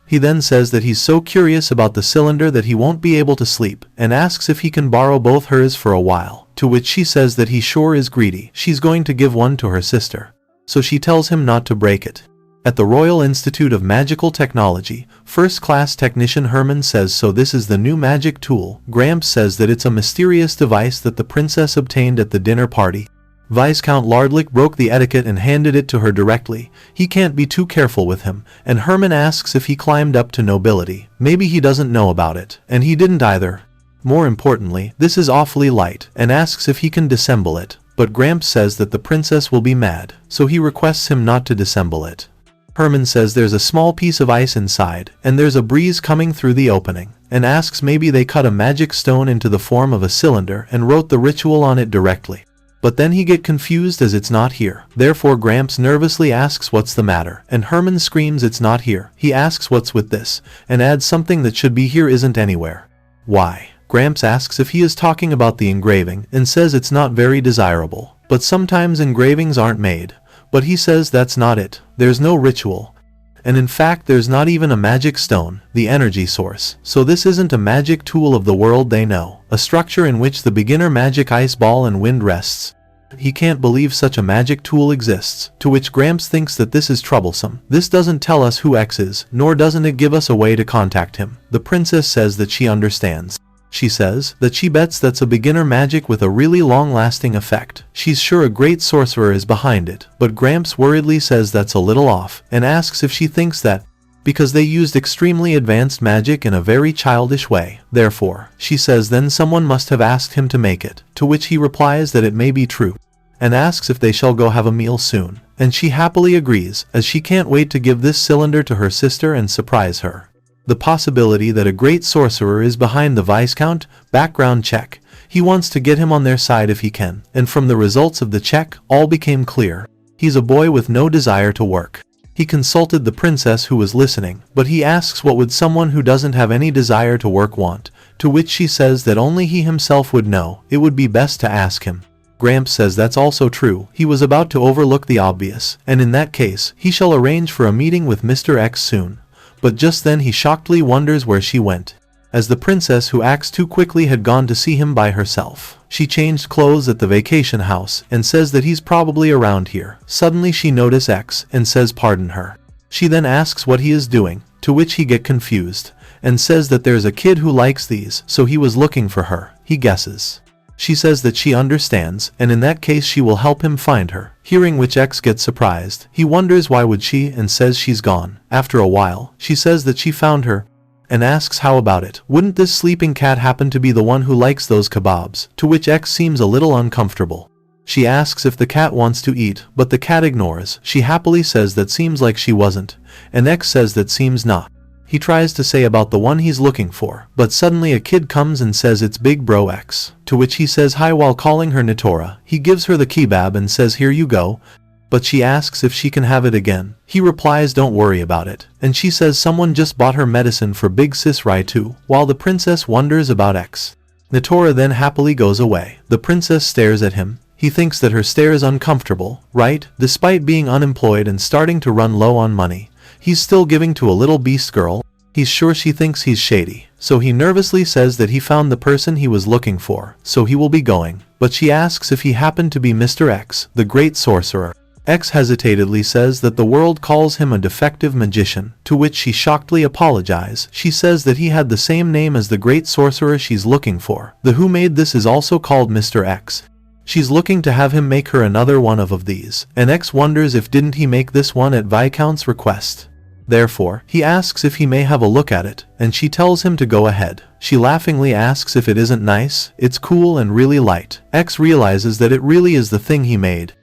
He then says that he's so curious about the cylinder that he won't be able to sleep, and asks if he can borrow both hers for a while, to which she says that he sure is greedy. She's going to give one to her sister, so she tells him not to break it. At the Royal Institute of Magical Technology, first-class technician Herman says so this is the new magic tool. Gramps says that it's a mysterious device that the princess obtained at the dinner party. Viscount Lardlick broke the etiquette and handed it to her directly. He can't be too careful with him, and Herman asks if he climbed up to nobility. Maybe he doesn't know about it, and he didn't either. More importantly, this is awfully light, and asks if he can disassemble it. But Gramps says that the princess will be mad, so he requests him not to disassemble it. Herman says there's a small piece of ice inside, and there's a breeze coming through the opening, and asks maybe they cut a magic stone into the form of a cylinder and wrote the ritual on it directly. But then he get confused as it's not here. Therefore Gramps nervously asks what's the matter, and Herman screams it's not here. He asks what's with this, and adds something that should be here isn't anywhere. Why? Gramps asks if he is talking about the engraving, and says it's not very desirable. But sometimes engravings aren't made. But he says that's not it. There's no ritual. And in fact there's not even a magic stone, the energy source. So this isn't a magic tool of the world they know, a structure in which the beginner magic ice ball and wind rests. He can't believe such a magic tool exists, to which Gramps thinks that this is troublesome. This doesn't tell us who X is, nor doesn't it give us a way to contact him. The princess says that she understands. She says that she bets that's a beginner magic with a really long-lasting effect. She's sure a great sorcerer is behind it, but Gramps worriedly says that's a little off and asks if she thinks that because they used extremely advanced magic in a very childish way. Therefore, she says then someone must have asked him to make it, to which he replies that it may be true, and asks if they shall go have a meal soon, and she happily agrees, as she can't wait to give this cylinder to her sister and surprise her. The possibility that a great sorcerer is behind the Viscount, background check. He wants to get him on their side if he can, and from the results of the check, all became clear. He's a boy with no desire to work. He consulted the princess who was listening, but he asks what would someone who doesn't have any desire to work want, to which she says that only he himself would know, it would be best to ask him. Gramps says that's also true, he was about to overlook the obvious, and in that case, he shall arrange for a meeting with Mr. X soon. But just then he shockedly wonders where she went, as the princess who acts too quickly had gone to see him by herself. She changed clothes at the vacation house and says that he's probably around here. Suddenly she notices X and says pardon her. She then asks what he is doing, to which he gets confused, and says that there's a kid who likes these, so he was looking for her, he guesses. She says that she understands, and in that case she will help him find her. Hearing which X gets surprised. He wonders why would she and says she's gone. After a while, she says that she found her, and asks how about it. Wouldn't this sleeping cat happen to be the one who likes those kebabs? To which X seems a little uncomfortable. She asks if the cat wants to eat, but the cat ignores. She happily says that seems like she wasn't, and X says that seems not. He tries to say about the one he's looking for, but suddenly a kid comes and says it's Big Bro X, to which he says hi while calling her Natora. He gives her the kebab and says here you go, but she asks if she can have it again. He replies don't worry about it, and she says someone just bought her medicine for Big Sis Rai too, while the princess wonders about X. Natora then happily goes away. The princess stares at him. He thinks that her stare is uncomfortable, right? Despite being unemployed and starting to run low on money, he's still giving to a little beast girl. He's sure she thinks he's shady, so he nervously says that he found the person he was looking for, so he will be going, but she asks if he happened to be Mr. X, the great sorcerer. X hesitatedly says that the world calls him a defective magician, to which she shockedly apologizes. She says that he had the same name as the great sorcerer she's looking for. The who made this is also called Mr. X. She's looking to have him make her another one of these, and X wonders if didn't he make this one at Viscount's request. Therefore, he asks if he may have a look at it, and she tells him to go ahead. She laughingly asks if it isn't nice. It's cool and really light. X realizes that it really is the thing he made.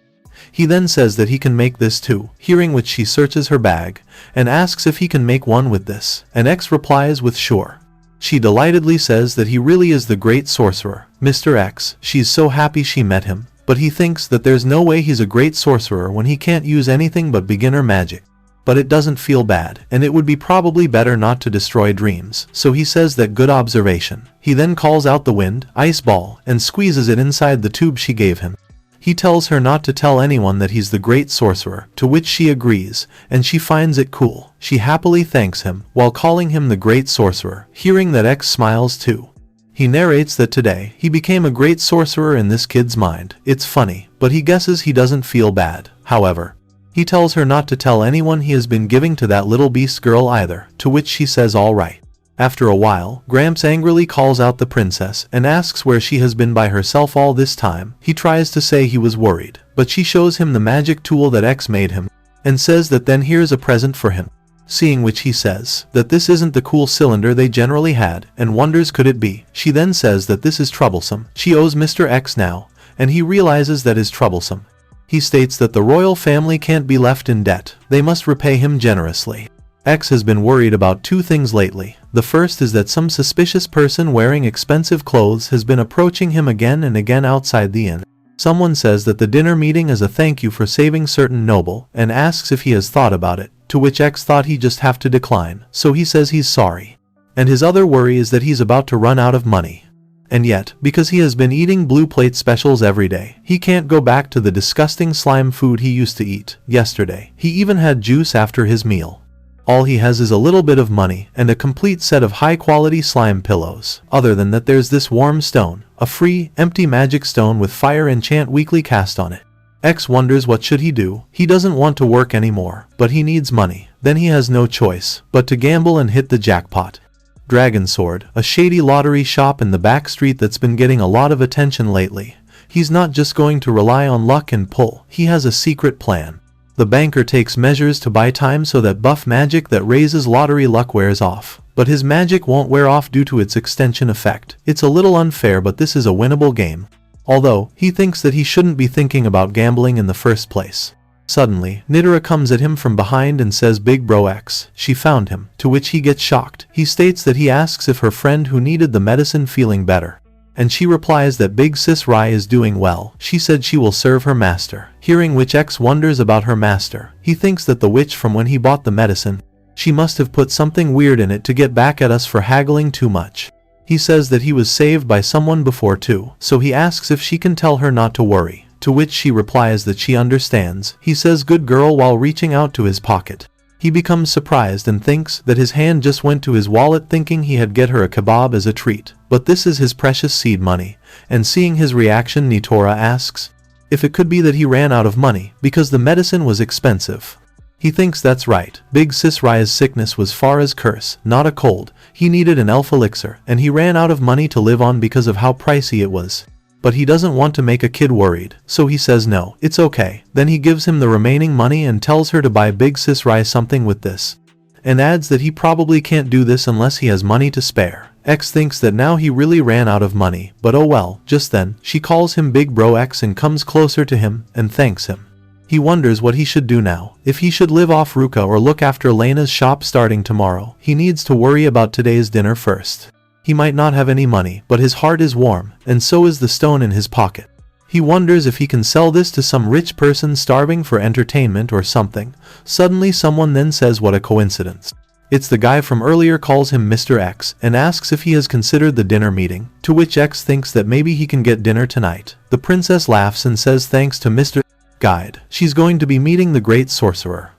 He then says that he can make this too, hearing which she searches her bag, and asks if he can make one with this, and X replies with sure. She delightedly says that he really is the great sorcerer, Mr. X. She's so happy she met him, but he thinks that there's no way he's a great sorcerer when he can't use anything but beginner magic. But it doesn't feel bad, and it would be probably better not to destroy dreams, so he says that good observation. He then calls out the wind, ice ball, and squeezes it inside the tube she gave him. He tells her not to tell anyone that he's the great sorcerer, to which she agrees, and she finds it cool. She happily thanks him, while calling him the great sorcerer. Hearing that X smiles too. He narrates that today, he became a great sorcerer in this kid's mind. It's funny, but he guesses he doesn't feel bad. However, he tells her not to tell anyone he has been giving to that little beast girl either, to which she says alright. After a while, Gramps angrily calls out the princess and asks where she has been by herself all this time. He tries to say he was worried, but she shows him the magic tool that X made him, and says that then here's a present for him. Seeing which he says that this isn't the cool cylinder they generally had, and wonders could it be. She then says that this is troublesome. She owes Mr. X now, and he realizes that is troublesome. He states that the royal family can't be left in debt. They must repay him generously. X has been worried about two things lately. The first is that some suspicious person wearing expensive clothes has been approaching him again and again outside the inn. Someone says that the dinner meeting is a thank you for saving certain noble, and asks if he has thought about it, to which X thought he'd just have to decline, so he says he's sorry. And his other worry is that he's about to run out of money. And yet, because he has been eating blue plate specials every day, he can't go back to the disgusting slime food he used to eat. Yesterday, he even had juice after his meal. All he has is a little bit of money and a complete set of high-quality slime pillows. Other than that, there's this warm stone, a free, empty magic stone with fire enchant weekly cast on it. X wonders what should he do. He doesn't want to work anymore, but he needs money. Then he has no choice but to gamble and hit the jackpot. Dragon Sword, a shady lottery shop in the back street that's been getting a lot of attention lately. He's not just going to rely on luck and pull, he has a secret plan. The banker takes measures to buy time so that buff magic that raises lottery luck wears off. But his magic won't wear off due to its extension effect. It's a little unfair, but this is a winnable game. Although, he thinks that he shouldn't be thinking about gambling in the first place. Suddenly, Nidora comes at him from behind and says Big Bro X, she found him, to which he gets shocked. He states that he asks if her friend who needed the medicine feeling better. And she replies that Big Sis Rai is doing well. She said she will serve her master. Hearing which X wonders about her master. He thinks that the witch from when he bought the medicine, she must have put something weird in it to get back at us for haggling too much. He says that he was saved by someone before too, so he asks if she can tell her not to worry, to which she replies that she understands. He says good girl while reaching out to his pocket. He becomes surprised and thinks that his hand just went to his wallet thinking he had get her a kebab as a treat, but this is his precious seed money, and seeing his reaction Nitora asks if it could be that he ran out of money because the medicine was expensive. He thinks that's right. Big Sis Rai's sickness was far as curse, not a cold. He needed an elf elixir, and he ran out of money to live on because of how pricey it was. But he doesn't want to make a kid worried, so he says no, it's okay. Then he gives him the remaining money and tells her to buy Big Sis Rai something with this. And adds that he probably can't do this unless he has money to spare. X thinks that now he really ran out of money, but oh well. Just then, she calls him Big Bro X and comes closer to him, and thanks him. He wonders what he should do now, if he should live off Ruka or look after Lena's shop starting tomorrow. He needs to worry about today's dinner first. He might not have any money, but his heart is warm, and so is the stone in his pocket. He wonders if he can sell this to some rich person starving for entertainment or something. Suddenly someone then says what a coincidence. It's the guy from earlier calls him Mr. X and asks if he has considered the dinner meeting, to which X thinks that maybe he can get dinner tonight. The princess laughs and says thanks to Mr. Guide, she's going to be meeting the great sorcerer.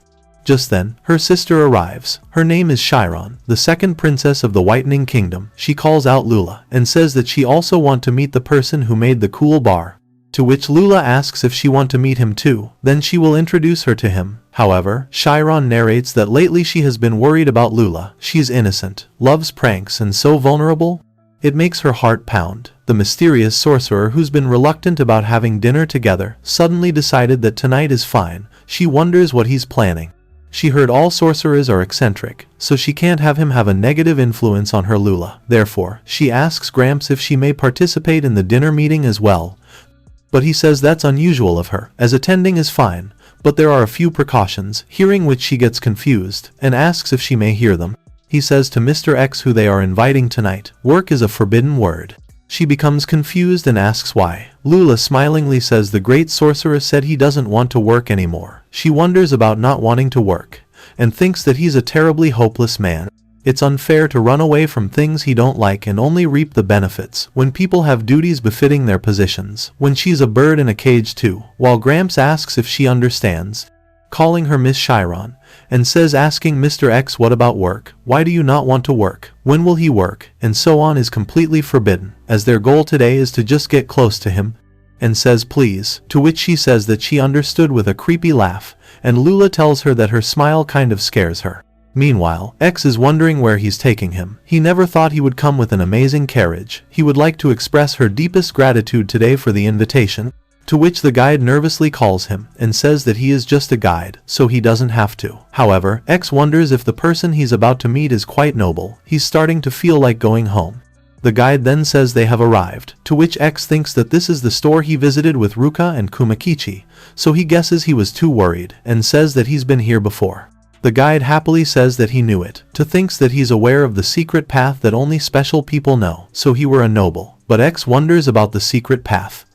Just then, her sister arrives. Her name is Chiron, the second princess of the Whitening Kingdom. She calls out Lula and says that she also want to meet the person who made the cool bar. To which Lula asks if she want to meet him too, then she will introduce her to him. However, Chiron narrates that lately she has been worried about Lula. She's innocent, loves pranks and so vulnerable. It makes her heart pound. The mysterious sorcerer who's been reluctant about having dinner together suddenly decided that tonight is fine. She wonders what he's planning. She heard all sorcerers are eccentric, so she can't have him have a negative influence on her Lula. Therefore, she asks Gramps if she may participate in the dinner meeting as well. But he says that's unusual of her, as attending is fine, but there are a few precautions, hearing which she gets confused, and asks if she may hear them. He says to Mr. X who they are inviting tonight, work is a forbidden word. She becomes confused and asks why. Lula smilingly says the great sorcerer said he doesn't want to work anymore. She wonders about not wanting to work, and thinks that he's a terribly hopeless man. It's unfair to run away from things he don't like and only reap the benefits when people have duties befitting their positions. When she's a bird in a cage too, while Gramps asks if she understands, calling her Miss Chiron, and says asking Mr. X what about work, why do you not want to work, when will he work, and so on is completely forbidden, as their goal today is to just get close to him, and says please, to which she says that she understood with a creepy laugh, and Lula tells her that her smile kind of scares her. Meanwhile, X is wondering where he's taking him. He never thought he would come with an amazing carriage. He would like to express her deepest gratitude today for the invitation, to which the guide nervously calls him and says that he is just a guide, so he doesn't have to. However, X wonders if the person he's about to meet is quite noble. He's starting to feel like going home. The guide then says they have arrived, to which X thinks that this is the store he visited with Ruka and Kumakichi, so he guesses he was too worried and says that he's been here before. The guide happily says that he knew it, to thinks that he's aware of the secret path that only special people know, so he were a noble. But X wonders about the secret path.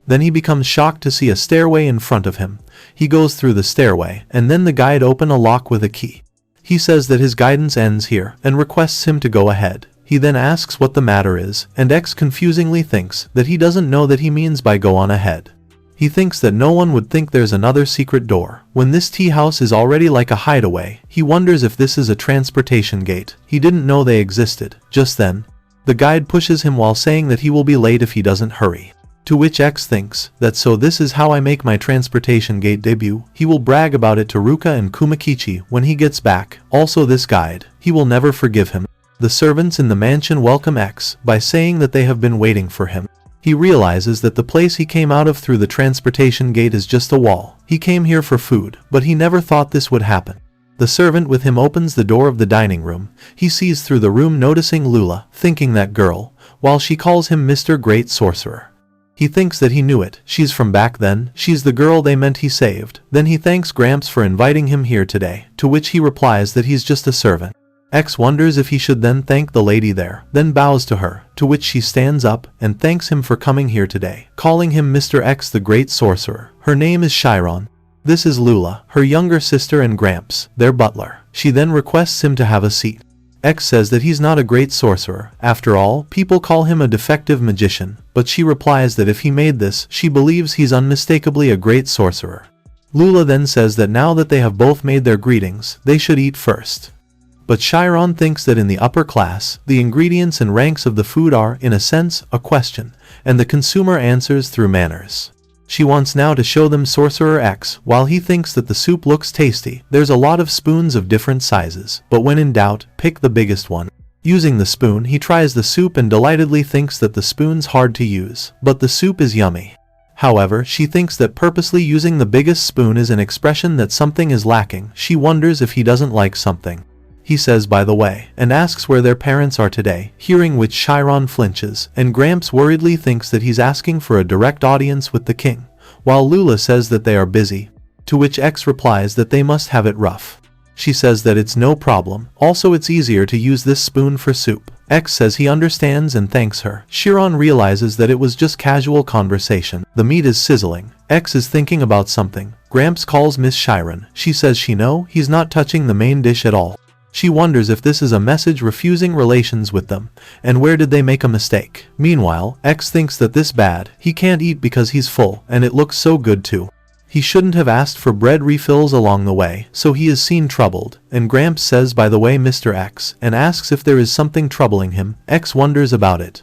Then he becomes shocked to see a stairway in front of him. He goes through the stairway, and then the guide opens a lock with a key. He says that his guidance ends here, and requests him to go ahead. He then asks what the matter is, and X confusingly thinks that he doesn't know that he means by go on ahead. He thinks that no one would think there's another secret door, when this tea house is already like a hideaway. He wonders if this is a transportation gate. He didn't know they existed. Just then, the guide pushes him while saying that he will be late if he doesn't hurry. To which X thinks that so this is how I make my transportation gate debut. He will brag about it to Ruka and Kumakichi when he gets back. Also this guide, he will never forgive him. The servants in the mansion welcome X by saying that they have been waiting for him. He realizes that the place he came out of through the transportation gate is just a wall. He came here for food, but he never thought this would happen. The servant with him opens the door of the dining room. He sees through the room, noticing Lula, thinking that girl, while she calls him Mr. Great Sorcerer. He thinks that he knew it. She's from back then. She's the girl they meant he saved. Then he thanks Gramps for inviting him here today, to which he replies that he's just a servant. X wonders if he should then thank the lady there, then bows to her, to which she stands up and thanks him for coming here today, calling him Mr. X the Great Sorcerer. Her name is Chiron. This is Lula, her younger sister, and Gramps, their butler. She then requests him to have a seat. X says that he's not a great sorcerer. After all, people call him a defective magician, but she replies that if he made this, she believes he's unmistakably a great sorcerer. Lula then says that now that they have both made their greetings, they should eat first. But Chiron thinks that in the upper class, the ingredients and ranks of the food are, in a sense, a question, and the consumer answers through manners. She wants now to show them Sorcerer X. While he thinks that the soup looks tasty, there's a lot of spoons of different sizes, but when in doubt, pick the biggest one. Using the spoon, he tries the soup and delightedly thinks that the spoon's hard to use, but the soup is yummy. However, she thinks that purposely using the biggest spoon is an expression that something is lacking. She wonders if he doesn't like something. He says by the way, and asks where their parents are today, hearing which Chiron flinches, and Gramps worriedly thinks that he's asking for a direct audience with the king, while Lula says that they are busy, to which X replies that they must have it rough. She says that it's no problem, also it's easier to use this spoon for soup. X says he understands and thanks her. Chiron realizes that it was just casual conversation. The meat is sizzling. X is thinking about something. Gramps calls Miss Chiron. She says he's not touching the main dish at all. She wonders if this is a message refusing relations with them, and where did they make a mistake. Meanwhile, X thinks that this bad, he can't eat because he's full, and it looks so good too. He shouldn't have asked for bread refills along the way, so he is seen troubled, and Gramps says by the way Mr. X, and asks if there is something troubling him. X wonders about it.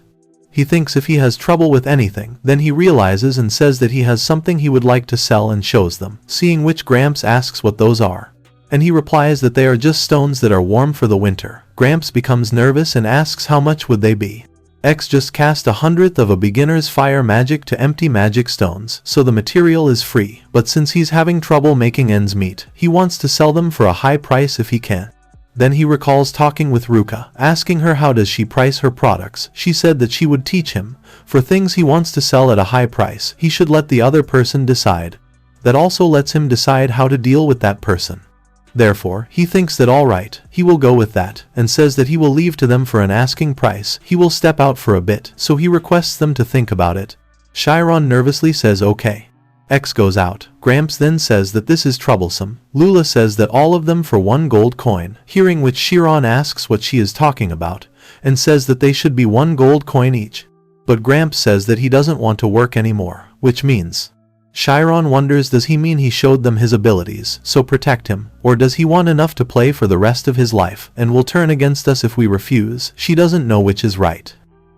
He thinks if he has trouble with anything, then he realizes and says that he has something he would like to sell and shows them, seeing which Gramps asks what those are. And he replies that they are just stones that are warm for the winter. Gramps becomes nervous and asks how much would they be. X just cast 1/100th of a beginner's fire magic to empty magic stones, so the material is free, but since he's having trouble making ends meet, he wants to sell them for a high price if he can. Then he recalls talking with Ruka, asking her how does she price her products. She said that she would teach him. For things he wants to sell at a high price, he should let the other person decide. That also lets him decide how to deal with that person. Therefore, he thinks that alright, he will go with that, and says that he will leave to them for an asking price. He will step out for a bit, so he requests them to think about it. Chiron nervously says okay. X goes out. Gramps then says that this is troublesome. Lula says that all of them for 1 gold coin, hearing which Chiron asks what she is talking about, and says that they should be 1 gold coin each. But Gramps says that he doesn't want to work anymore, which means Chiron wonders, does he mean he showed them his abilities, so protect him, or does he want enough to play for the rest of his life, and will turn against us if we refuse? She doesn't know which is right.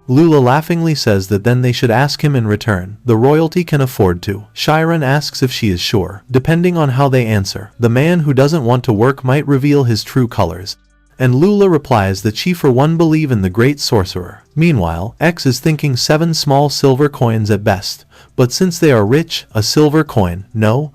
Lula laughingly says that then they should ask him in return. The royalty can afford to. Chiron asks if she is sure. Depending on how they answer, the man who doesn't want to work might reveal his true colors. And Lula replies that she for one believe in the great sorcerer. Meanwhile, X is thinking 7 small silver coins at best. But since they are rich, a silver coin, no.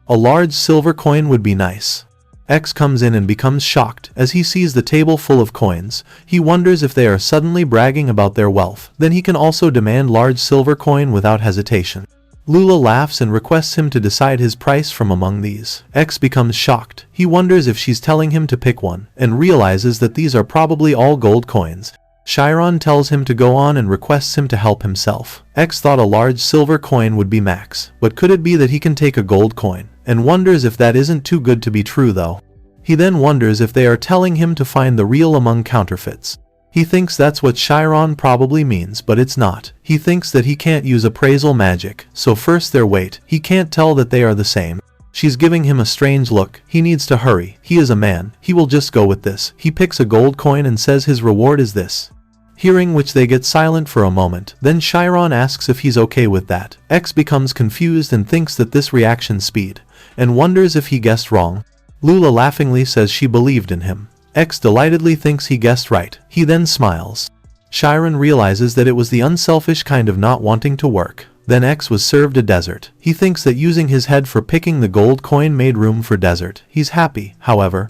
A large silver coin would be nice. X comes in and becomes shocked as he sees the table full of coins. He wonders if they are suddenly bragging about their wealth. Then he can also demand large silver coin without hesitation. Lula laughs and requests him to decide his price from among these. X becomes shocked. He wonders if she's telling him to pick one, and realizes that these are probably all gold coins. Chiron tells him to go on and requests him to help himself. X thought a large silver coin would be max, but could it be that he can take a gold coin? And wonders if that isn't too good to be true though. He then wonders if they are telling him to find the real among counterfeits. He thinks that's what Chiron probably means, but it's not. He thinks that he can't use appraisal magic, so first their weight. He can't tell that they are the same. She's giving him a strange look. He needs to hurry. He is a man. He will just go with this. He picks a gold coin and says his reward is this. Hearing which they get silent for a moment. Then Chiron asks if he's okay with that. X becomes confused and thinks that this reaction speed, and wonders if he guessed wrong. Lula laughingly says she believed in him. X delightedly thinks he guessed right. He then smiles. Chiron realizes that it was the unselfish kind of not wanting to work. Then X was served a dessert. He thinks that using his head for picking the gold coin made room for dessert. He's happy, however.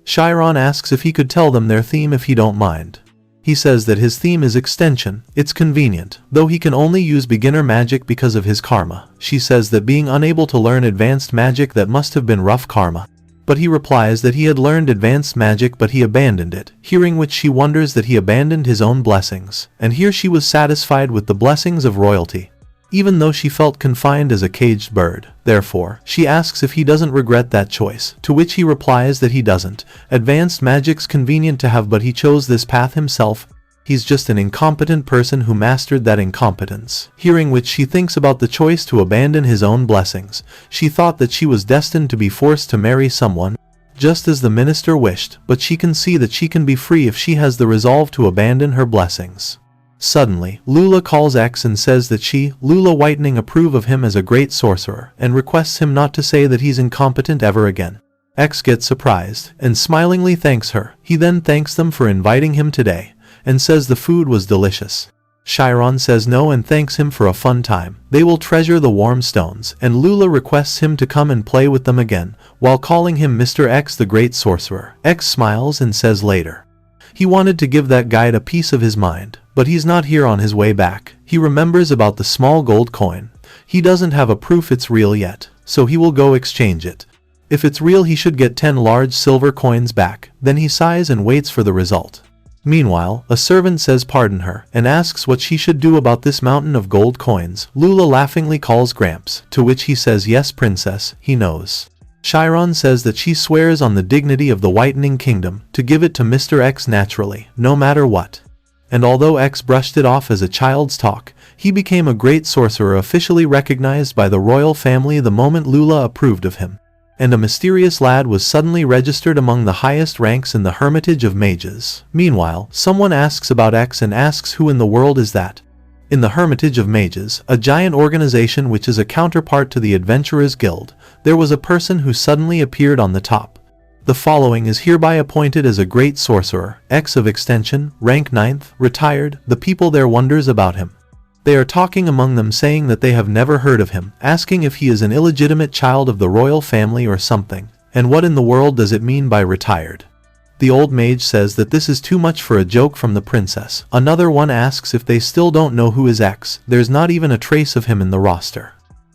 Chiron asks if he could tell them their theme if he don't mind. He says that his theme is extension. It's convenient, though he can only use beginner magic because of his karma. She says that being unable to learn advanced magic, that must have been rough karma. But he replies that he had learned advanced magic but he abandoned it, hearing which she wonders that he abandoned his own blessings, and here she was satisfied with the blessings of royalty, even though she felt confined as a caged bird. Therefore, she asks if he doesn't regret that choice, to which he replies that he doesn't. Advanced magic's convenient to have, but he chose this path himself. He's just an incompetent person who mastered that incompetence. Hearing which she thinks about the choice to abandon his own blessings. She thought that she was destined to be forced to marry someone, just as the minister wished, but she can see that she can be free if she has the resolve to abandon her blessings. Suddenly, Lula calls X and says that she, Lula Whitening, approve of him as a great sorcerer, and requests him not to say that he's incompetent ever again. X gets surprised, and smilingly thanks her. He then thanks them for inviting him today, and says the food was delicious. Chiron says no and thanks him for a fun time. They will treasure the warm stones, and Lula requests him to come and play with them again, while calling him Mr. X the Great Sorcerer. X smiles and says later he wanted to give that guide a piece of his mind, but he's not here. On his way back, he remembers about the small gold coin. He doesn't have a proof it's real yet, so he will go exchange it. If it's real, he should get 10 large silver coins back. Then he sighs and waits for the result. Meanwhile, a servant says pardon her, and asks what she should do about this mountain of gold coins. Lula laughingly calls Gramps, to which he says yes princess, he knows. Chiron says that she swears on the dignity of the Whitening Kingdom to give it to Mr. X naturally, no matter what. And although X brushed it off as a child's talk, he became a great sorcerer, officially recognized by the royal family the moment Lula approved of him. And a mysterious lad was suddenly registered among the highest ranks in the Hermitage of Mages. Meanwhile, someone asks about X and asks who in the world is that. In the Hermitage of Mages, a giant organization which is a counterpart to the Adventurers Guild, there was a person who suddenly appeared on the top. The following is hereby appointed as a great sorcerer, X of extension, rank 9th, retired. The people there wonders about him. They are talking among them, saying that they have never heard of him, asking if he is an illegitimate child of the royal family or something, and what in the world does it mean by retired. The old mage says that this is too much for a joke from the princess. Another one asks if they still don't know who is X. There's not even a trace of him in the roster.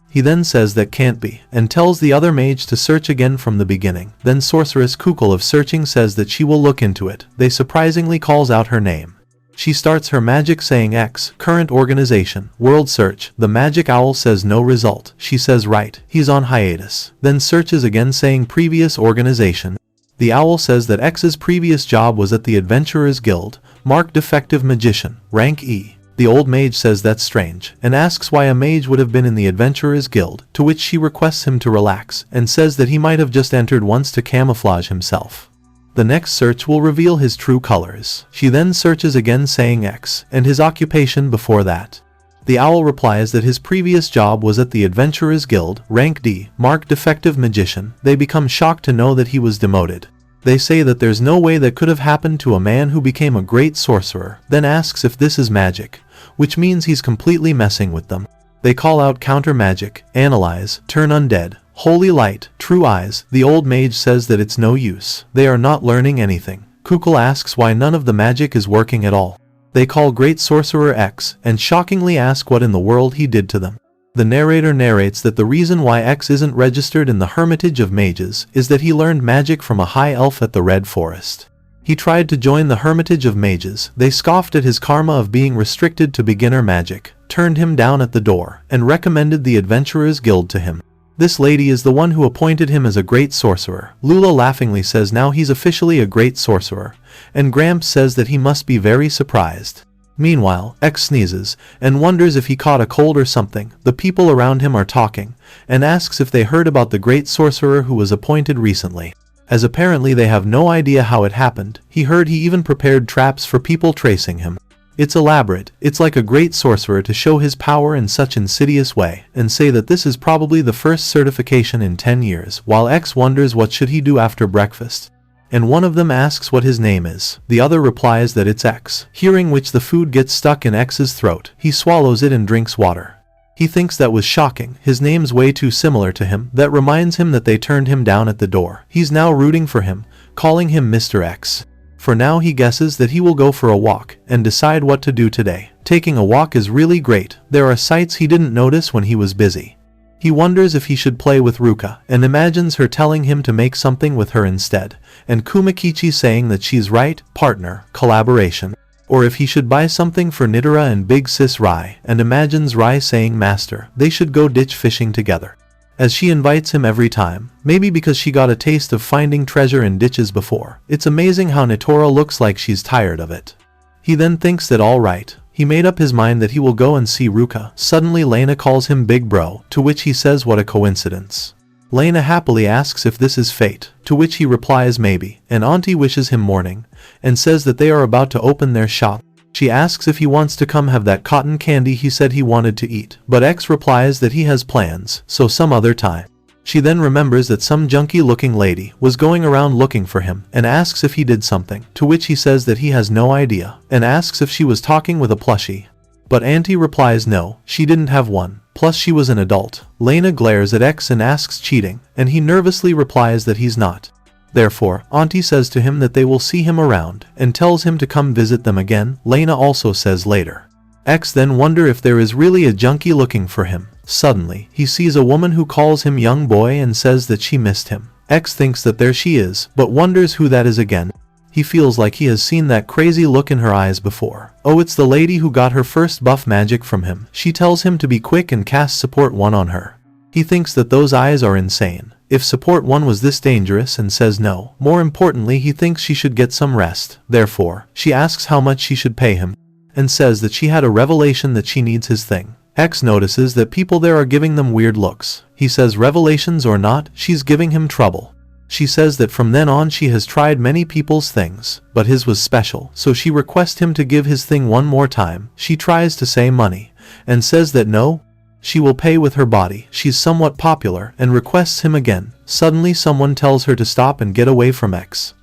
He then says that can't be, and tells the other mage to search again from the beginning. Then sorceress Kukul of searching says that she will look into it. They surprisingly calls out her name. She starts her magic saying X, current organization, world search. The magic owl says no result. She says right, he's on hiatus. Then searches again saying previous organization. The owl says that X's previous job was at the Adventurers Guild, marked defective magician, rank E. The old mage says that's strange, and asks why a mage would have been in the Adventurers Guild, to which she requests him to relax, and says that he might have just entered once to camouflage himself. The next search will reveal his true colors. She then searches again saying X, and his occupation before that. The owl replies that his previous job was at the Adventurers Guild, rank D, marked defective magician. They become shocked to know that he was demoted. They say that there's no way that could have happened to a man who became a great sorcerer, then asks if this is magic, which means he's completely messing with them. They call out counter magic, analyze, turn undead, holy light, true eyes. The old mage says that it's no use. They are not learning anything. Kukul asks why none of the magic is working at all. They call Great Sorcerer X, and shockingly ask what in the world he did to them. The narrator narrates that the reason why X isn't registered in the Hermitage of Mages is that he learned magic from a high elf at the Red Forest. He tried to join the Hermitage of Mages. They scoffed at his karma of being restricted to beginner magic, turned him down at the door, and recommended the Adventurers Guild to him. This lady is the one who appointed him as a great sorcerer. Lula laughingly says now he's officially a great sorcerer, and Gramps says that he must be very surprised. Meanwhile, X sneezes, and wonders if he caught a cold or something. The people around him are talking, and asks if they heard about the great sorcerer who was appointed recently. As apparently they have no idea how it happened. He heard he even prepared traps for people tracing him. It's elaborate. It's like a great sorcerer to show his power in such insidious way, and say that this is probably the first certification in 10 years, while X wonders what should he do after breakfast. and one of them asks what his name is. The other replies that it's X, hearing which the food gets stuck in X's throat. He swallows it and drinks water. He thinks that was shocking. His name's way too similar to him. That reminds him that they turned him down at the door. He's now rooting for him, calling him Mr. X. For now he guesses that he will go for a walk and decide what to do today. Taking a walk is really great. There are sights he didn't notice when he was busy. He wonders if he should play with Ruka and imagines her telling him to make something with her instead, and Kumakichi saying that she's right, partner, collaboration. Or if he should buy something for Nidara and Big Sis Rai, and imagines Rai saying master, they should go ditch fishing together. As she invites him every time, maybe because she got a taste of finding treasure in ditches before. It's amazing how Nitora looks like she's tired of it. He then thinks that all right. He made up his mind that he will go and see Ruka. Suddenly Lena calls him Big Bro, to which he says what a coincidence. Lena happily asks if this is fate, to which he replies maybe, and Auntie wishes him morning, and says that they are about to open their shop. She asks if he wants to come have that cotton candy he said he wanted to eat, but X replies that he has plans, so some other time. She then remembers that some junky-looking lady was going around looking for him, and asks if he did something, to which he says that he has no idea, and asks if she was talking with a plushie. But Auntie replies no, she didn't have one, plus she was an adult. Lena glares at X and asks cheating, and he nervously replies that he's not. Therefore, Auntie says to him that they will see him around, and tells him to come visit them again. Lena also says later. X then wonder if there is really a junkie looking for him. Suddenly, he sees a woman who calls him young boy and says that she missed him. X thinks that there she is, but wonders who that is again. He feels like he has seen that crazy look in her eyes before. Oh, it's the lady who got her first buff magic from him. She tells him to be quick and cast support 1 on her. He thinks that those eyes are insane. If support 1 was this dangerous and says no. More importantly, he thinks she should get some rest. Therefore, she asks how much she should pay him, and says that she had a revelation that she needs his thing. X notices that people there are giving them weird looks. He says revelations or not, she's giving him trouble. She says that from then on she has tried many people's things, but his was special, so she requests him to give his thing one more time. She tries to say money, and says that no, she will pay with her body. She's somewhat popular, and requests him again. Suddenly someone tells her to stop and get away from X.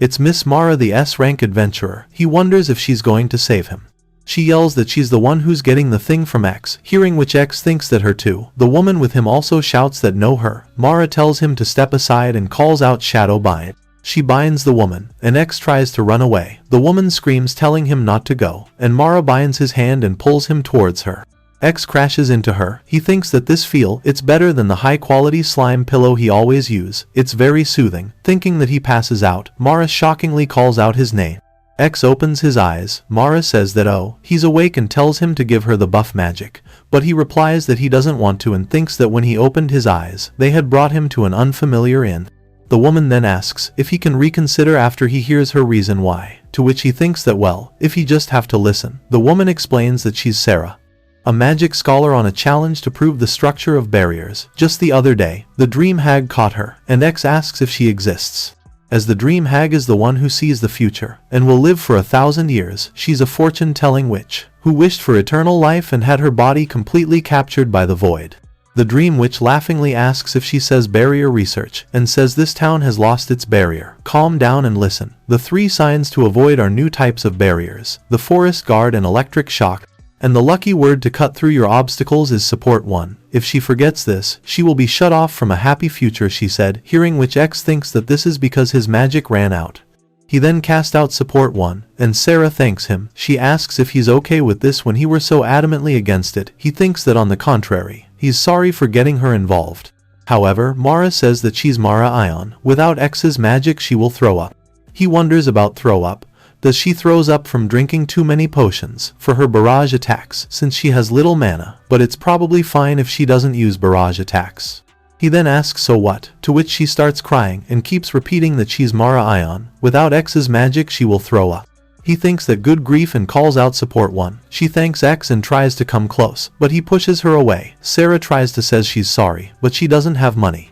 It's Miss Mara, the S-rank adventurer. He wonders if she's going to save him. She yells that she's the one who's getting the thing from X, hearing which X thinks that her too. The woman with him also shouts that no her. Mara tells him to step aside and calls out shadow bind. She binds the woman, and X tries to run away. The woman screams telling him not to go, and Mara binds his hand and pulls him towards her. X crashes into her. He thinks that it's better than the high-quality slime pillow he always use. It's very soothing. Thinking that he passes out, Mara shockingly calls out his name. X opens his eyes. Mara says that he's awake and tells him to give her the buff magic, but he replies that he doesn't want to and thinks that when he opened his eyes, they had brought him to an unfamiliar inn. The woman then asks if he can reconsider after he hears her reason why, to which he thinks that well, if he just have to listen. The woman explains that she's Sarah, a magic scholar on a challenge to prove the structure of barriers. Just the other day, the dream hag caught her, and X asks if she exists. As the dream hag is the one who sees the future, and will live for 1,000 years, she's a fortune-telling witch, who wished for eternal life and had her body completely captured by the void. The dream witch laughingly asks if she says barrier research, and says this town has lost its barrier. Calm down and listen. The 3 signs to avoid are new types of barriers, the forest guard and electric shock, and the lucky word to cut through your obstacles is support 1. If she forgets this, she will be shut off from a happy future, she said, hearing which X thinks that this is because his magic ran out. He then cast out support 1, and Sarah thanks him. She asks if he's okay with this when he were so adamantly against it. He thinks that on the contrary, he's sorry for getting her involved. However, Mara says that she's Mara Ion. Without X's magic she will throw up. He wonders about throw up. Does she throws up from drinking too many potions for her barrage attacks since she has little mana, but it's probably fine if she doesn't use barrage attacks. He then asks so what, to which she starts crying and keeps repeating that she's Mara Ion. Without X's magic she will throw up. He thinks that good grief and calls out support 1. She thanks X and tries to come close, but he pushes her away. Sarah tries to says she's sorry, but she doesn't have money.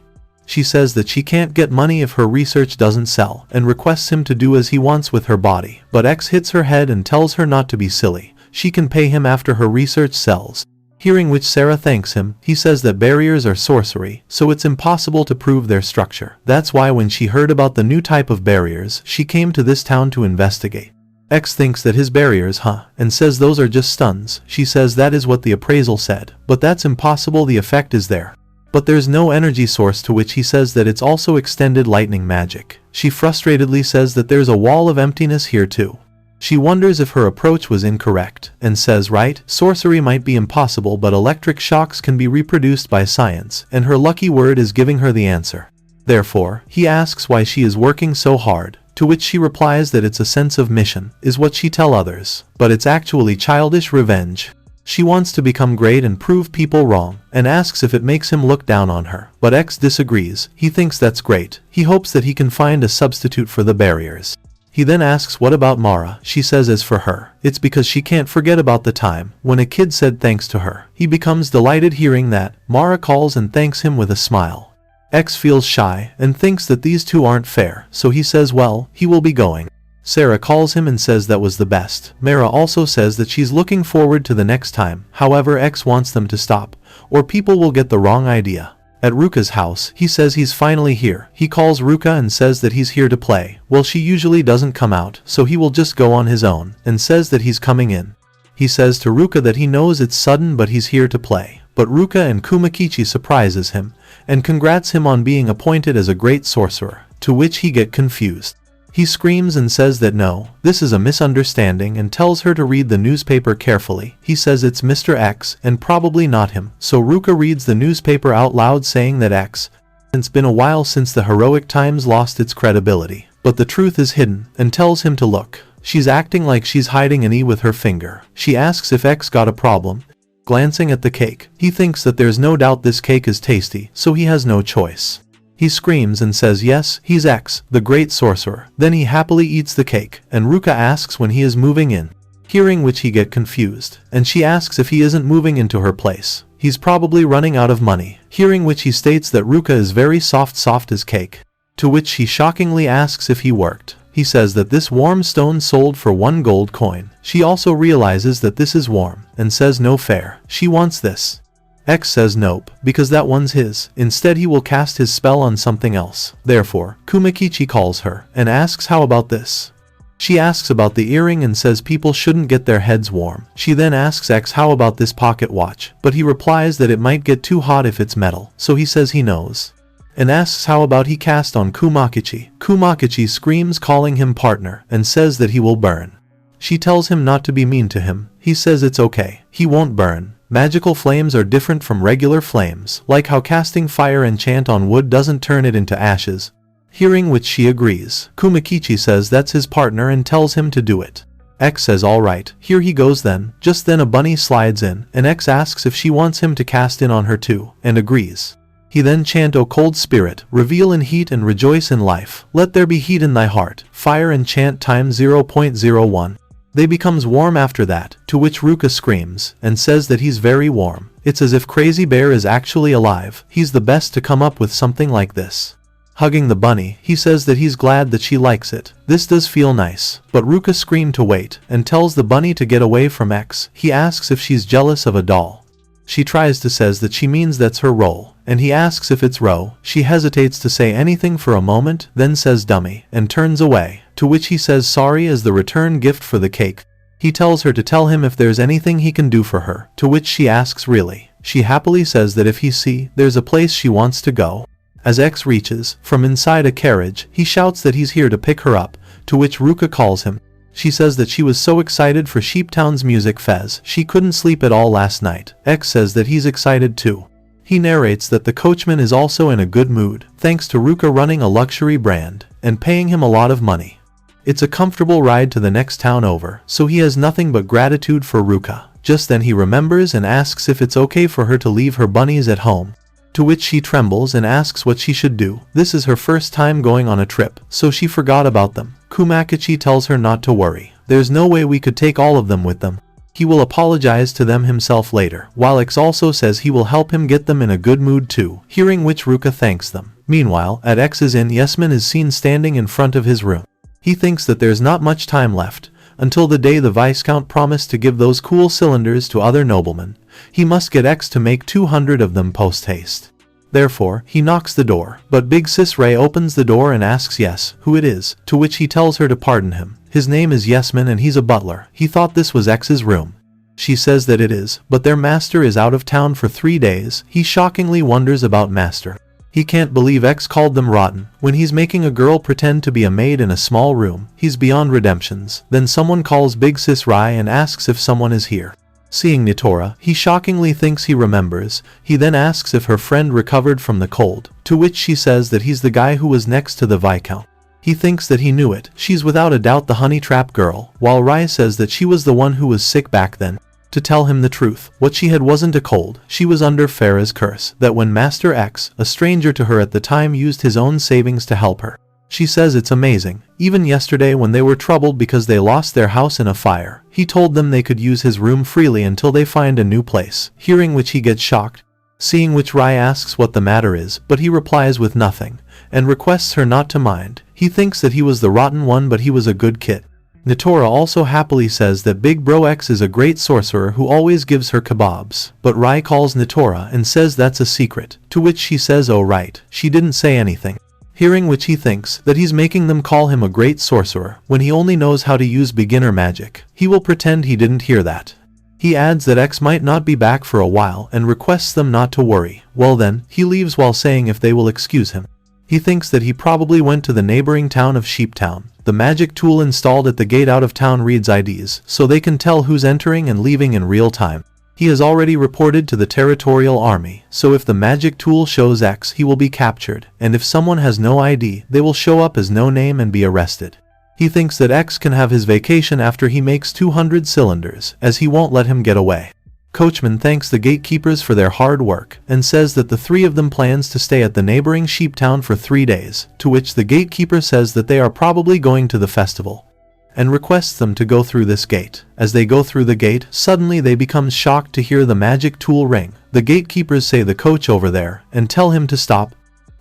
She says that she can't get money if her research doesn't sell, and requests him to do as he wants with her body. But X hits her head and tells her not to be silly. She can pay him after her research sells. Hearing which Sarah thanks him, he says that barriers are sorcery, so it's impossible to prove their structure. That's why when she heard about the new type of barriers, she came to this town to investigate. X thinks that his barriers, and says those are just stuns. She says that is what the appraisal said, but that's impossible, the effect is there. But there's no energy source, to which he says that it's also extended lightning magic. She frustratedly says that there's a wall of emptiness here too. She wonders if her approach was incorrect, and says right, sorcery might be impossible but electric shocks can be reproduced by science, and her lucky word is giving her the answer. Therefore, he asks why she is working so hard, to which she replies that it's a sense of mission, is what she tell others, but it's actually childish revenge. She wants to become great and prove people wrong, and asks if it makes him look down on her, but X disagrees. He thinks that's great. He hopes that he can find a substitute for the barriers. He then asks what about Mara. She says as for her, it's because she can't forget about the time when a kid said thanks to her. He becomes delighted hearing that. Mara calls and thanks him with a smile. X feels shy and thinks that these two aren't fair, so he says well, he will be going. Sarah calls him and says that was the best. Mara also says that she's looking forward to the next time. However, X wants them to stop, or people will get the wrong idea. At Ruka's house, he says he's finally here. He calls Ruka and says that he's here to play. Well, she usually doesn't come out, so he will just go on his own, and says that he's coming in. He says to Ruka that he knows it's sudden but he's here to play. But Ruka and Kumakichi surprises him, and congrats him on being appointed as a great sorcerer, to which he get confused. He screams and says that no, this is a misunderstanding, and tells her to read the newspaper carefully. He says it's Mr. X, and probably not him, so Ruka reads the newspaper out loud saying that X, it's been a while since the heroic times lost its credibility, but the truth is hidden, and tells him to look. She's acting like she's hiding an E with her finger. She asks if X got a problem. Glancing at the cake, he thinks that there's no doubt this cake is tasty, so he has no choice. He screams and says yes, he's X, the great sorcerer. Then he happily eats the cake, and Ruka asks when he is moving in. Hearing which he get confused, and she asks if he isn't moving into her place. He's probably running out of money. Hearing which he states that Ruka is very soft as cake. To which she shockingly asks if he worked. He says that this warm stone sold for 1 gold coin. She also realizes that this is warm, and says no fair. She wants this. X says nope, because that one's his. Instead he will cast his spell on something else. Therefore, Kumakichi calls her, and asks how about this. She asks about the earring and says people shouldn't get their heads warm. She then asks X how about this pocket watch, but he replies that it might get too hot if it's metal, so he says he knows. And asks how about he cast on Kumakichi. Kumakichi screams calling him partner, and says that he will burn. She tells him not to be mean to him. He says it's okay, he won't burn. Magical flames are different from regular flames, like how casting fire enchant on wood doesn't turn it into ashes. Hearing which she agrees. Kumakichi says that's his partner and tells him to do it. X says alright, here he goes then. Just then a bunny slides in, and X asks if she wants him to cast in on her too, and agrees. He then chant O cold spirit, reveal in heat and rejoice in life. Let there be heat in thy heart, fire enchant times 0.01. They becomes warm after that, to which Ruka screams, and says that he's very warm. It's as if Crazy Bear is actually alive. He's the best to come up with something like this. Hugging the bunny, he says that he's glad that she likes it. This does feel nice, but Ruka screams to wait, and tells the bunny to get away from X. He asks if she's jealous of a doll. She tries to says that she means that's her role, and he asks if it's Ro. She hesitates to say anything for a moment, then says dummy, and turns away, to which he says sorry as the return gift for the cake. He tells her to tell him if there's anything he can do for her, to which she asks really. She happily says that if he see, there's a place she wants to go. As X reaches, from inside a carriage, he shouts that he's here to pick her up, to which Ruka calls him. She says that she was so excited for Sheeptown's music fez, she couldn't sleep at all last night. X says that he's excited too. He narrates that the coachman is also in a good mood, thanks to Ruka running a luxury brand, and paying him a lot of money. It's a comfortable ride to the next town over, so he has nothing but gratitude for Ruka. Just then he remembers and asks if it's okay for her to leave her bunnies at home. To which she trembles and asks what she should do. This is her first time going on a trip, so she forgot about them. Kumakichi tells her not to worry. There's no way we could take all of them with them. He will apologize to them himself later, while X also says he will help him get them in a good mood too, hearing which Ruka thanks them. Meanwhile, at X's inn, Yesman is seen standing in front of his room. He thinks that there's not much time left, until the day the Viscount promised to give those cool cylinders to other noblemen. He must get X to make 200 of them post-haste. Therefore, he knocks the door, but Big Sis Ray opens the door and asks Yes, who it is, to which he tells her to pardon him. His name is Yesman and he's a butler. He thought this was X's room. She says that it is, but their master is out of town for 3 days. He shockingly wonders about master. He can't believe X called them rotten. When he's making a girl pretend to be a maid in a small room, he's beyond redemptions. Then someone calls Big Sis Rai and asks if someone is here. Seeing Nitora, he shockingly thinks he remembers. He then asks if her friend recovered from the cold, to which she says that he's the guy who was next to the Viscount. He thinks that he knew it. She's without a doubt the honey trap girl, while Rai says that she was the one who was sick back then. To tell him the truth, what she had wasn't a cold, she was under Farah's curse, that when Master X, a stranger to her at the time, used his own savings to help her. She says it's amazing. Even yesterday when they were troubled because they lost their house in a fire, he told them they could use his room freely until they find a new place, hearing which he gets shocked. Seeing which Rai asks what the matter is, but he replies with nothing, and requests her not to mind. He thinks that he was the rotten one but he was a good kid. Nitora also happily says that Big Bro X is a great sorcerer who always gives her kebabs, but Rai calls Nitora and says that's a secret, to which she says oh right, she didn't say anything. Hearing which he thinks that he's making them call him a great sorcerer when he only knows how to use beginner magic. He will pretend he didn't hear that. He adds that X might not be back for a while and requests them not to worry. Well then, he leaves while saying if they will excuse him. He thinks that he probably went to the neighboring town of Sheeptown. The magic tool installed at the gate out of town reads IDs, so they can tell who's entering and leaving in real time. He has already reported to the territorial army, so if the magic tool shows X, he will be captured, and if someone has no ID, they will show up as no name and be arrested. He thinks that X can have his vacation after he makes 200 cylinders, as he won't let him get away. Coachman thanks the gatekeepers for their hard work, and says that the 3 of them plans to stay at the neighboring Sheeptown for 3 days, to which the gatekeeper says that they are probably going to the festival, and requests them to go through this gate. As they go through the gate, suddenly they become shocked to hear the magic tool ring. The gatekeepers say the coach over there, and tell him to stop.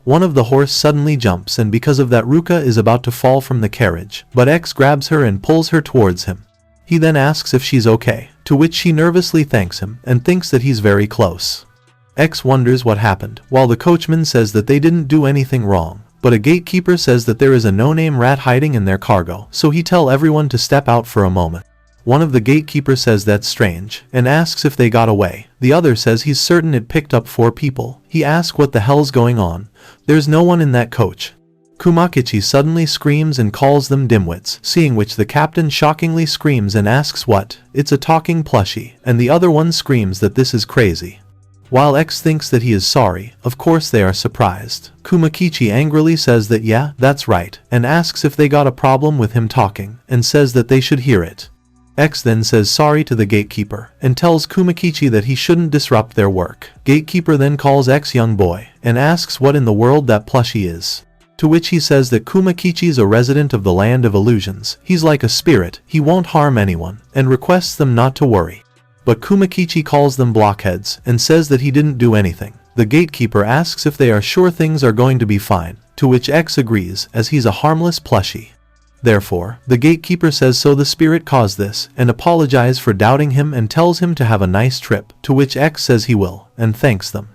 One of the horse suddenly jumps and because of that Ruka is about to fall from the carriage, but X grabs her and pulls her towards him. He then asks if she's okay, to which she nervously thanks him and thinks that he's very close. X wonders what happened, while the coachman says that they didn't do anything wrong, but a gatekeeper says that there is a no-name rat hiding in their cargo, so he tell everyone to step out for a moment. One of the gatekeepers says that's strange, and asks if they got away. The other says he's certain it picked up 4 people. He asks what the hell's going on. There's no one in that coach. Kumakichi suddenly screams and calls them dimwits, seeing which the captain shockingly screams and asks what. It's a talking plushie, and the other one screams that this is crazy. While X thinks that he is sorry, of course they are surprised. Kumakichi angrily says that yeah, that's right, and asks if they got a problem with him talking, and says that they should hear it. X then says sorry to the gatekeeper, and tells Kumakichi that he shouldn't disrupt their work. Gatekeeper then calls X young boy, and asks what in the world that plushie is. To which he says that Kumakichi's a resident of the land of illusions. He's like a spirit, he won't harm anyone, and requests them not to worry. But Kumakichi calls them blockheads, and says that he didn't do anything. The gatekeeper asks if they are sure things are going to be fine, to which X agrees, as he's a harmless plushie. Therefore, the gatekeeper says so the spirit caused this, and apologizes for doubting him and tells him to have a nice trip, to which X says he will, and thanks them.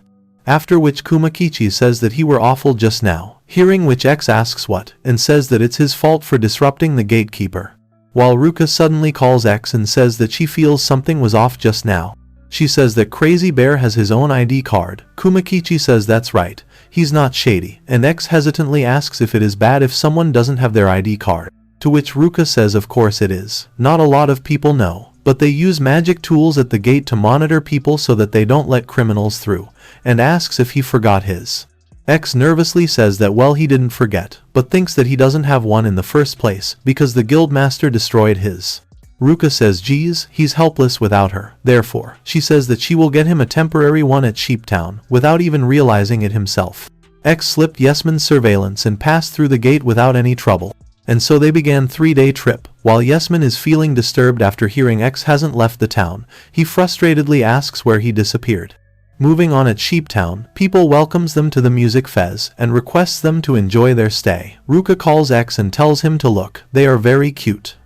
After which Kumakichi says that he were awful just now, hearing which X asks what, and says that it's his fault for disrupting the gatekeeper. While Ruka suddenly calls X and says that she feels something was off just now. She says that Crazy Bear has his own ID card. Kumakichi says that's right, he's not shady, and X hesitantly asks if it is bad if someone doesn't have their ID card. To which Ruka says of course it is. Not a lot of people know, but they use magic tools at the gate to monitor people so that they don't let criminals through, and asks if he forgot his. X nervously says that well he didn't forget, but thinks that he doesn't have one in the first place because the guildmaster destroyed his. Ruka says geez, he's helpless without her. Therefore, she says that she will get him a temporary one at Sheeptown, without even realizing it himself. X slipped Yesman's surveillance and passed through the gate without any trouble. And so they began 3-day trip. While Yesman is feeling disturbed after hearing X hasn't left the town, he frustratedly asks where he disappeared. Moving on at Sheeptown, people welcomes them to the music fez and requests them to enjoy their stay. Ruka calls X and tells him to look, they are very cute.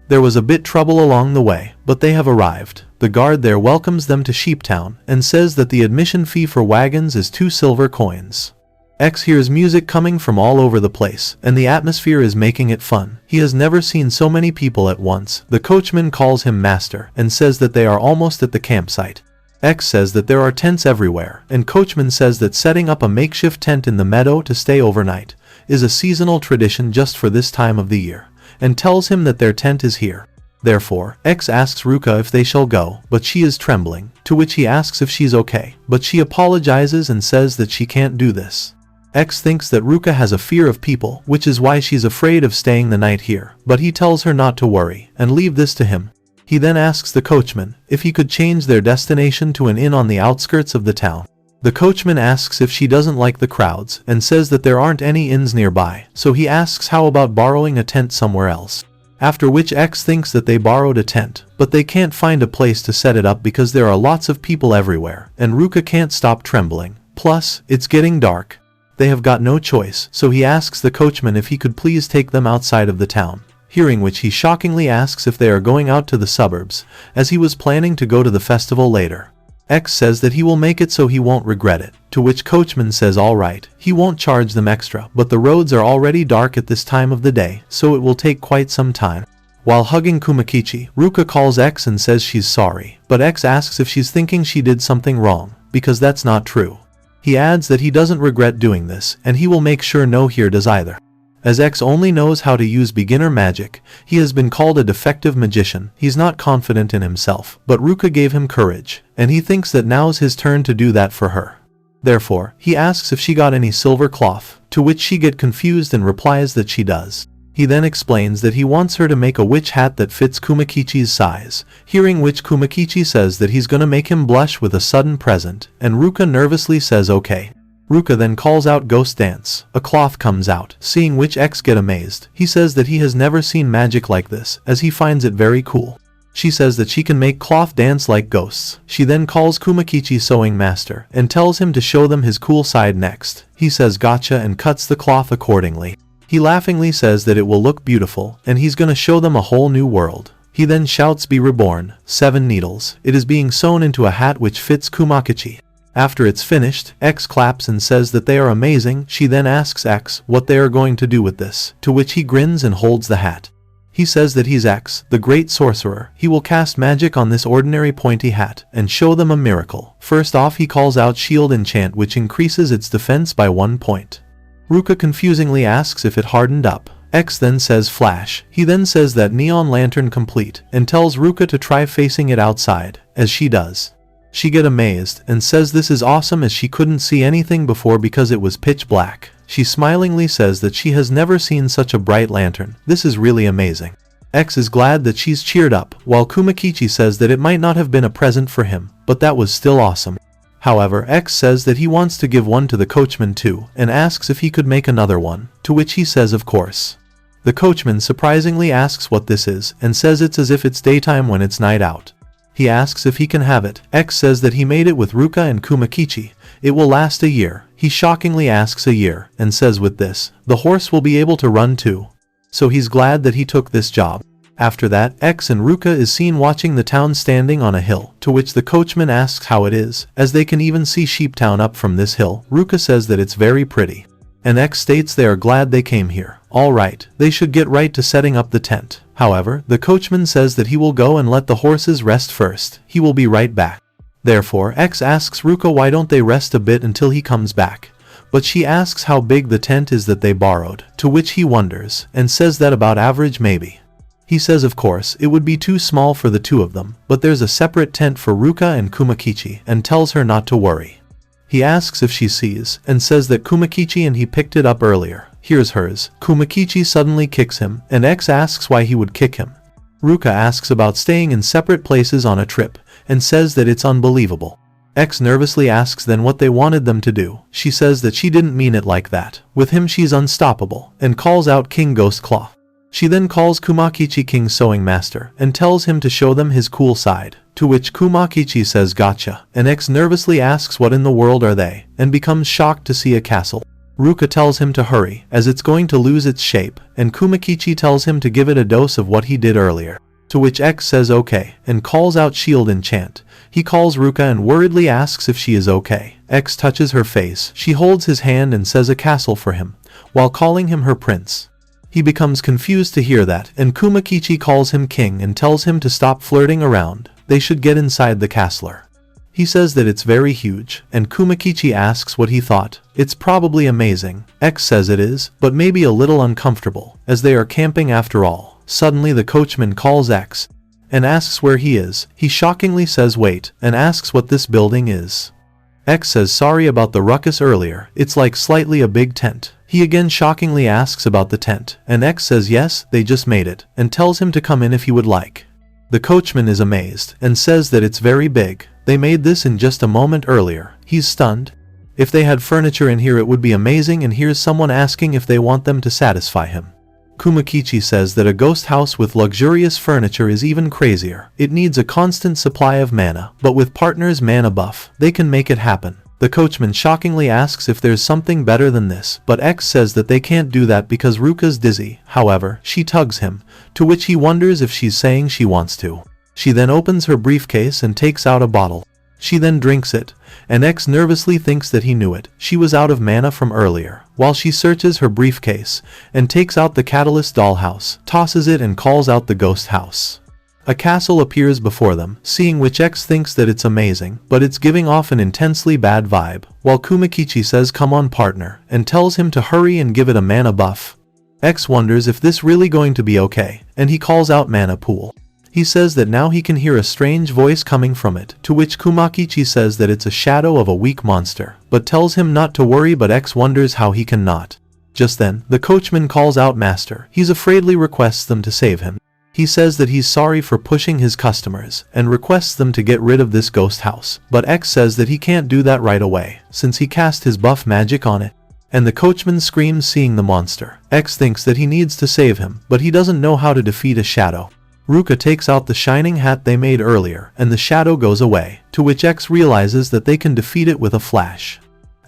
There was a bit trouble along the way, but they have arrived. The guard there welcomes them to Sheeptown and says that the admission fee for wagons is 2 silver coins. X hears music coming from all over the place, and the atmosphere is making it fun. He has never seen so many people at once. The coachman calls him master and says that they are almost at the campsite. X says that there are tents everywhere, and coachman says that setting up a makeshift tent in the meadow to stay overnight is a seasonal tradition just for this time of the year, and tells him that their tent is here. Therefore, X asks Ruka if they shall go, but she is trembling, to which he asks if she's okay, but she apologizes and says that she can't do this. X thinks that Ruka has a fear of people, which is why she's afraid of staying the night here, but he tells her not to worry, and leave this to him. He then asks the coachman if he could change their destination to an inn on the outskirts of the town. The coachman asks if she doesn't like the crowds, and says that there aren't any inns nearby, so he asks how about borrowing a tent somewhere else. After which X thinks that they borrowed a tent, but they can't find a place to set it up because there are lots of people everywhere, and Ruka can't stop trembling. Plus, it's getting dark. They have got no choice, so he asks the coachman if he could please take them outside of the town. Hearing which, he shockingly asks if they are going out to the suburbs, as he was planning to go to the festival later. X says that he will make it so he won't regret it, to which coachman says alright, he won't charge them extra, but the roads are already dark at this time of the day, so it will take quite some time. While hugging Kumakichi, Ruka calls X and says she's sorry, but X asks if she's thinking she did something wrong, because that's not true. He adds that he doesn't regret doing this, and he will make sure no here does either. As X only knows how to use beginner magic, he has been called a defective magician. He's not confident in himself, but Ruka gave him courage, and he thinks that now's his turn to do that for her. Therefore, he asks if she got any silver cloth, to which she gets confused and replies that she does. He then explains that he wants her to make a witch hat that fits Kumakichi's size, hearing which Kumakichi says that he's gonna make him blush with a sudden present, and Ruka nervously says okay. Ruka then calls out Ghost Dance. A cloth comes out, seeing which X get amazed. He says that he has never seen magic like this, as he finds it very cool. She says that she can make cloth dance like ghosts. She then calls Kumakichi sewing master, and tells him to show them his cool side next. He says gotcha and cuts the cloth accordingly. He laughingly says that it will look beautiful, and he's gonna show them a whole new world. He then shouts be reborn, 7 needles. It is being sewn into a hat which fits Kumakichi. After it's finished, X claps and says that they are amazing. She then asks X what they are going to do with this, to which he grins and holds the hat. He says that he's X, the great sorcerer. He will cast magic on this ordinary pointy hat and show them a miracle. First off, he calls out shield enchant, which increases its defense by 1 point. Ruka confusingly asks if it hardened up. X then says flash. He then says that neon lantern complete, and tells Ruka to try facing it outside, as she does. She get amazed, and says this is awesome as she couldn't see anything before because it was pitch black. She smilingly says that she has never seen such a bright lantern. This is really amazing. X is glad that she's cheered up, while Kumakichi says that it might not have been a present for him, but that was still awesome. However, X says that he wants to give one to the coachman too, and asks if he could make another one, to which he says of course. The coachman surprisingly asks what this is, and says it's as if it's daytime when it's night out. He asks if he can have it. X says that he made it with Ruka and Kumakichi. It will last a year. He shockingly asks a year, and says with this, the horse will be able to run too. So he's glad that he took this job. After that, X and Ruka is seen watching the town standing on a hill, to which the coachman asks how it is, as they can even see Sheeptown up from this hill. Ruka says that it's very pretty. And X states they are glad they came here. Alright, they should get right to setting up the tent. However, the coachman says that he will go and let the horses rest first. He will be right back. Therefore, X asks Ruka why don't they rest a bit until he comes back. But she asks how big the tent is that they borrowed, to which he wonders, and says that about average maybe. He says of course it would be too small for the two of them, but there's a separate tent for Ruka and Kumakichi, and tells her not to worry. He asks if she sees, and says that Kumakichi and he picked it up earlier. Here's hers. Kumakichi suddenly kicks him, and X asks why he would kick him. Ruka asks about staying in separate places on a trip, and says that it's unbelievable. X nervously asks then what they wanted them to do. She says that she didn't mean it like that. With him she's unstoppable, and calls out King Ghost Claw. She then calls Kumakichi King Sewing Master, and tells him to show them his cool side, to which Kumakichi says gotcha, and X nervously asks what in the world are they, and becomes shocked to see a castle. Ruka tells him to hurry, as it's going to lose its shape, and Kumakichi tells him to give it a dose of what he did earlier. To which X says okay, and calls out shield enchant. He calls Ruka and worriedly asks if she is okay. X touches her face, she holds his hand and says a castle for him, while calling him her prince. He becomes confused to hear that, and Kumakichi calls him king and tells him to stop flirting around. They should get inside the castle. He says that it's very huge, and Kumakichi asks what he thought. It's probably amazing. X says it is, but maybe a little uncomfortable, as they are camping after all. Suddenly the coachman calls X and asks where he is. He shockingly says wait, and asks what this building is. X says sorry about the ruckus earlier, it's like slightly a big tent. He again shockingly asks about the tent, and X says yes, they just made it, and tells him to come in if he would like. The coachman is amazed, and says that it's very big. They made this in just a moment earlier. He's stunned. If they had furniture in here it would be amazing, and here's someone asking if they want them to satisfy him. Kumakichi says that a ghost house with luxurious furniture is even crazier. It needs a constant supply of mana, but with partners' mana buff, they can make it happen. The coachman shockingly asks if there's something better than this, but X says that they can't do that because Ruka's dizzy. However, she tugs him, to which he wonders if she's saying she wants to. She then opens her briefcase and takes out a bottle. She then drinks it, and X nervously thinks that he knew it. She was out of mana from earlier. While she searches her briefcase and takes out the catalyst dollhouse, tosses it and calls out the ghost house. A castle appears before them, seeing which X thinks that it's amazing, but it's giving off an intensely bad vibe, while Kumakichi says come on partner, and tells him to hurry and give it a mana buff. X wonders if this really going to be okay, and he calls out mana pool. He says that now he can hear a strange voice coming from it, to which Kumakichi says that it's a shadow of a weak monster, but tells him not to worry, but X wonders how he can not. Just then, the coachman calls out master. He's afraidly requests them to save him. He says that he's sorry for pushing his customers, and requests them to get rid of this ghost house, but X says that he can't do that right away, since he cast his buff magic on it. And the coachman screams seeing the monster. X thinks that he needs to save him, but he doesn't know how to defeat a shadow. Ruka takes out the shining hat they made earlier, and the shadow goes away, to which X realizes that they can defeat it with a flash.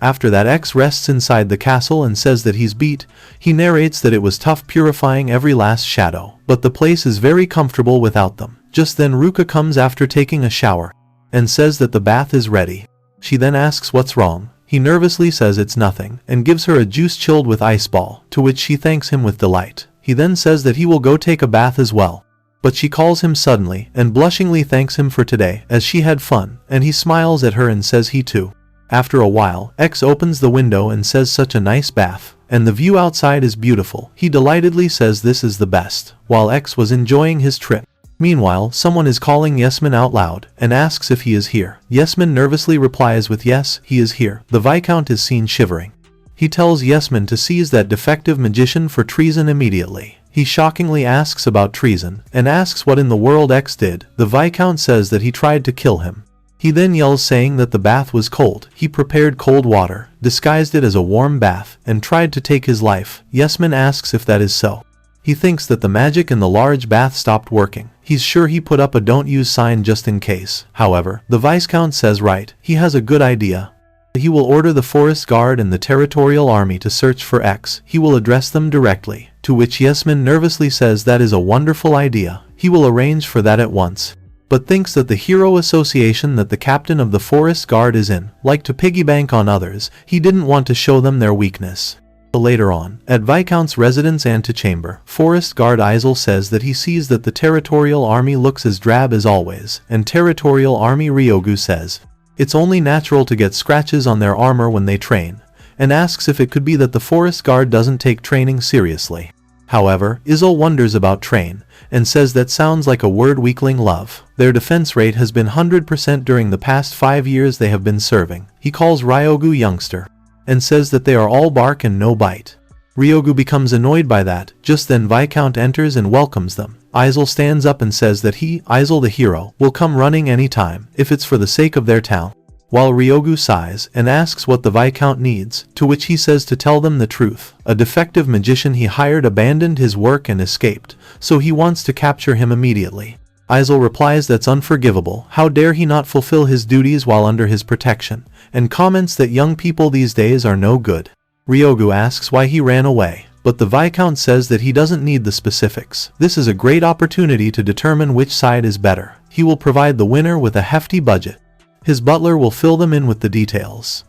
After that, X rests inside the castle and says that he's beat. He narrates that it was tough purifying every last shadow, but the place is very comfortable without them. Just then Ruka comes after taking a shower, and says that the bath is ready. She then asks what's wrong. He nervously says it's nothing, and gives her a juice chilled with ice ball, to which she thanks him with delight. He then says that he will go take a bath as well. But she calls him suddenly, and blushingly thanks him for today, as she had fun, and he smiles at her and says he too. After a while, X opens the window and says such a nice bath, and the view outside is beautiful. He delightedly says this is the best, while X was enjoying his trip. Meanwhile, someone is calling Yesman out loud, and asks if he is here. Yesman nervously replies with yes, he is here. The Viscount is seen shivering. He tells Yesman to seize that defective magician for treason immediately. He shockingly asks about treason, and asks what in the world X did. The Viscount says that he tried to kill him. He then yells saying that the bath was cold. He prepared cold water, disguised it as a warm bath, and tried to take his life. Yesman asks if that is so. He thinks that the magic in the large bath stopped working. He's sure he put up a don't use sign just in case. However, the Viscount says right, he has a good idea. He will order the forest guard and the territorial army to search for X. He will address them directly, to which Yesman nervously says that is a wonderful idea. He will arrange for that at once, but thinks that the hero association that the captain of the forest guard is in, like to piggybank on others, he didn't want to show them their weakness. Later on, at Viscount's residence antechamber, Forest Guard Isel says that he sees that the territorial army looks as drab as always, and territorial army Ryogu says it's only natural to get scratches on their armor when they train, and asks if it could be that the Forest Guard doesn't take training seriously. However, Isel wonders about train, and says that sounds like a word weakling love. Their defense rate has been 100% during the past 5 years they have been serving. He calls Ryogu youngster, and says that they are all bark and no bite. Ryogu becomes annoyed by that. Just then Viscount enters and welcomes them. Isel stands up and says that he, Isel the hero, will come running anytime, if it's for the sake of their town. While Ryogu sighs and asks what the Viscount needs, to which he says to tell them the truth. A defective magician he hired abandoned his work and escaped, so he wants to capture him immediately. Isel replies that's unforgivable, how dare he not fulfill his duties while under his protection, and comments that young people these days are no good. Ryogu asks why he ran away, but the Viscount says that he doesn't need the specifics. This is a great opportunity to determine which side is better. He will provide the winner with a hefty budget. His butler will fill them in with the details.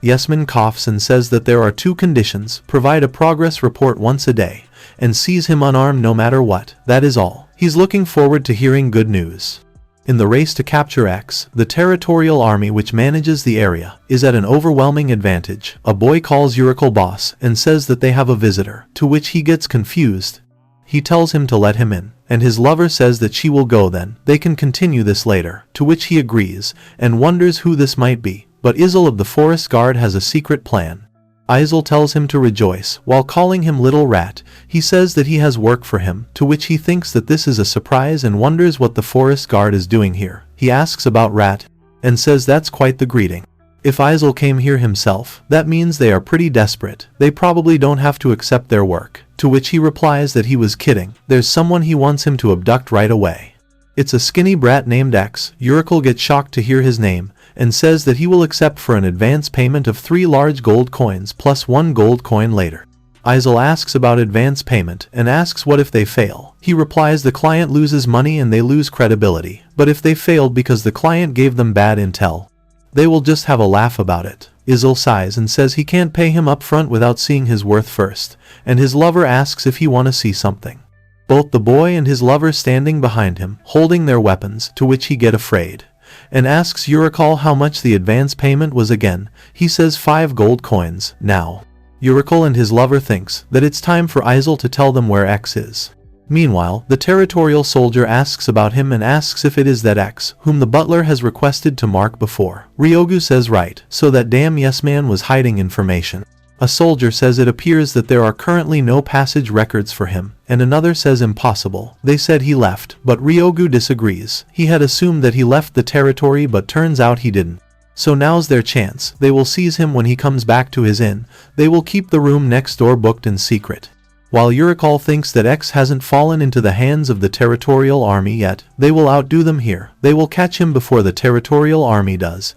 Yesman coughs and says that there are 2 conditions: provide a progress report once a day, and seize him unarmed no matter what. That is all. He's looking forward to hearing good news. In the race to capture X, the territorial army which manages the area is at an overwhelming advantage. A boy calls Urikal boss and says that they have a visitor, to which he gets confused. He tells him to let him in, and his lover says that she will go then. They can continue this later, to which he agrees, and wonders who this might be. But Izel of the forest guard has a secret plan. Izel tells him to rejoice, while calling him Little Rat. He says that he has work for him, to which he thinks that this is a surprise and wonders what the forest guard is doing here. He asks about Rat, and says that's quite the greeting. If Izel came here himself, that means they are pretty desperate. They probably don't have to accept their work. To which he replies that he was kidding. There's someone he wants him to abduct right away. It's a skinny brat named X. Urikal gets shocked to hear his name, and says that he will accept for an advance payment of 3 large gold coins plus 1 gold coin later. Izel asks about advance payment and asks what if they fail. He replies the client loses money and they lose credibility, but if they failed because the client gave them bad intel, they will just have a laugh about it. Izel sighs and says he can't pay him up front without seeing his worth first, and his lover asks if he want to see something. Both the boy and his lover standing behind him, holding their weapons, to which he get afraid, and asks Urikal how much the advance payment was again. He says 5 gold coins. Now, Urikal and his lover thinks that it's time for Izel to tell them where X is. Meanwhile, the territorial soldier asks about him and asks if it is that X, whom the butler has requested to mark before. Ryogu says right, so that damn yes man was hiding information. A soldier says it appears that there are currently no passage records for him, and another says impossible. They said he left, but Ryogu disagrees. He had assumed that he left the territory but turns out he didn't. So now's their chance. They will seize him when he comes back to his inn. They will keep the room next door booked in secret. While Urikal thinks that X hasn't fallen into the hands of the territorial army yet, they will outdo them here. They will catch him before the territorial army does.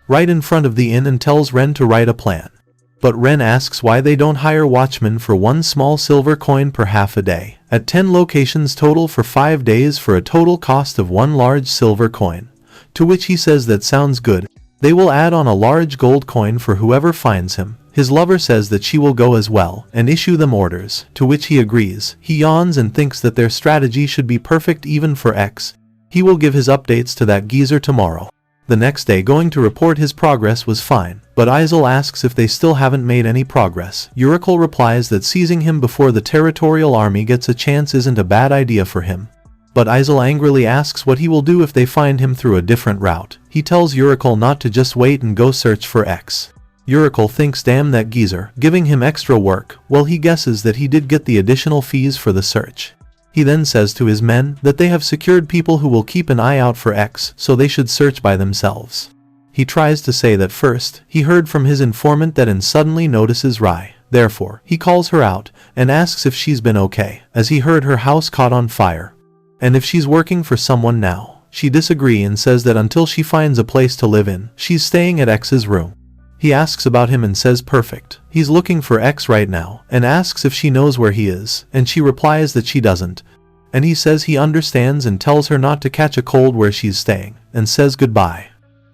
Right in front of the inn and tells Ren to write a plan. But Ren asks why they don't hire watchmen for 1 small silver coin per half a day, at 10 locations total for 5 days for a total cost of 1 large silver coin. To which he says that sounds good. They will add on a large gold coin for whoever finds him. His lover says that she will go as well and issue them orders, to which he agrees. He yawns and thinks that their strategy should be perfect even for X. He will give his updates to that geezer tomorrow. The next day going to report his progress was fine, but Izel asks if they still haven't made any progress. Urikal replies that seizing him before the territorial army gets a chance isn't a bad idea for him. But Izel angrily asks what he will do if they find him through a different route. He tells Urikal not to just wait and go search for X. Urikal thinks damn that geezer, giving him extra work. Well, he guesses that he did get the additional fees for the search. He then says to his men that they have secured people who will keep an eye out for X, so they should search by themselves. He tries to say that first, he heard from his informant that and suddenly notices Rai. Therefore, he calls her out and asks if she's been okay, as he heard her house caught on fire, and if she's working for someone now. She disagrees and says that until she finds a place to live in, she's staying at X's room. He asks about him and says perfect. He's looking for X right now, and asks if she knows where he is, and she replies that she doesn't. And he says he understands and tells her not to catch a cold where she's staying, and says goodbye.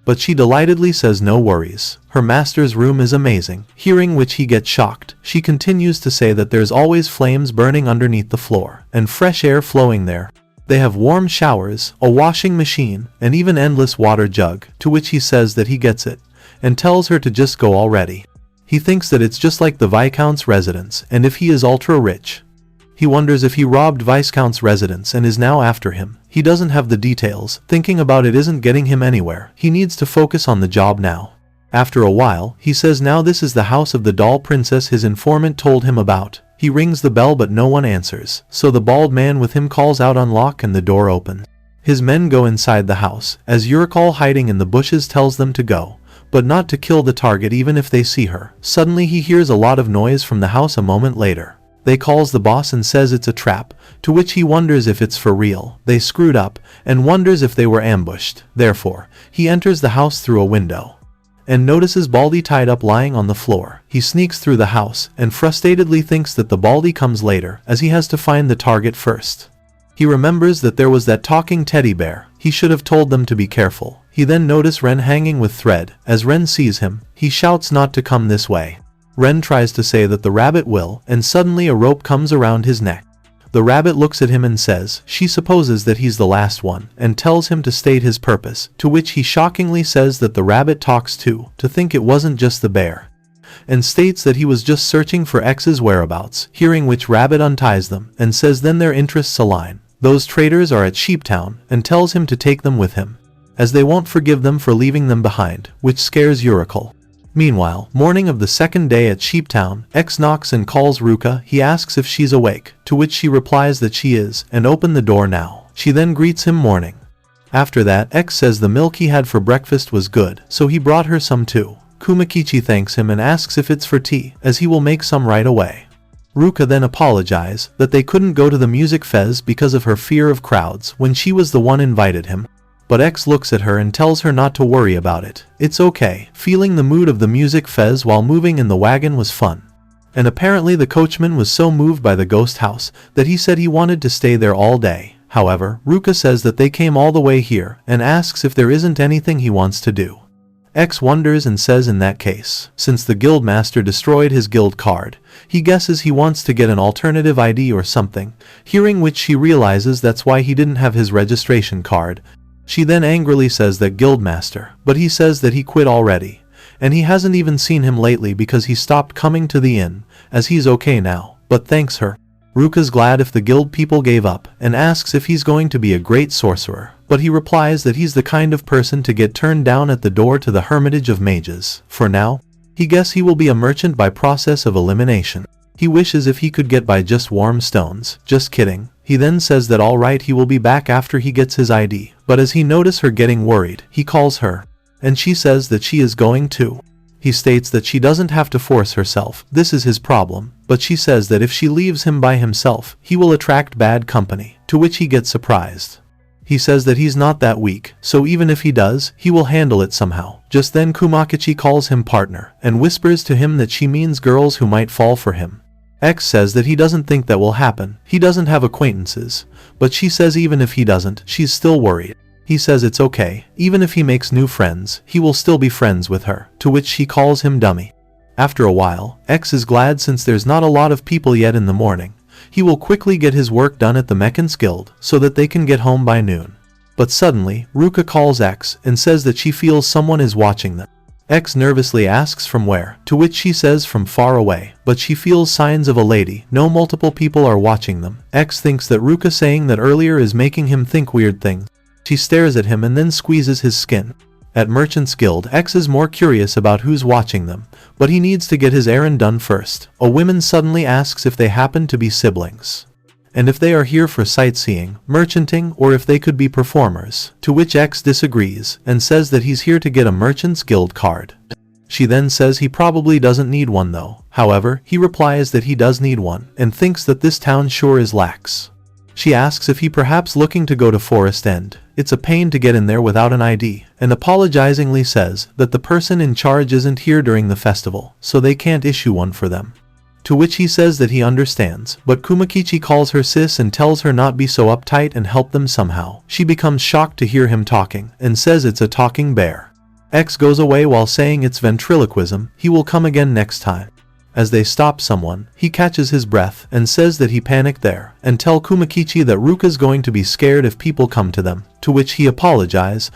But she delightedly says no worries. Her master's room is amazing, hearing which he gets shocked. She continues to say that there's always flames burning underneath the floor, and fresh air flowing there. They have warm showers, a washing machine, and even endless water jug, to which he says that he gets it, and tells her to just go already. He thinks that it's just like the Viscount's residence, and if he is ultra rich. He wonders if he robbed Viscount's residence and is now after him. He doesn't have the details. Thinking about it isn't getting him anywhere. He needs to focus on the job now. After a while, he says now this is the house of the doll princess his informant told him about. He rings the bell but no one answers, so the bald man with him calls out unlock and the door opens. His men go inside the house, as Urikal hiding in the bushes tells them to go, but not to kill the target even if they see her. Suddenly he hears a lot of noise from the house a moment later. They calls the boss and says it's a trap, to which he wonders if it's for real. They screwed up, and wonders if they were ambushed. Therefore, he enters the house through a window, and notices Baldy tied up lying on the floor. He sneaks through the house and frustratedly thinks that the Baldy comes later, as he has to find the target first. He remembers that there was that talking teddy bear. He should have told them to be careful. He then notices Ren hanging with thread. As Ren sees him, he shouts not to come this way. Ren tries to say that the rabbit will, and suddenly a rope comes around his neck. The rabbit looks at him and says she supposes that he's the last one, and tells him to state his purpose, to which he shockingly says that the rabbit talks too, to think it wasn't just the bear, and states that he was just searching for X's whereabouts, hearing which rabbit unties them, and says then their interests align. Those traders are at Sheeptown, and tells him to take them with him, as they won't forgive them for leaving them behind, which scares Urikel. Meanwhile, morning of the second day at Sheeptown, X knocks and calls Ruka. He asks if she's awake, to which she replies that she is, and open the door now. She then greets him morning. After that, X says the milk he had for breakfast was good, so he brought her some too. Kumakichi thanks him and asks if it's for tea, as he will make some right away. Ruka then apologizes that they couldn't go to the music fez because of her fear of crowds when she was the one invited him. But X looks at her and tells her not to worry about it. It's okay. Feeling the mood of the music fez while moving in the wagon was fun. And apparently the coachman was so moved by the ghost house that he said he wanted to stay there all day. However, Ruka says that they came all the way here and asks if there isn't anything he wants to do. X wonders and says in that case, since the guildmaster destroyed his guild card, he guesses he wants to get an alternative ID or something, hearing which she realizes that's why he didn't have his registration card. She then angrily says that guildmaster, but he says that he quit already, and he hasn't even seen him lately because he stopped coming to the inn, as he's okay now, but thanks her. Ruka's glad if the guild people gave up, and asks if he's going to be a great sorcerer, but he replies that he's the kind of person to get turned down at the door to the Hermitage of Mages. For now, he guesses he will be a merchant by process of elimination. He wishes if he could get by just warm stones. Just kidding. He then says that alright, he will be back after he gets his ID, but as he notices her getting worried, he calls her, and she says that she is going too. He states that she doesn't have to force herself, this is his problem, but she says that if she leaves him by himself, he will attract bad company, to which he gets surprised. He says that he's not that weak, so even if he does, he will handle it somehow. Just then Kumakichi calls him partner, and whispers to him that she means girls who might fall for him. X says that he doesn't think that will happen, he doesn't have acquaintances, but she says even if he doesn't, she's still worried. He says it's okay, even if he makes new friends, he will still be friends with her, to which she calls him dummy. After a while, X is glad since there's not a lot of people yet in the morning. He will quickly get his work done at the Mechans Guild, so that they can get home by noon. But suddenly, Ruka calls X and says that she feels someone is watching them. X nervously asks from where, to which she says from far away, but she feels signs of a lady. No, multiple people are watching them. X thinks that Ruka saying that earlier is making him think weird things. She stares at him and then squeezes his skin. At Merchant's Guild, X is more curious about who's watching them, but he needs to get his errand done first. A woman suddenly asks if they happen to be siblings, and if they are here for sightseeing, merchanting, or if they could be performers, to which X disagrees, and says that he's here to get a Merchant's Guild card. She then says he probably doesn't need one though. However, he replies that he does need one, and thinks that this town sure is lax. She asks if he perhaps looking to go to Forest End. It's a pain to get in there without an ID, and apologizingly says that the person in charge isn't here during the festival, so they can't issue one for them. To which he says that he understands, but Kumakichi calls her sis and tells her not be so uptight and help them somehow. She becomes shocked to hear him talking, and says it's a talking bear. X goes away while saying it's ventriloquism, he will come again next time. As they stop someone, he catches his breath and says that he panicked there, and tell Kumakichi that Ruka's going to be scared if people come to them, to which he apologizes,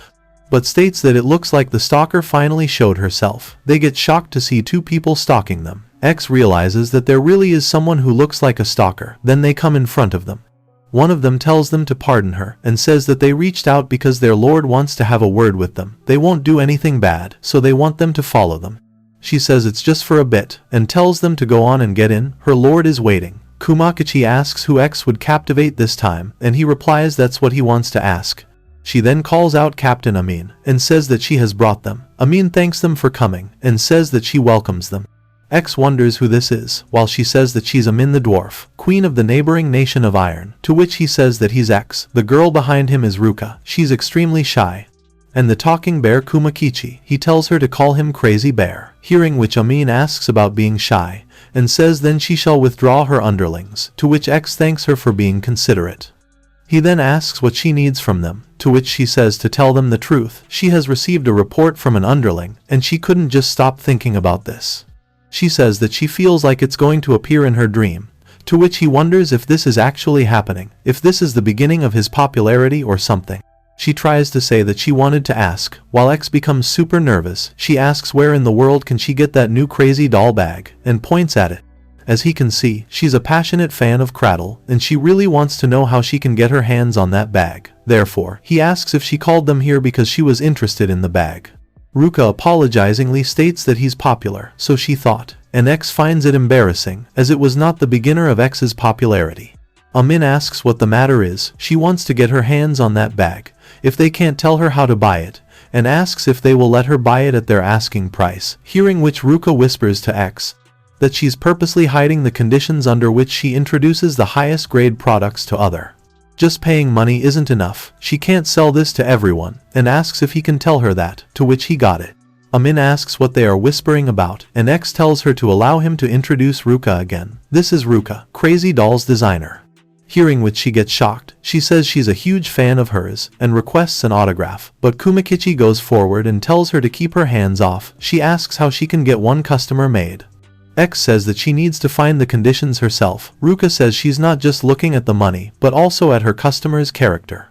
but states that it looks like the stalker finally showed herself. They get shocked to see two people stalking them. X realizes that there really is someone who looks like a stalker, then they come in front of them. One of them tells them to pardon her, and says that they reached out because their lord wants to have a word with them. They won't do anything bad, so they want them to follow them. She says it's just for a bit, and tells them to go on and get in, her lord is waiting. Kumakichi asks who X would captivate this time, and he replies that's what he wants to ask. She then calls out Captain Amin, and says that she has brought them. Amin thanks them for coming, and says that she welcomes them. X wonders who this is, while she says that she's Amin the dwarf, queen of the neighboring nation of Iron, to which he says that he's X. The girl behind him is Ruka, she's extremely shy. And the talking bear Kumakichi, he tells her to call him Crazy Bear, hearing which Amin asks about being shy, and says then she shall withdraw her underlings, to which X thanks her for being considerate. He then asks what she needs from them, to which she says to tell them the truth. She has received a report from an underling, and she couldn't just stop thinking about this. She says that she feels like it's going to appear in her dream, to which he wonders if this is actually happening, if this is the beginning of his popularity or something. She tries to say that she wanted to ask. While X becomes super nervous, she asks where in the world can she get that new crazy doll bag, and points at it. As he can see, she's a passionate fan of Cradle, and she really wants to know how she can get her hands on that bag. Therefore, he asks if she called them here because she was interested in the bag. Ruka apologizingly states that he's popular, so she thought, and X finds it embarrassing, as it was not the beginner of X's popularity. Amin asks what the matter is. She wants to get her hands on that bag, if they can't tell her how to buy it, and asks if they will let her buy it at their asking price, hearing which Ruka whispers to X that she's purposely hiding the conditions under which she introduces the highest grade products to other. Just paying money isn't enough, she can't sell this to everyone, and asks if he can tell her that, to which he got it. Amin asks what they are whispering about, and X tells her to allow him to introduce Ruka again. This is Ruka, Crazy Doll's designer. Hearing which she gets shocked, she says she's a huge fan of hers, and requests an autograph, but Kumakichi goes forward and tells her to keep her hands off. She asks how she can get one customer made. X says that she needs to find the conditions herself. Ruka says she's not just looking at the money, but also at her customer's character.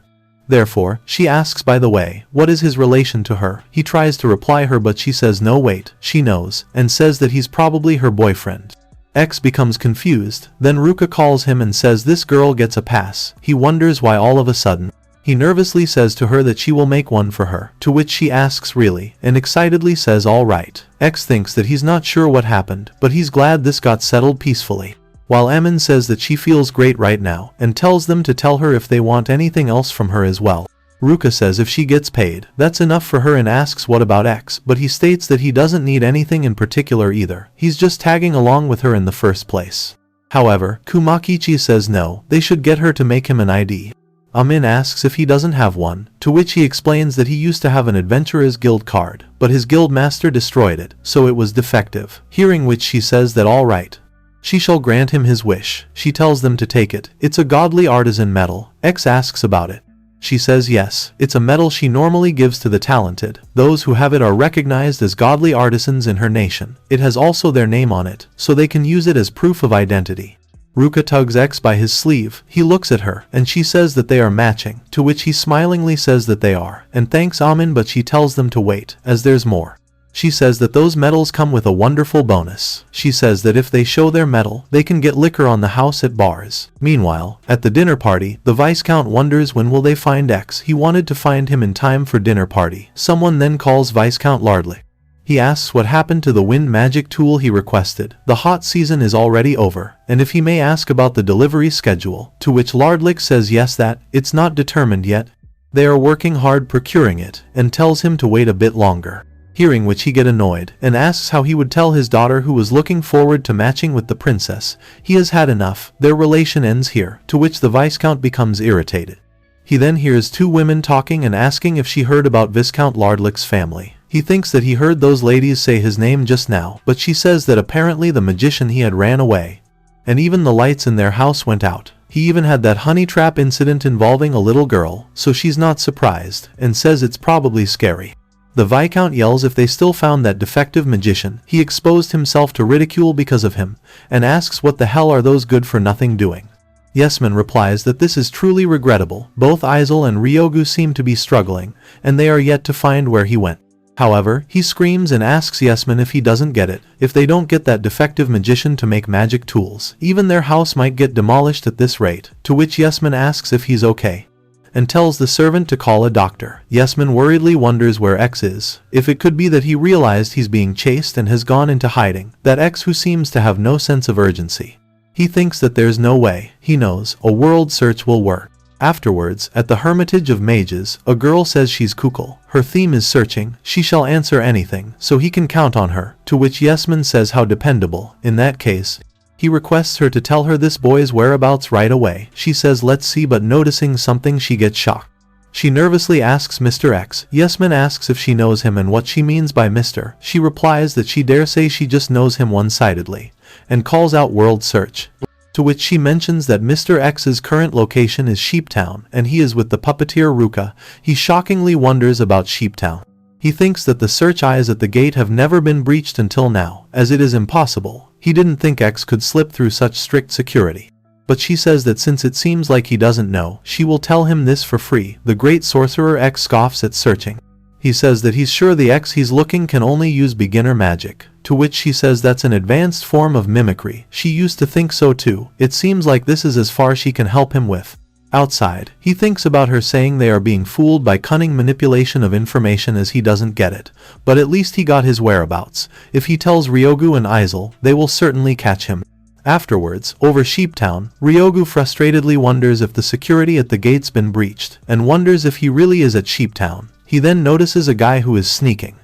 Therefore, she asks by the way, what is his relation to her? He tries to reply her but she says no wait, she knows, and says that he's probably her boyfriend. X becomes confused, then Ruka calls him and says this girl gets a pass. He wonders why all of a sudden. He nervously says to her that she will make one for her, to which she asks really, and excitedly says all right. X thinks that he's not sure what happened, but he's glad this got settled peacefully. While Emin says that she feels great right now, and tells them to tell her if they want anything else from her as well. Ruka says if she gets paid, that's enough for her and asks what about X, but he states that he doesn't need anything in particular either, he's just tagging along with her in the first place. However, Kumakichi says no, they should get her to make him an ID. Amin asks if he doesn't have one, to which he explains that he used to have an Adventurer's Guild card, but his guild master destroyed it, so it was defective, hearing which she says that all right. She shall grant him his wish. She tells them to take it. It's a godly artisan medal. X asks about it. She says yes, it's a medal she normally gives to the talented. Those who have it are recognized as godly artisans in her nation. It has also their name on it, so they can use it as proof of identity. Ruka tugs X by his sleeve. He looks at her, and she says that they are matching, to which he smilingly says that they are, and thanks Amin, but she tells them to wait, as there's more. She says that those medals come with a wonderful bonus. She says that if they show their medal, they can get liquor on the house at bars. Meanwhile, at the dinner party, the Viscount wonders when will they find X. He wanted to find him in time for dinner party. Someone then calls Viscount Lardlick. He asks what happened to the wind magic tool he requested. The hot season is already over, and if he may ask about the delivery schedule, to which Lardlick says yes, that it's not determined yet. They are working hard procuring it, and tells him to wait a bit longer. Hearing which he get annoyed, and asks how he would tell his daughter who was looking forward to matching with the princess. He has had enough, their relation ends here, to which the Viscount becomes irritated. He then hears two women talking and asking if she heard about Viscount Lardlick's family. He thinks that he heard those ladies say his name just now, but she says that apparently the magician he had ran away. And even the lights in their house went out. He even had that honey trap incident involving a little girl, so she's not surprised, and says it's probably scary. The Viscount yells if they still found that defective magician. He exposed himself to ridicule because of him, and asks what the hell are those good-for-nothing doing. Yesman replies that this is truly regrettable. Both Aizel and Ryogu seem to be struggling, and they are yet to find where he went. However, he screams and asks Yesman if he doesn't get it. If they don't get that defective magician to make magic tools, even their house might get demolished at this rate, to which Yesman asks if he's okay, and tells the servant to call a doctor. Yesman worriedly wonders where X is. If it could be that he realized he's being chased and has gone into hiding, that X who seems to have no sense of urgency. He thinks that there's no way. He knows a world search will work. Afterwards, at the Hermitage of Mages, a girl says she's Kukul. Her theme is searching. She shall answer anything, so he can count on her, to which Yesman says how dependable. In that case, he requests her to tell her this boy's whereabouts right away. She says let's see, but noticing something she gets shocked. She nervously asks Mr. X. Yesman asks if she knows him and what she means by Mr. She replies that she dare say she just knows him one-sidedly, and calls out World Search. To which she mentions that Mr. X's current location is Sheeptown and he is with the puppeteer Ruka. He shockingly wonders about Sheeptown. He thinks that the search eyes at the gate have never been breached until now, as it is impossible. He didn't think X could slip through such strict security. But she says that since it seems like he doesn't know, she will tell him this for free. The great sorcerer X scoffs at searching. He says that he's sure the X he's looking can only use beginner magic, to which she says that's an advanced form of mimicry. She used to think so too. It seems like this is as far she can help him with. Outside, he thinks about her saying they are being fooled by cunning manipulation of information as he doesn't get it, but at least he got his whereabouts. If he tells Ryogu and Aizel, they will certainly catch him. Afterwards, over Sheeptown, Ryogu frustratedly wonders if the security at the gate's been breached, and wonders if he really is at Sheeptown. He then notices a guy who is sneaking.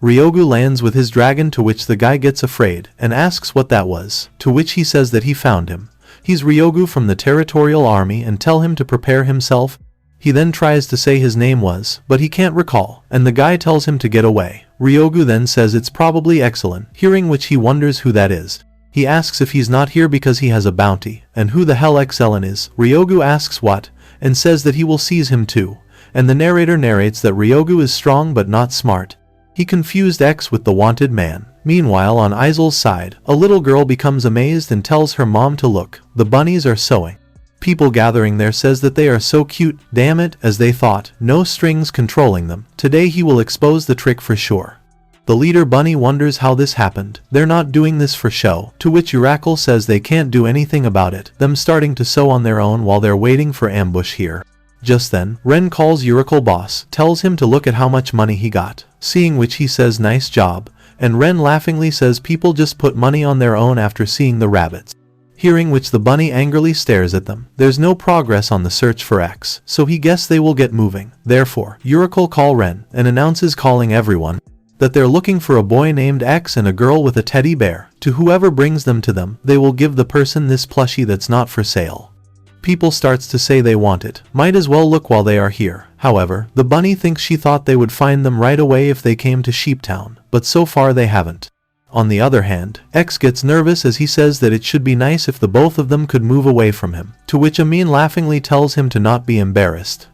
Ryogu lands with his dragon, to which the guy gets afraid and asks what that was, to which he says that he found him. He's Ryogu from the territorial army and tell him to prepare himself. He then tries to say his name was, but he can't recall, and the guy tells him to get away. Ryogu then says it's probably Excellent, hearing which he wonders who that is. He asks if he's not here because he has a bounty, and who the hell Excellent is. Ryogu asks what, and says that he will seize him too, and the narrator narrates that Ryogu is strong but not smart. He confused X with the wanted man. Meanwhile, on Aizel's side, a little girl becomes amazed and tells her mom to look. The bunnies are sewing. People gathering there says that they are so cute, damn it, as they thought, no strings controlling them. Today he will expose the trick for sure. The leader bunny wonders how this happened. They're not doing this for show, to which Urakel says they can't do anything about it, them starting to sew on their own while they're waiting for ambush here. Just then, Ren calls Urakel boss, tells him to look at how much money he got, seeing which he says nice job, and Ren laughingly says people just put money on their own after seeing the rabbits. Hearing which the bunny angrily stares at them. There's no progress on the search for X, so he guesses they will get moving. Therefore, Urakel calls Ren and announces calling everyone that they're looking for a boy named X and a girl with a teddy bear. To whoever brings them to them, they will give the person this plushie that's not for sale. People starts to say they want it. Might as well look while they are here. However, the bunny thinks she thought they would find them right away if they came to Sheeptown, but so far they haven't. On the other hand, X gets nervous as he says that it should be nice if the both of them could move away from him, to which Amin laughingly tells him to not be embarrassed,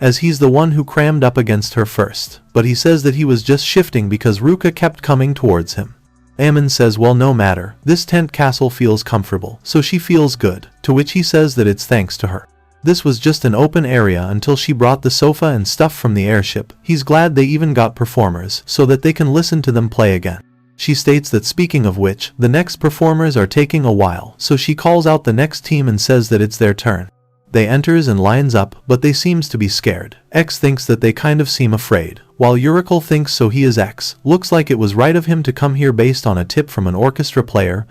as he's the one who crammed up against her first, but he says that he was just shifting because Ruka kept coming towards him. Amin says well no matter, this tent castle feels comfortable, so she feels good, to which he says that it's thanks to her. This was just an open area until she brought the sofa and stuff from the airship. He's glad they even got performers, so that they can listen to them play again. She states that speaking of which, the next performers are taking a while, so she calls out the next team and says that it's their turn. They enters and lines up, but they seems to be scared. X thinks that they kind of seem afraid, while Urakel thinks so he is X. Looks like it was right of him to come here based on a tip from an orchestra player,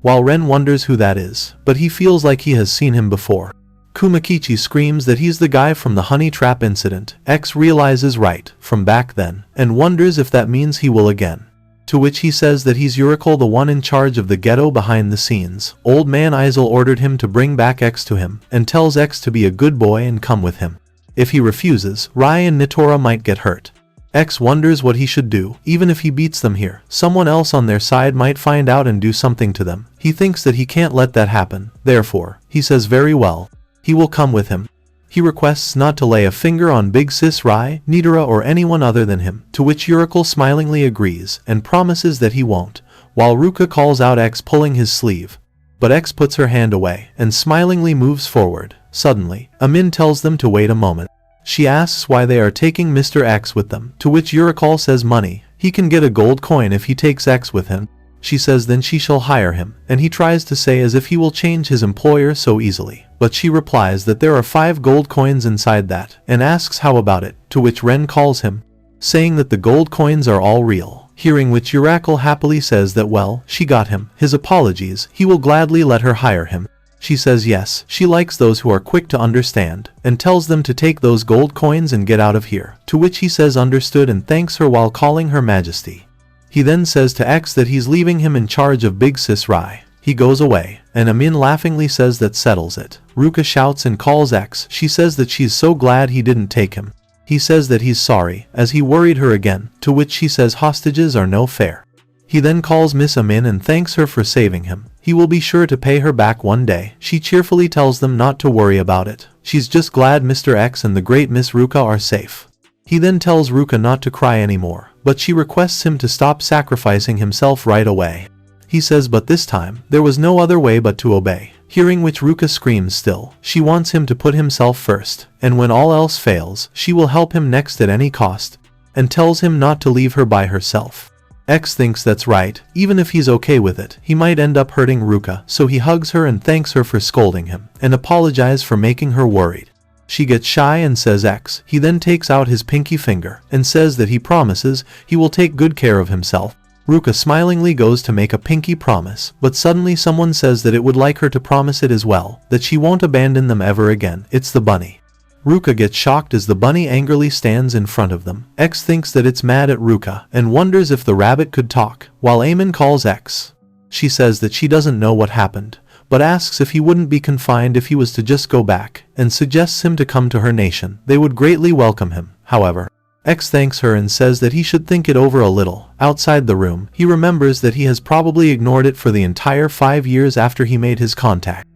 while Ren wonders who that is, but he feels like he has seen him before. Kumakichi screams that he's the guy from the honey trap incident. X realizes right, from back then, and wonders if that means he will again. To which he says that he's Urakel, the one in charge of the ghetto behind the scenes. Old man Aizel ordered him to bring back X to him, and tells X to be a good boy and come with him. If he refuses, Rai and Nitora might get hurt. X wonders what he should do. Even if he beats them here, someone else on their side might find out and do something to them. He thinks that he can't let that happen. Therefore, he says very well, he will come with him. He requests not to lay a finger on Big Sis Rai, Nitora or anyone other than him, to which Urakel smilingly agrees and promises that he won't, while Ruka calls out X pulling his sleeve. But X puts her hand away and smilingly moves forward. Suddenly, Amin tells them to wait a moment. She asks why they are taking Mr. X with them, to which Urakel says money. He can get a gold coin if he takes X with him. She says then she shall hire him, and he tries to say as if he will change his employer so easily. But she replies that there are 5 gold coins inside that, and asks how about it, to which Ren calls him, saying that the gold coins are all real. Hearing which Urakel happily says that well, she got him his apologies, he will gladly let her hire him. She says yes, she likes those who are quick to understand, and tells them to take those gold coins and get out of here, to which he says understood and thanks her while calling her majesty. He then says to X that he's leaving him in charge of Big Sis Rai. He goes away, and Amin laughingly says that settles it. Ruka shouts and calls X. She says that she's so glad he didn't take him. He says that he's sorry, as he worried her again, to which she says hostages are no fair. He then calls Miss Amin and thanks her for saving him. He will be sure to pay her back one day. She cheerfully tells them not to worry about it. She's just glad Mr. X and the great Miss Ruka are safe. He then tells Ruka not to cry anymore, but she requests him to stop sacrificing himself right away. He says but this time, there was no other way but to obey. Hearing which Ruka screams still. She wants him to put himself first, and when all else fails, she will help him next at any cost, and tells him not to leave her by herself. X thinks that's right. Even if he's okay with it, he might end up hurting Ruka, so he hugs her and thanks her for scolding him, and apologizes for making her worried. She gets shy and says X. He then takes out his pinky finger, and says that he promises he will take good care of himself. Ruka smilingly goes to make a pinky promise, but suddenly someone says that it would like her to promise it as well, that she won't abandon them ever again. It's the bunny. Ruka gets shocked as the bunny angrily stands in front of them. X thinks that it's mad at Ruka, and wonders if the rabbit could talk, while Amin calls X. She says that she doesn't know what happened, but asks if he wouldn't be confined if he was to just go back, and suggests him to come to her nation. They would greatly welcome him, however. X thanks her and says that he should think it over a little. Outside the room, he remembers that he has probably ignored it for the entire 5 years after he made his contact.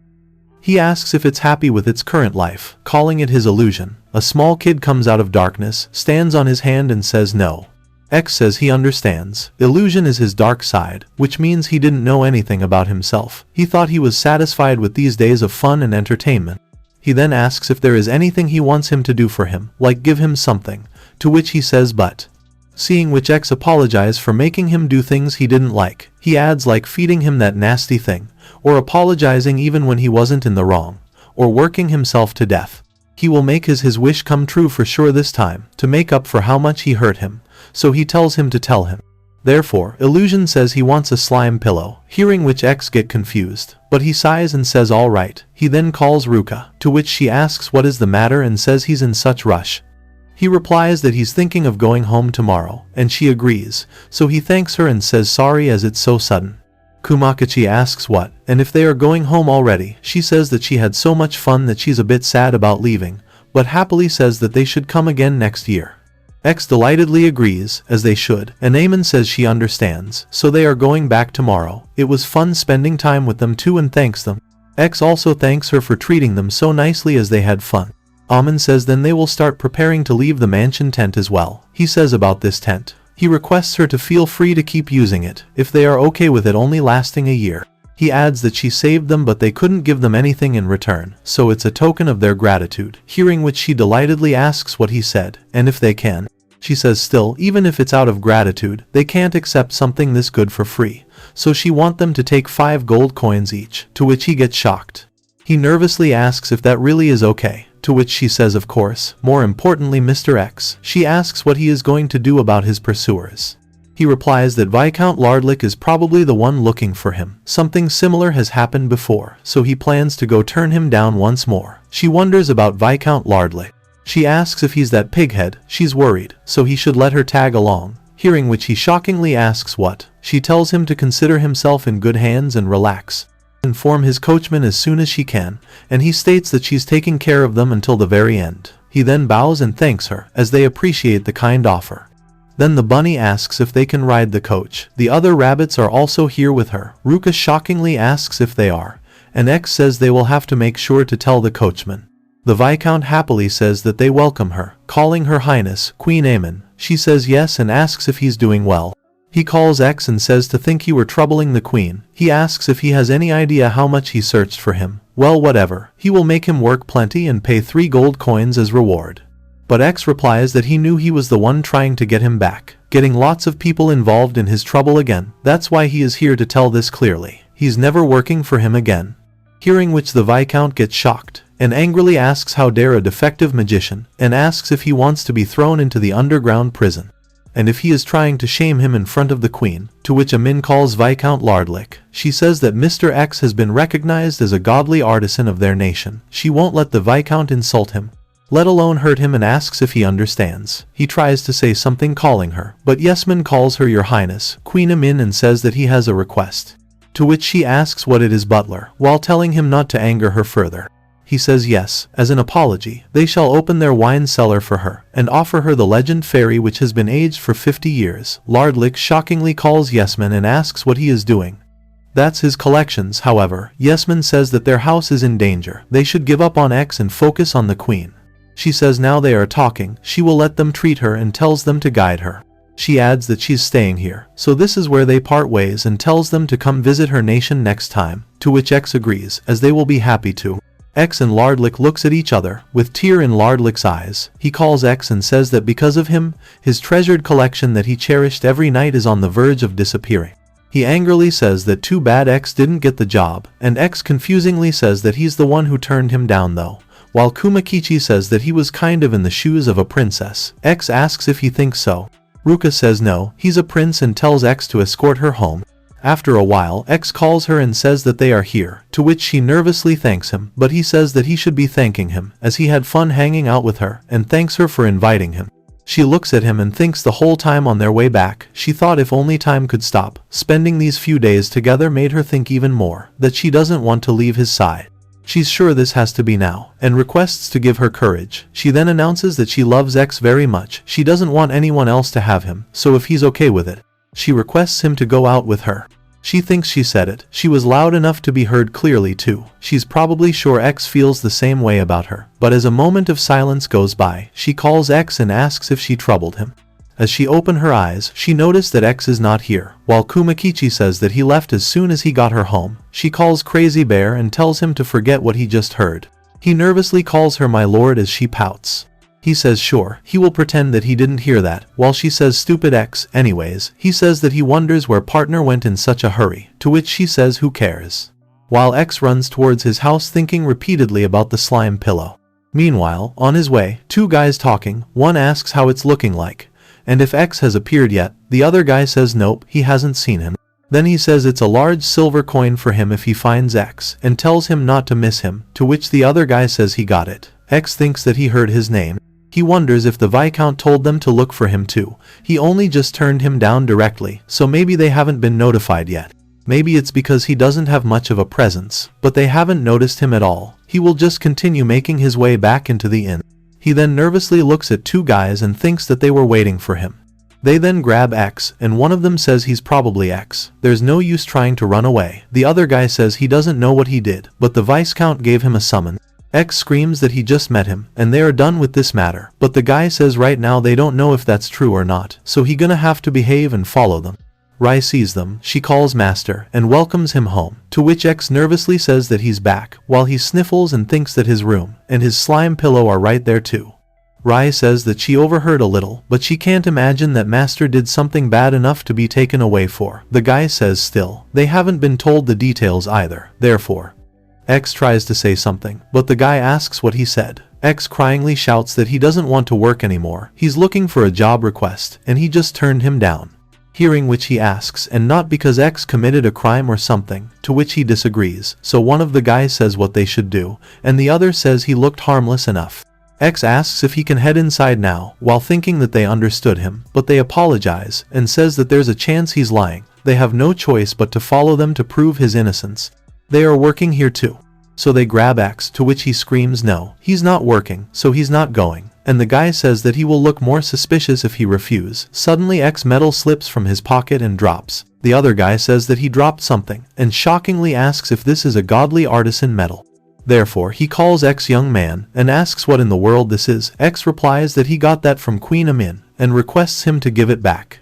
He asks if it's happy with its current life, calling it his illusion. A small kid comes out of darkness, stands on his hand and says no. X says he understands. Illusion is his dark side, which means he didn't know anything about himself. He thought he was satisfied with these days of fun and entertainment. He then asks if there is anything he wants him to do for him, like give him something, to which he says but. Seeing which X apologizes for making him do things he didn't like. He adds like feeding him that nasty thing, or apologizing even when he wasn't in the wrong, or working himself to death. He will make his wish come true for sure this time, to make up for how much he hurt him, so he tells him to tell him. Therefore, Illusion says he wants a slime pillow, hearing which X get confused, but he sighs and says alright. He then calls Ruka, to which she asks what is the matter and says he's in such rush. He replies that he's thinking of going home tomorrow, and she agrees, so he thanks her and says sorry as it's so sudden. Kumakachi asks what, and if they are going home already. She says that she had so much fun that she's a bit sad about leaving, but happily says that they should come again next year. X delightedly agrees, as they should, and Eamon says she understands, so they are going back tomorrow. It was fun spending time with them too and thanks them. X also thanks her for treating them so nicely as they had fun. Amon says then they will start preparing to leave the mansion tent as well. He says about this tent. He requests her to feel free to keep using it, if they are okay with it only lasting a year. He adds that she saved them but they couldn't give them anything in return, so it's a token of their gratitude. Hearing which she delightedly asks what he said, and if they can. She says still, even if it's out of gratitude, they can't accept something this good for free, so she want them to take 5 gold coins each, to which he gets shocked. He nervously asks if that really is okay. To which she says of course. More importantly Mr. X. She asks what he is going to do about his pursuers. He replies that Viscount Lardlick is probably the one looking for him. Something similar has happened before, so he plans to go turn him down once more. She wonders about Viscount Lardlick. She asks if he's that pighead. She's worried, so he should let her tag along. Hearing which he shockingly asks what. She tells him to consider himself in good hands and relax. Inform his coachman as soon as she can, and he states that she's taking care of them until the very end. He then bows and thanks her, as they appreciate the kind offer. Then the bunny asks if they can ride the coach. The other rabbits are also here with her. Ruka shockingly asks if they are, and X says they will have to make sure to tell the coachman. The Viscount happily says that they welcome her, calling her Highness, Queen Aemon. She says yes and asks if he's doing well. He calls X and says to think he were troubling the queen. He asks if he has any idea how much he searched for him. Well, whatever. He will make him work plenty and pay 3 gold coins as reward. But X replies that he knew he was the one trying to get him back, getting lots of people involved in his trouble again. That's why he is here to tell this clearly. He's never working for him again. Hearing which the Viscount gets shocked, and angrily asks how dare a defective magician, and asks if he wants to be thrown into the underground prison. And if he is trying to shame him in front of the queen, to which Amin calls Viscount Lardlick. She says that Mr. X has been recognized as a godly artisan of their nation. She won't let the Viscount insult him, let alone hurt him, and asks if he understands. He tries to say something calling her, but Yesman calls her Your Highness, Queen Amin, and says that he has a request. To which she asks what it is butler, while telling him not to anger her further. He says yes, as an apology, they shall open their wine cellar for her, and offer her the legend fairy which has been aged for 50 years. Lardlick shockingly calls Yesman and asks what he is doing. That's his collections. However, Yesman says that their house is in danger, they should give up on X and focus on the queen. She says now they are talking, she will let them treat her and tells them to guide her. She adds that she's staying here, so this is where they part ways and tells them to come visit her nation next time, to which X agrees, as they will be happy to. X and Lardlick looks at each other, with tear in Lardlick's eyes. He calls X and says that because of him, his treasured collection that he cherished every night is on the verge of disappearing. He angrily says that too bad X didn't get the job, and X confusingly says that he's the one who turned him down though. While Kumakichi says that he was kind of in the shoes of a princess, X asks if he thinks so. Ruka says no, he's a prince and tells X to escort her home. After a while, X calls her and says that they are here, to which she nervously thanks him, but he says that he should be thanking him, as he had fun hanging out with her, and thanks her for inviting him. She looks at him and thinks the whole time on their way back, she thought if only time could stop. Spending these few days together made her think even more, that she doesn't want to leave his side. She's sure this has to be now, and requests to give her courage. She then announces that she loves X very much, she doesn't want anyone else to have him, so if he's okay with it. She requests him to go out with her. She thinks she said it, she was loud enough to be heard clearly too. She's probably sure X feels the same way about her, but as a moment of silence goes by, she calls X and asks if she troubled him. As she opened her eyes, she noticed that X is not here, while Kumakichi says that he left as soon as he got her home. She calls Crazy Bear and tells him to forget what he just heard. He nervously calls her my lord as she pouts. He says sure, he will pretend that he didn't hear that, while she says stupid X. Anyways, he says that he wonders where partner went in such a hurry, to which she says who cares. While X runs towards his house thinking repeatedly about the slime pillow. Meanwhile, on his way, two guys talking, one asks how it's looking like, and if X has appeared yet. The other guy says nope, he hasn't seen him. Then he says it's a large silver coin for him if he finds X, and tells him not to miss him, to which the other guy says he got it. X thinks that he heard his name. He wonders if the Viscount told them to look for him too. He only just turned him down directly, so maybe they haven't been notified yet. Maybe it's because he doesn't have much of a presence, but they haven't noticed him at all. He will just continue making his way back into the inn. He then nervously looks at two guys and thinks that they were waiting for him. They then grab X, and one of them says he's probably X. There's no use trying to run away. The other guy says he doesn't know what he did, but the Viscount gave him a summon. X screams that he just met him, and they are done with this matter, but the guy says right now they don't know if that's true or not, so he gonna have to behave and follow them. Rai sees them, she calls Master, and welcomes him home, to which X nervously says that he's back, while he sniffles and thinks that his room, and his slime pillow are right there too. Rai says that she overheard a little, but she can't imagine that Master did something bad enough to be taken away for. The guy says still, they haven't been told the details either, therefore. X tries to say something, but the guy asks what he said. X cryingly shouts that he doesn't want to work anymore, he's looking for a job request, and he just turned him down. Hearing which he asks, and not because X committed a crime or something, to which he disagrees, so one of the guys says what they should do, and the other says he looked harmless enough. X asks if he can head inside now, while thinking that they understood him, but they apologize, and says that there's a chance he's lying. They have no choice but to follow them to prove his innocence. They are working here too. So they grab X, to which he screams no, he's not working, so he's not going, and the guy says that he will look more suspicious if he refuses. Suddenly X metal slips from his pocket and drops. The other guy says that he dropped something, and shockingly asks if this is a godly artisan metal. Therefore he calls X young man, and asks what in the world this is. X replies that he got that from Queen Amin, and requests him to give it back.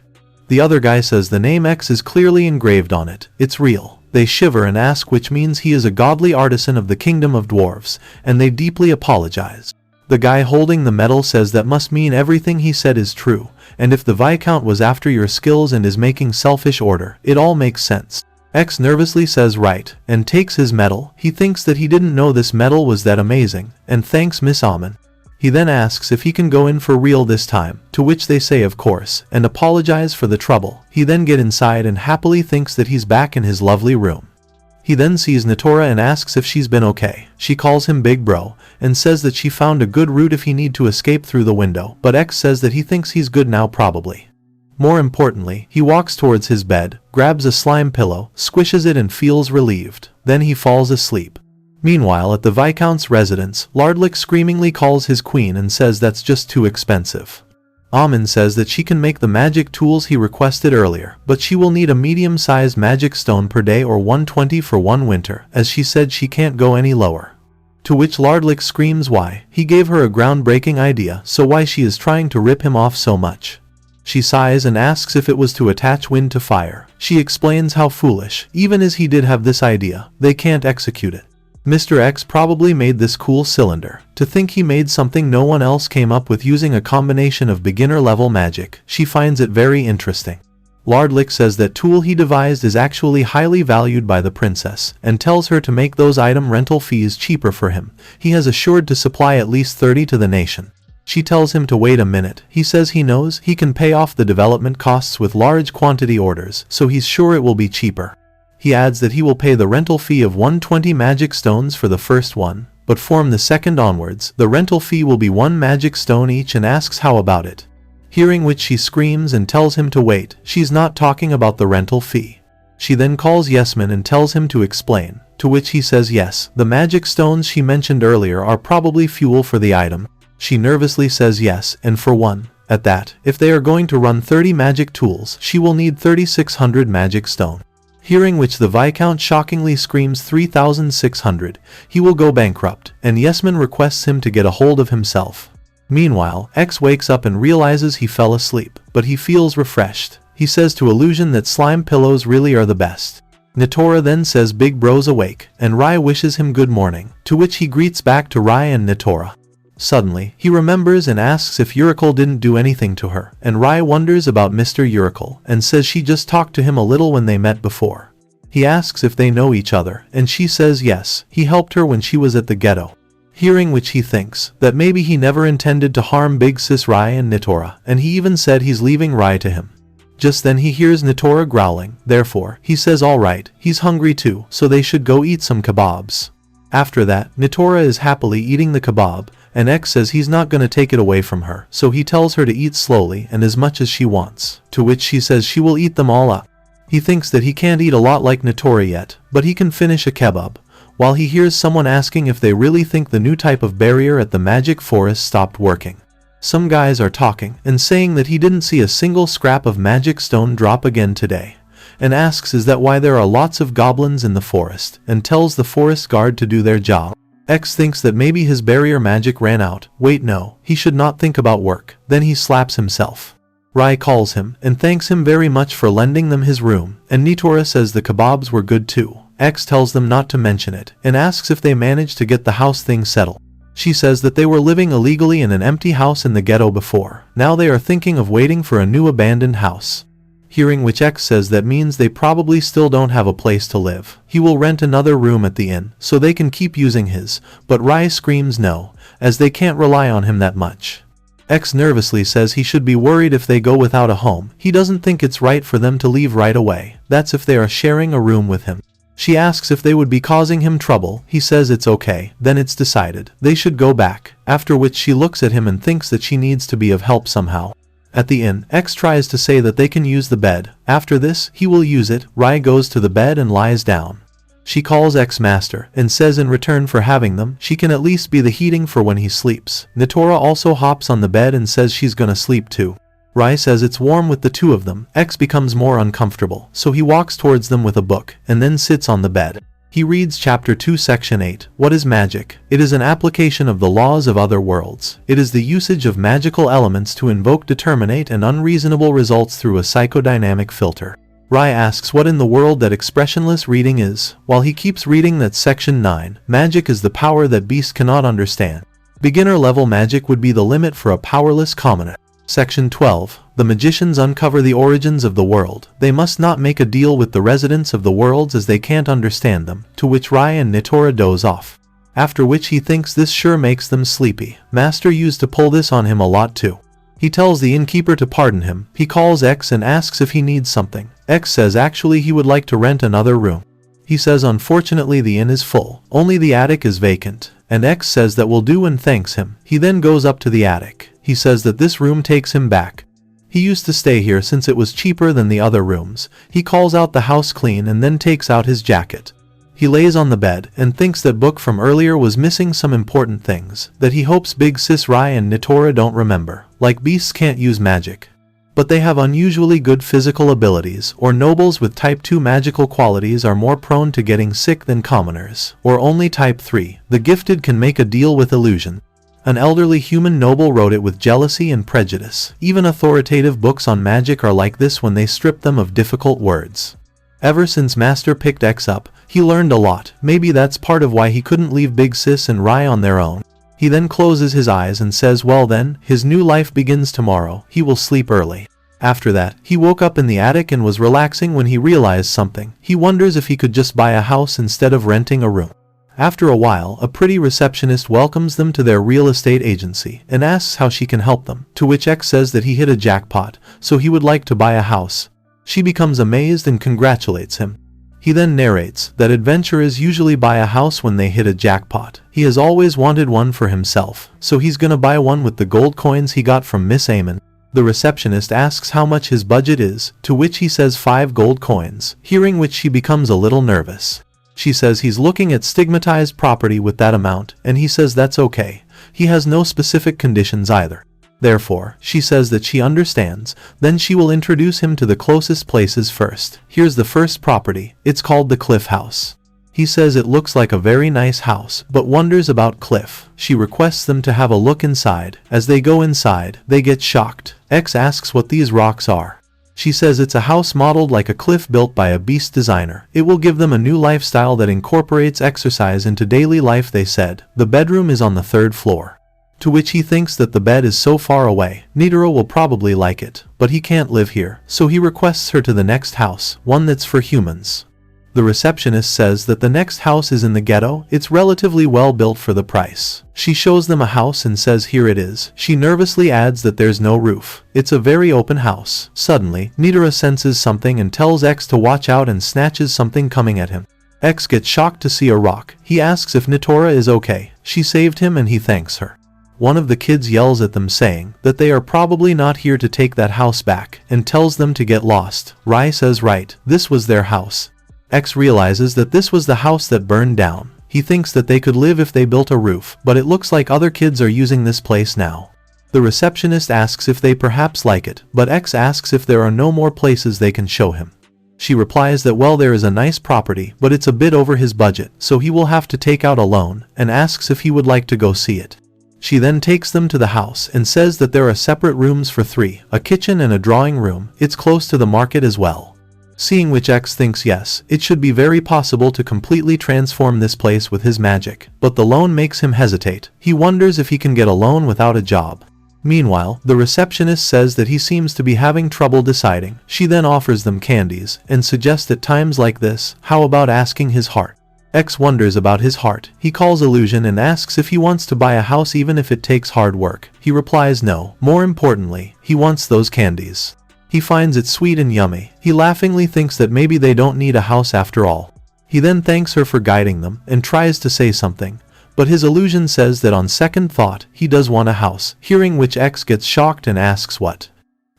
The other guy says the name X is clearly engraved on it, it's real. They shiver and ask which means he is a godly artisan of the kingdom of dwarves, and they deeply apologize. The guy holding the medal says that must mean everything he said is true, and if the Viscount was after your skills and is making selfish order, it all makes sense. X nervously says right, and takes his medal. He thinks that he didn't know this medal was that amazing, and thanks Miss Amin. He then asks if he can go in for real this time, to which they say of course, and apologize for the trouble. He then gets inside and happily thinks that he's back in his lovely room. He then sees Natora and asks if she's been okay. She calls him Big Bro, and says that she found a good route if he need to escape through the window, but X says that he thinks he's good now probably. More importantly, he walks towards his bed, grabs a slime pillow, squishes it and feels relieved. Then he falls asleep. Meanwhile, at the Viscount's residence, Lardlick screamingly calls his queen and says that's just too expensive. Amin says that she can make the magic tools he requested earlier, but she will need a medium-sized magic stone per day or 120 for 1 winter, as she said she can't go any lower. To which Lardlick screams why. He gave her a groundbreaking idea, so why she is trying to rip him off so much. She sighs and asks if it was to attach wind to fire. She explains how foolish, even as he did have this idea, they can't execute it. Mr. X probably made this cool cylinder. To think he made something no one else came up with using a combination of beginner-level magic, she finds it very interesting. Lardlick says that tool he devised is actually highly valued by the princess, and tells her to make those item rental fees cheaper for him. He has assured to supply at least 30 to the nation. She tells him to wait a minute. He says he knows he can pay off the development costs with large quantity orders, so he's sure it will be cheaper. He adds that he will pay the rental fee of 120 magic stones for the first one, but from the second onwards, the rental fee will be 1 magic stone each, and asks how about it. Hearing which she screams and tells him to wait. She's not talking about the rental fee. She then calls Yesman and tells him to explain, to which he says yes, the magic stones she mentioned earlier are probably fuel for the item. She nervously says yes, and for one. At that, if they are going to run 30 magic tools, she will need 3,600 magic stone. Hearing which the Viscount shockingly screams 3,600, he will go bankrupt, and Yesman requests him to get a hold of himself. Meanwhile, X wakes up and realizes he fell asleep, but he feels refreshed. He says to Illusion that slime pillows really are the best. Nitora then says Big Bro's awake, and Rai wishes him good morning, to which he greets back to Rai and Nitora. Suddenly, he remembers and asks if Urikel didn't do anything to her, and Rai wonders about Mr. Urikel, and says she just talked to him a little when they met before. He asks if they know each other, and she says yes, he helped her when she was at the ghetto. Hearing which he thinks that maybe he never intended to harm Big Sis Rai and Nitora, and he even said he's leaving Rai to him. Just then he hears Nitora growling, therefore, he says alright, he's hungry too, so they should go eat some kebabs. After that, Nitora is happily eating the kebab, and X says he's not gonna take it away from her, so he tells her to eat slowly and as much as she wants, to which she says she will eat them all up. He thinks that he can't eat a lot like Nitora yet, but he can finish a kebab, while he hears someone asking if they really think the new type of barrier at the magic forest stopped working. Some guys are talking and saying that he didn't see a single scrap of magic stone drop again today, and asks is that why there are lots of goblins in the forest, and tells the forest guard to do their job. X thinks that maybe his barrier magic ran out. Wait, no, he should not think about work. Then he slaps himself. Rai calls him and thanks him very much for lending them his room, and Nitora says the kebabs were good too. X tells them not to mention it, and asks if they managed to get the house thing settled. She says that they were living illegally in an empty house in the ghetto before. Now they are thinking of waiting for a new abandoned house. Hearing which X says that means they probably still don't have a place to live. He will rent another room at the inn, so they can keep using his, but Rai screams no, as they can't rely on him that much. X nervously says he should be worried if they go without a home. He doesn't think it's right for them to leave right away. That's if they are sharing a room with him. She asks if they would be causing him trouble. He says it's okay. Then it's decided they should go back, after which she looks at him and thinks that she needs to be of help somehow. At the inn, X tries to say that they can use the bed. After this, he will use it. Rai goes to the bed and lies down. She calls X master and says in return for having them, she can at least be the heating for when he sleeps. Nitora also hops on the bed and says she's gonna sleep too. Rai says it's warm with the two of them. X becomes more uncomfortable, so he walks towards them with a book, and then sits on the bed. He reads Chapter 2 Section 8. What is magic? It is an application of the laws of other worlds. It is the usage of magical elements to invoke determinate and unreasonable results through a psychodynamic filter. Rai asks what in the world that expressionless reading is, while he keeps reading that Section 9. Magic is the power that beast cannot understand. Beginner level magic would be the limit for a powerless commoner. Section 12. The magicians uncover the origins of the world. They must not make a deal with the residents of the worlds as they can't understand them, to which Rai and Nitora doze off. After which he thinks this sure makes them sleepy. Master used to pull this on him a lot too. He tells the innkeeper to pardon him. He calls X and asks if he needs something. X says actually he would like to rent another room. He says unfortunately the inn is full, only the attic is vacant, and X says that will do and thanks him. He then goes up to the attic. He says that this room takes him back. He used to stay here since it was cheaper than the other rooms. He calls out the house clean and then takes out his jacket. He lays on the bed and thinks that book from earlier was missing some important things that he hopes Big Sis Rai and Nitora don't remember, like beasts can't use magic. But they have unusually good physical abilities, or nobles with type 2 magical qualities are more prone to getting sick than commoners, or only type 3, the gifted can make a deal with illusion. An elderly human noble wrote it with jealousy and prejudice. Even authoritative books on magic are like this when they strip them of difficult words. Ever since Master picked X up, he learned a lot. Maybe that's part of why he couldn't leave Big Sis and Rai on their own. He then closes his eyes and says, well then, his new life begins tomorrow. He will sleep early. After that, he woke up in the attic and was relaxing when he realized something. He wonders if he could just buy a house instead of renting a room. After a while, a pretty receptionist welcomes them to their real estate agency and asks how she can help them, to which X says that he hit a jackpot, so he would like to buy a house. She becomes amazed and congratulates him. He then narrates that adventurers usually buy a house when they hit a jackpot. He has always wanted one for himself, so he's gonna buy one with the gold coins he got from Miss Amon. The receptionist asks how much his budget is, to which he says 5 gold coins, hearing which she becomes a little nervous. She says he's looking at stigmatized property with that amount, and he says that's okay. He has no specific conditions either. Therefore, she says that she understands, then she will introduce him to the closest places first. Here's the first property. It's called the Cliff House. He says it looks like a very nice house, but wonders about Cliff. She requests them to have a look inside. As they go inside, they get shocked. X asks what these rocks are. She says it's a house modeled like a cliff built by a beast designer. It will give them a new lifestyle that incorporates exercise into daily life, they said. The bedroom is on the 3rd floor. To which he thinks that the bed is so far away. Nidoro will probably like it, but he can't live here, so he requests her to the next house, one that's for humans. The receptionist says that the next house is in the ghetto. It's relatively well built for the price. She shows them a house and says here it is. She nervously adds that there's no roof. It's a very open house. Suddenly, Nidora senses something and tells X to watch out and snatches something coming at him. X gets shocked to see a rock. He asks if Nitora is okay. She saved him and he thanks her. One of the kids yells at them saying that they are probably not here to take that house back and tells them to get lost. Rai says right, this was their house. X realizes that this was the house that burned down. He thinks that they could live if they built a roof, but it looks like other kids are using this place now. The receptionist asks if they perhaps like it, but X asks if there are no more places they can show him. She replies that well, there is a nice property, but it's a bit over his budget, so he will have to take out a loan, and asks if he would like to go see it. She then takes them to the house and says that there are separate rooms for 3, a kitchen and a drawing room. It's close to the market as well. Seeing which X thinks yes, it should be very possible to completely transform this place with his magic, but the loan makes him hesitate. He wonders if he can get a loan without a job. Meanwhile, the receptionist says that he seems to be having trouble deciding. She then offers them candies and suggests at times like this, how about asking his heart? X wonders about his heart. He calls Illusion and asks if he wants to buy a house even if it takes hard work. He replies no. More importantly, he wants those candies. He finds it sweet and yummy. He laughingly thinks that maybe they don't need a house after all. He then thanks her for guiding them and tries to say something, but his illusion says that on second thought, he does want a house, hearing which X gets shocked and asks what.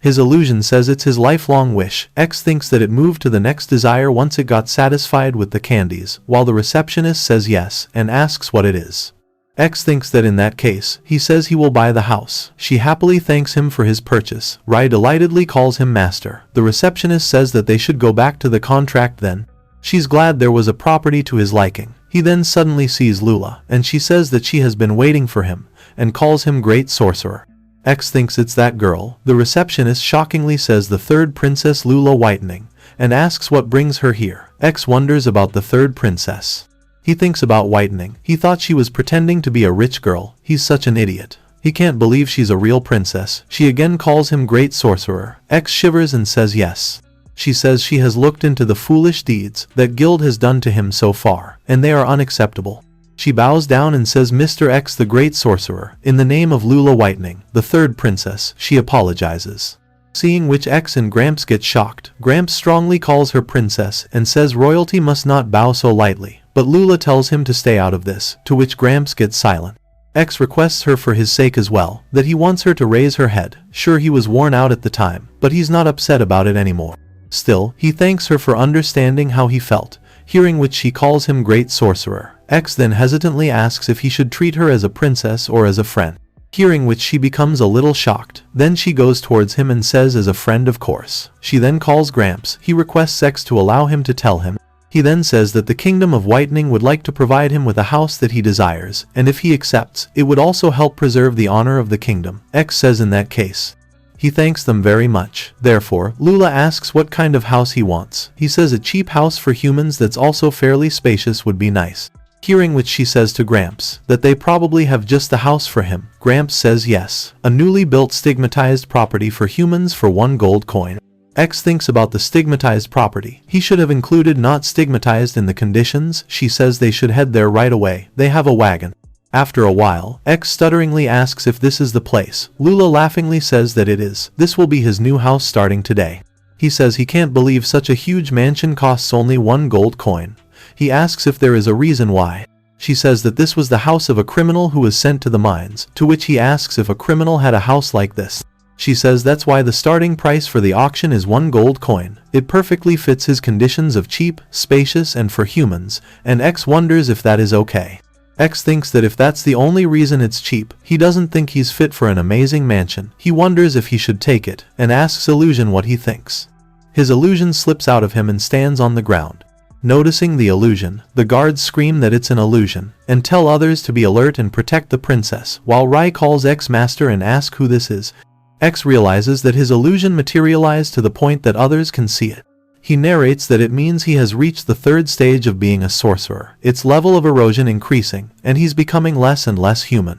His illusion says it's his lifelong wish. X thinks that it moved to the next desire once it got satisfied with the candies, while the receptionist says yes and asks what it is. X thinks that in that case, he says he will buy the house. She happily thanks him for his purchase. Rai delightedly calls him master. The receptionist says that they should go back to the contract then. She's glad there was a property to his liking. He then suddenly sees Lula, and she says that she has been waiting for him, and calls him great sorcerer. X thinks it's that girl. The receptionist shockingly says the 3rd princess Lula Whitening, and asks what brings her here. X wonders about the 3rd princess. He thinks about Whitening. He thought she was pretending to be a rich girl. He's such an idiot. He can't believe she's a real princess. She again calls him great sorcerer. X shivers and says yes. She says she has looked into the foolish deeds that Guild has done to him so far, and they are unacceptable. She bows down and says Mr. X the great sorcerer, in the name of Lula Whitening, the 3rd princess, she apologizes. Seeing which X and Gramps get shocked. Gramps strongly calls her princess and says royalty must not bow so lightly. But Lula tells him to stay out of this, to which Gramps gets silent. X requests her for his sake as well, that he wants her to raise her head. Sure, he was worn out at the time, but he's not upset about it anymore. Still, he thanks her for understanding how he felt, hearing which she calls him great sorcerer. X then hesitantly asks if he should treat her as a princess or as a friend, hearing which she becomes a little shocked. Then she goes towards him and says as a friend, of course. She then calls Gramps. He requests X to allow him to tell him. He then says that the Kingdom of Whitening would like to provide him with a house that he desires, and if he accepts, it would also help preserve the honor of the kingdom. X says in that case, he thanks them very much. Therefore, Lula asks what kind of house he wants. He says a cheap house for humans that's also fairly spacious would be nice. Hearing which she says to Gramps that they probably have just the house for him. Gramps says yes, a newly built stigmatized property for humans for 1 gold coin. X thinks about the stigmatized property. He should have included not stigmatized in the conditions. She says they should head there right away. They have a wagon. After a while, X stutteringly asks if this is the place. Lula laughingly says that it is. This will be his new house starting today. He says he can't believe such a huge mansion costs only 1 gold coin. He asks if there is a reason why. She says that this was the house of a criminal who was sent to the mines, to which he asks if a criminal had a house like this. She says that's why the starting price for the auction is 1 gold coin. It perfectly fits his conditions of cheap, spacious, and for humans, and X wonders if that is okay. X thinks that if that's the only reason it's cheap, he doesn't think he's fit for an amazing mansion. He wonders if he should take it, and asks Illusion what he thinks. His illusion slips out of him and stands on the ground. Noticing the illusion, the guards scream that it's an illusion, and tell others to be alert and protect the princess, while Rai calls X master and asks who this is. X realizes that his illusion materialized to the point that others can see it. He narrates that it means he has reached the 3rd stage of being a sorcerer, its level of erosion increasing, and he's becoming less and less human.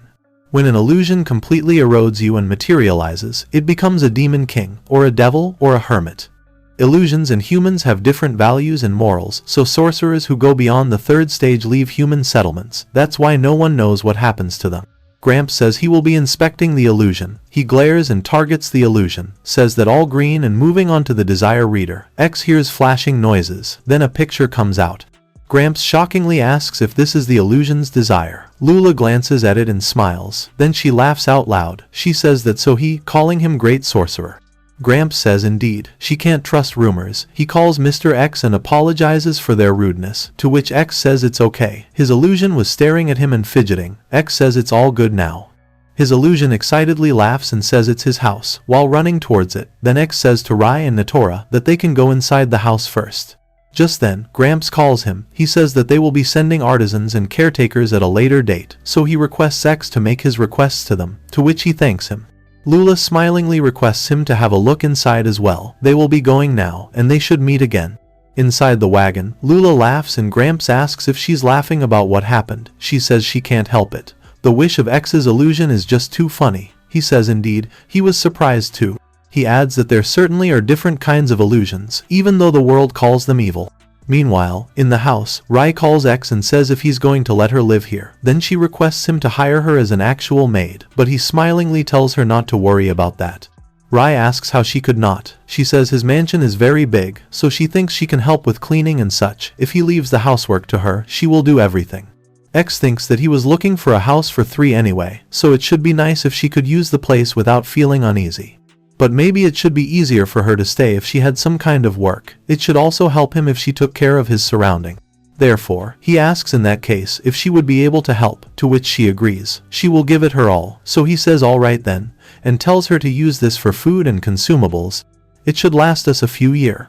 When an illusion completely erodes you and materializes, it becomes a demon king, or a devil, or a hermit. Illusions and humans have different values and morals, so sorcerers who go beyond the 3rd stage leave human settlements. That's why no one knows what happens to them. Gramps says he will be inspecting the illusion. He glares and targets the illusion, says that all green and moving on to the desire reader. X hears flashing noises, then a picture comes out. Gramps shockingly asks if this is the illusion's desire. Lula glances at it and smiles, then she laughs out loud. She says that so he, calling him great sorcerer. Gramps says indeed, she can't trust rumors. He calls Mr. X and apologizes for their rudeness, to which X says it's okay. His illusion was staring at him and fidgeting. X says it's all good now. His illusion excitedly laughs and says it's his house, while running towards it. Then X says to Rai and Natora that they can go inside the house first. Just then, Gramps calls him. He says that they will be sending artisans and caretakers at a later date, so he requests X to make his requests to them, to which he thanks him. Lula smilingly requests him to have a look inside as well. They will be going now, and they should meet again. Inside the wagon, Lula laughs and Gramps asks if she's laughing about what happened. She says she can't help it. The wish of X's illusion is just too funny. He says indeed, he was surprised too. He adds that there certainly are different kinds of illusions, even though the world calls them evil. Meanwhile, in the house, Rai calls X and says if he's going to let her live here. Then she requests him to hire her as an actual maid, but he smilingly tells her not to worry about that. Rai asks how she could not. She says his mansion is very big, so she thinks she can help with cleaning and such. If he leaves the housework to her, she will do everything. X thinks that he was looking for a house for 3 anyway, so it should be nice if she could use the place without feeling uneasy. But maybe it should be easier for her to stay if she had some kind of work. It should also help him if she took care of his surrounding. Therefore, he asks in that case if she would be able to help, to which she agrees. She will give it her all, so he says alright then, and tells her to use this for food and consumables. It should last us a few years.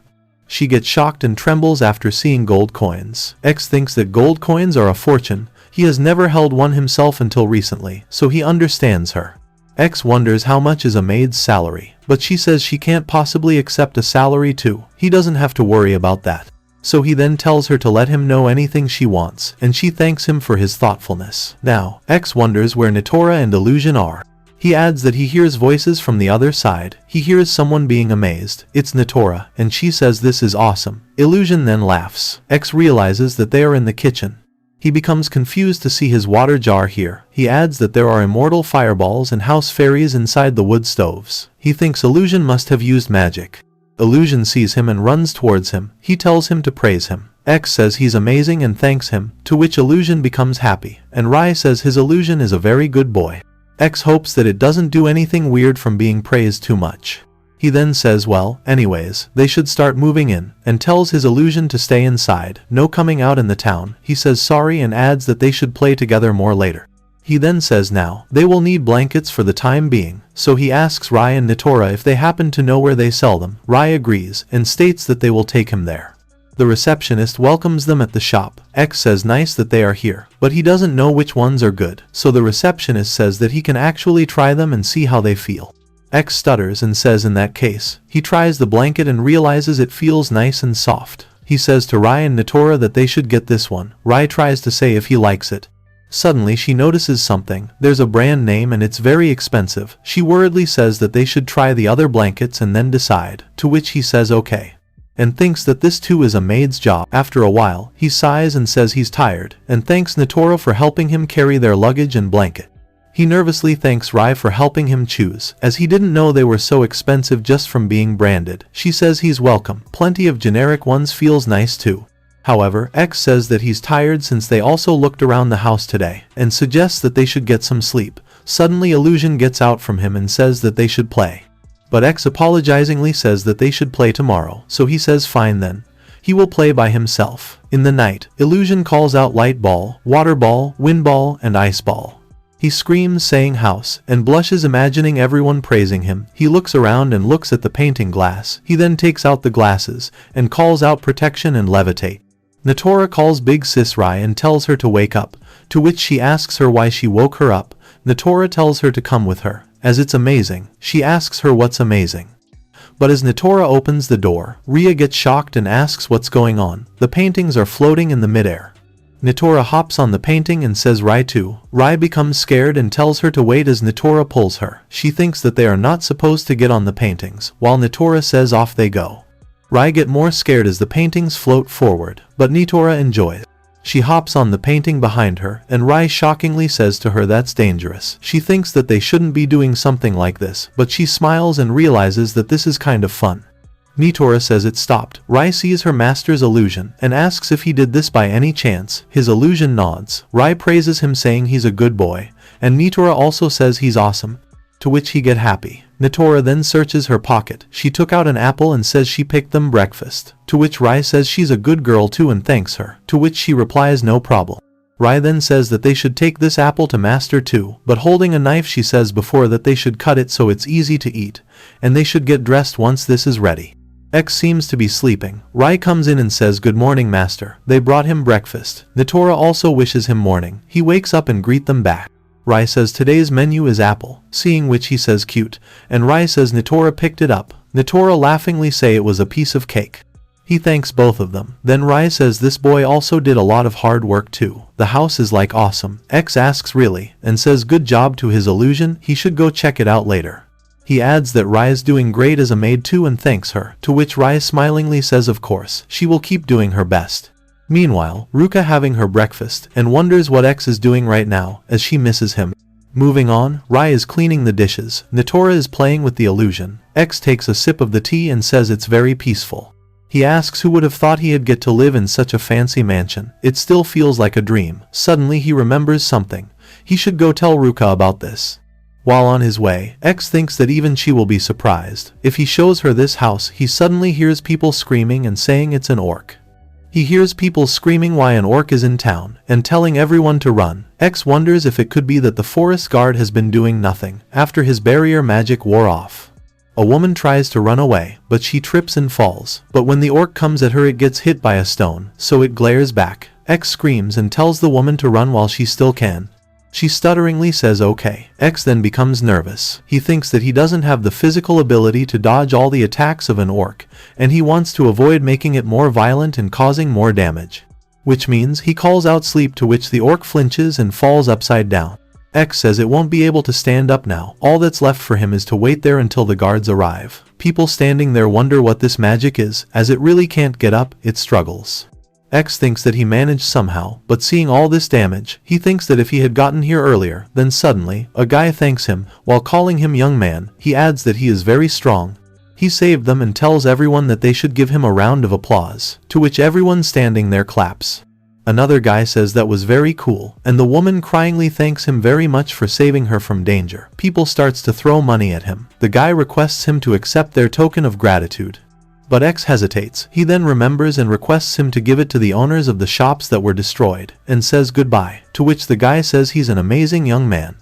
She gets shocked and trembles after seeing gold coins. X thinks that gold coins are a fortune. He has never held one himself until recently, so he understands her. X wonders how much is a maid's salary, but she says she can't possibly accept a salary too. He doesn't have to worry about that. So he then tells her to let him know anything she wants, and she thanks him for his thoughtfulness. Now, X wonders where Natora and Illusion are. He adds that he hears voices from the other side. He hears someone being amazed. It's Natora, and she says this is awesome. Illusion then laughs. X realizes that they are in the kitchen. He becomes confused to see his water jar here. He adds that there are immortal fireballs and house fairies inside the wood stoves. He thinks Illusion must have used magic. Illusion sees him and runs towards him. He tells him to praise him. X says he's amazing and thanks him, to which Illusion becomes happy, and Rai says his Illusion is a very good boy. X hopes that it doesn't do anything weird from being praised too much. He then says well, anyways, they should start moving in, and tells his Illusion to stay inside, no coming out in the town. He says sorry and adds that they should play together more later. He then says now, they will need blankets for the time being, so he asks Rai and Natora if they happen to know where they sell them. Rai agrees, and states that they will take him there. The receptionist welcomes them at the shop. X says nice that they are here, but he doesn't know which ones are good, so the receptionist says that he can actually try them and see how they feel. X stutters and says in that case, he tries the blanket and realizes it feels nice and soft. He says to Rai and Natora that they should get this one. Rai tries to say if he likes it. Suddenly she notices something. There's a brand name and it's very expensive. She worriedly says that they should try the other blankets and then decide, to which he says okay, and thinks that this too is a maid's job. After a while, he sighs and says he's tired, and thanks Natora for helping him carry their luggage and blanket. He nervously thanks Rai for helping him choose, as he didn't know they were so expensive just from being branded. She says he's welcome, plenty of generic ones feels nice too. However, X says that he's tired since they also looked around the house today, and suggests that they should get some sleep. Suddenly Illusion gets out from him and says that they should play. But X apologizingly says that they should play tomorrow, so he says fine then. He will play by himself. In the night, Illusion calls out light ball, water ball, wind ball, and ice ball. He screams saying house, and blushes imagining everyone praising him. He looks around and looks at the painting glass. He then takes out the glasses, and calls out protection and levitate. Natora calls Big Sis Rai and tells her to wake up, to which she asks her why she woke her up. Natora tells her to come with her, as it's amazing. She asks her what's amazing. But as Natora opens the door, Ria gets shocked and asks what's going on. The paintings are floating in the midair. Natora hops on the painting and says Rai too. Rai becomes scared and tells her to wait as Natora pulls her. She thinks that they are not supposed to get on the paintings, while Natora says off they go. Rai get more scared as the paintings float forward, but Natora enjoys. She hops on the painting behind her, and Rai shockingly says to her that's dangerous. She thinks that they shouldn't be doing something like this, but she smiles and realizes that this is kind of fun. Natora says it stopped. Rai sees her master's illusion, and asks if he did this by any chance. His illusion nods. Rai praises him saying he's a good boy, and Natora also says he's awesome, to which he get happy. Natora then searches her pocket. She took out an apple and says she picked them breakfast, to which Rai says she's a good girl too and thanks her, to which she replies no problem. Rai then says that they should take this apple to master too, but holding a knife she says before that they should cut it so it's easy to eat, and they should get dressed once this is ready. X seems to be sleeping. Rai comes in and says good morning master. They brought him breakfast. Natora also wishes him morning. He wakes up and greet them back. Rai says today's menu is apple, seeing which he says cute, and Rai says Natora picked it up. Natora laughingly say it was a piece of cake. He thanks both of them. Then Rai says this boy also did a lot of hard work too. The house is like awesome. X asks really, and says good job to his illusion, he should go check it out later. He adds that Rai is doing great as a maid too and thanks her, to which Rai smilingly says of course, she will keep doing her best. Meanwhile, Ruka having her breakfast, and wonders what X is doing right now, as she misses him. Moving on, Rai is cleaning the dishes. Natora is playing with the illusion. X takes a sip of the tea and says it's very peaceful. He asks who would have thought he'd get to live in such a fancy mansion. It still feels like a dream. Suddenly he remembers something. He should go tell Ruka about this. While on his way, X thinks that even she will be surprised. If he shows her this house, he suddenly hears people screaming and saying it's an orc. He hears people screaming why an orc is in town, and telling everyone to run. X wonders if it could be that the forest guard has been doing nothing, after his barrier magic wore off. A woman tries to run away, but she trips and falls. But when the orc comes at her it gets hit by a stone, so it glares back. X screams and tells the woman to run while she still can. She stutteringly says okay. X then becomes nervous. He thinks that he doesn't have the physical ability to dodge all the attacks of an orc, and he wants to avoid making it more violent and causing more damage. Which means he calls out sleep, to which the orc flinches and falls upside down. X says it won't be able to stand up now. All that's left for him is to wait there until the guards arrive. People standing there wonder what this magic is, as it really can't get up, it struggles. X thinks that he managed somehow, but seeing all this damage, he thinks that if he had gotten here earlier. Then suddenly, a guy thanks him, while calling him young man. He adds that he is very strong. He saved them and tells everyone that they should give him a round of applause, to which everyone standing there claps. Another guy says that was very cool, and the woman cryingly thanks him very much for saving her from danger. People starts to throw money at him. The guy requests him to accept their token of gratitude. But X hesitates. He then remembers and requests him to give it to the owners of the shops that were destroyed, and says goodbye, to which the guy says he's an amazing young man.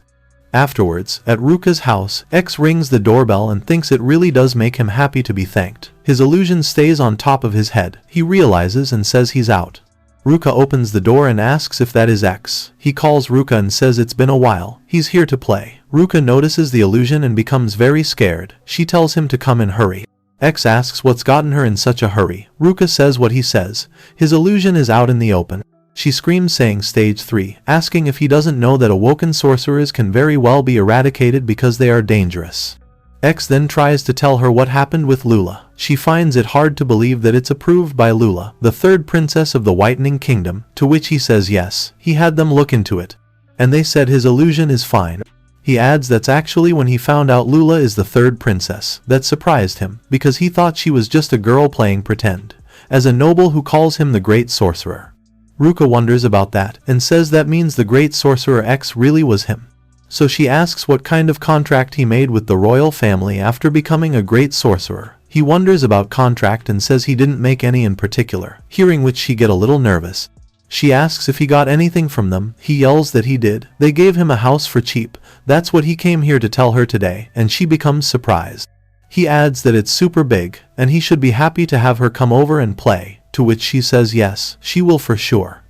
Afterwards, at Ruka's house, X rings the doorbell and thinks it really does make him happy to be thanked. His illusion stays on top of his head. He realizes and says he's out. Ruka opens the door and asks if that is X. He calls Ruka and says it's been a while. He's here to play. Ruka notices the illusion and becomes very scared. She tells him to come and hurry. X asks what's gotten her in such a hurry. Ruka says what he says. His illusion is out in the open. She screams saying stage 3, asking if he doesn't know that awoken sorcerers can very well be eradicated because they are dangerous. X then tries to tell her what happened with Lula. She finds it hard to believe that it's approved by Lula, the third princess of the Whitening Kingdom, to which he says yes, he had them look into it. And they said his illusion is fine. He adds that's actually when he found out Lula is the third princess. That surprised him, because he thought she was just a girl playing pretend, as a noble who calls him the Great Sorcerer. Ruka wonders about that, and says that means the Great Sorcerer X really was him. So she asks what kind of contract he made with the royal family after becoming a great sorcerer. He wonders about contract and says he didn't make any in particular, hearing which she get a little nervous. She asks if he got anything from them. He yells that he did. They gave him a house for cheap. That's what he came here to tell her today, and she becomes surprised. He adds that it's super big, and he should be happy to have her come over and play, to which she says yes, she will for sure.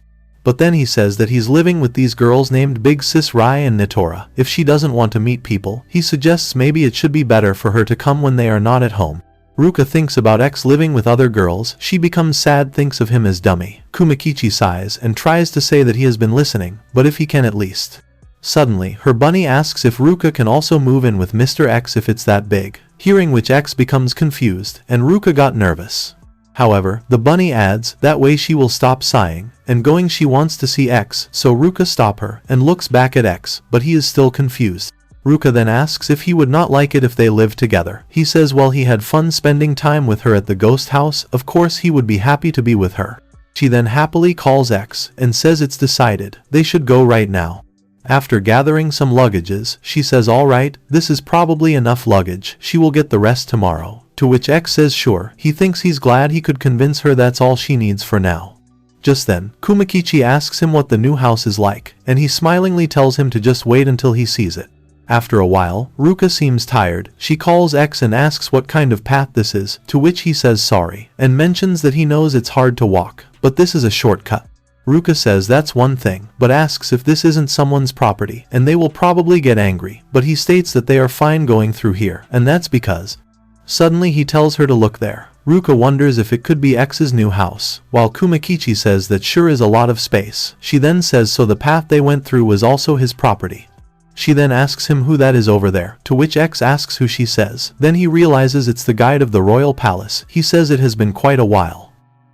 But then he says that he's living with these girls named Big Sis Rai and Nitora. If she doesn't want to meet people, he suggests maybe it should be better for her to come when they are not at home. Ruka thinks about X living with other girls. She becomes sad, thinks of him as dummy. Kumakichi sighs and tries to say that he has been listening, but if he can at least. Suddenly, her bunny asks if Ruka can also move in with Mr. X if it's that big, hearing which X becomes confused, and Ruka got nervous. However, the bunny adds, that way she will stop sighing, and going she wants to see X, so Ruka stop her, and looks back at X, but he is still confused. Ruka then asks if he would not like it if they lived together. He says while he had fun spending time with her at the ghost house, of course he would be happy to be with her. She then happily calls X, and says it's decided, they should go right now. After gathering some luggages, she says alright, this is probably enough luggage, she will get the rest tomorrow. To which X says sure, he thinks he's glad he could convince her that's all she needs for now. Just then, Kumakichi asks him what the new house is like, and he smilingly tells him to just wait until he sees it. After a while, Ruka seems tired. She calls X and asks what kind of path this is, to which he says sorry, and mentions that he knows it's hard to walk, but this is a shortcut. Ruka says that's one thing, but asks if this isn't someone's property, and they will probably get angry, but he states that they are fine going through here, and that's because. Suddenly he tells her to look there. Ruka wonders if it could be X's new house, while Kumakichi says that sure is a lot of space. She then says so the path they went through was also his property. She then asks him who that is over there, to which X asks who she says. Then he realizes it's the guide of the royal palace. He says it has been quite a while.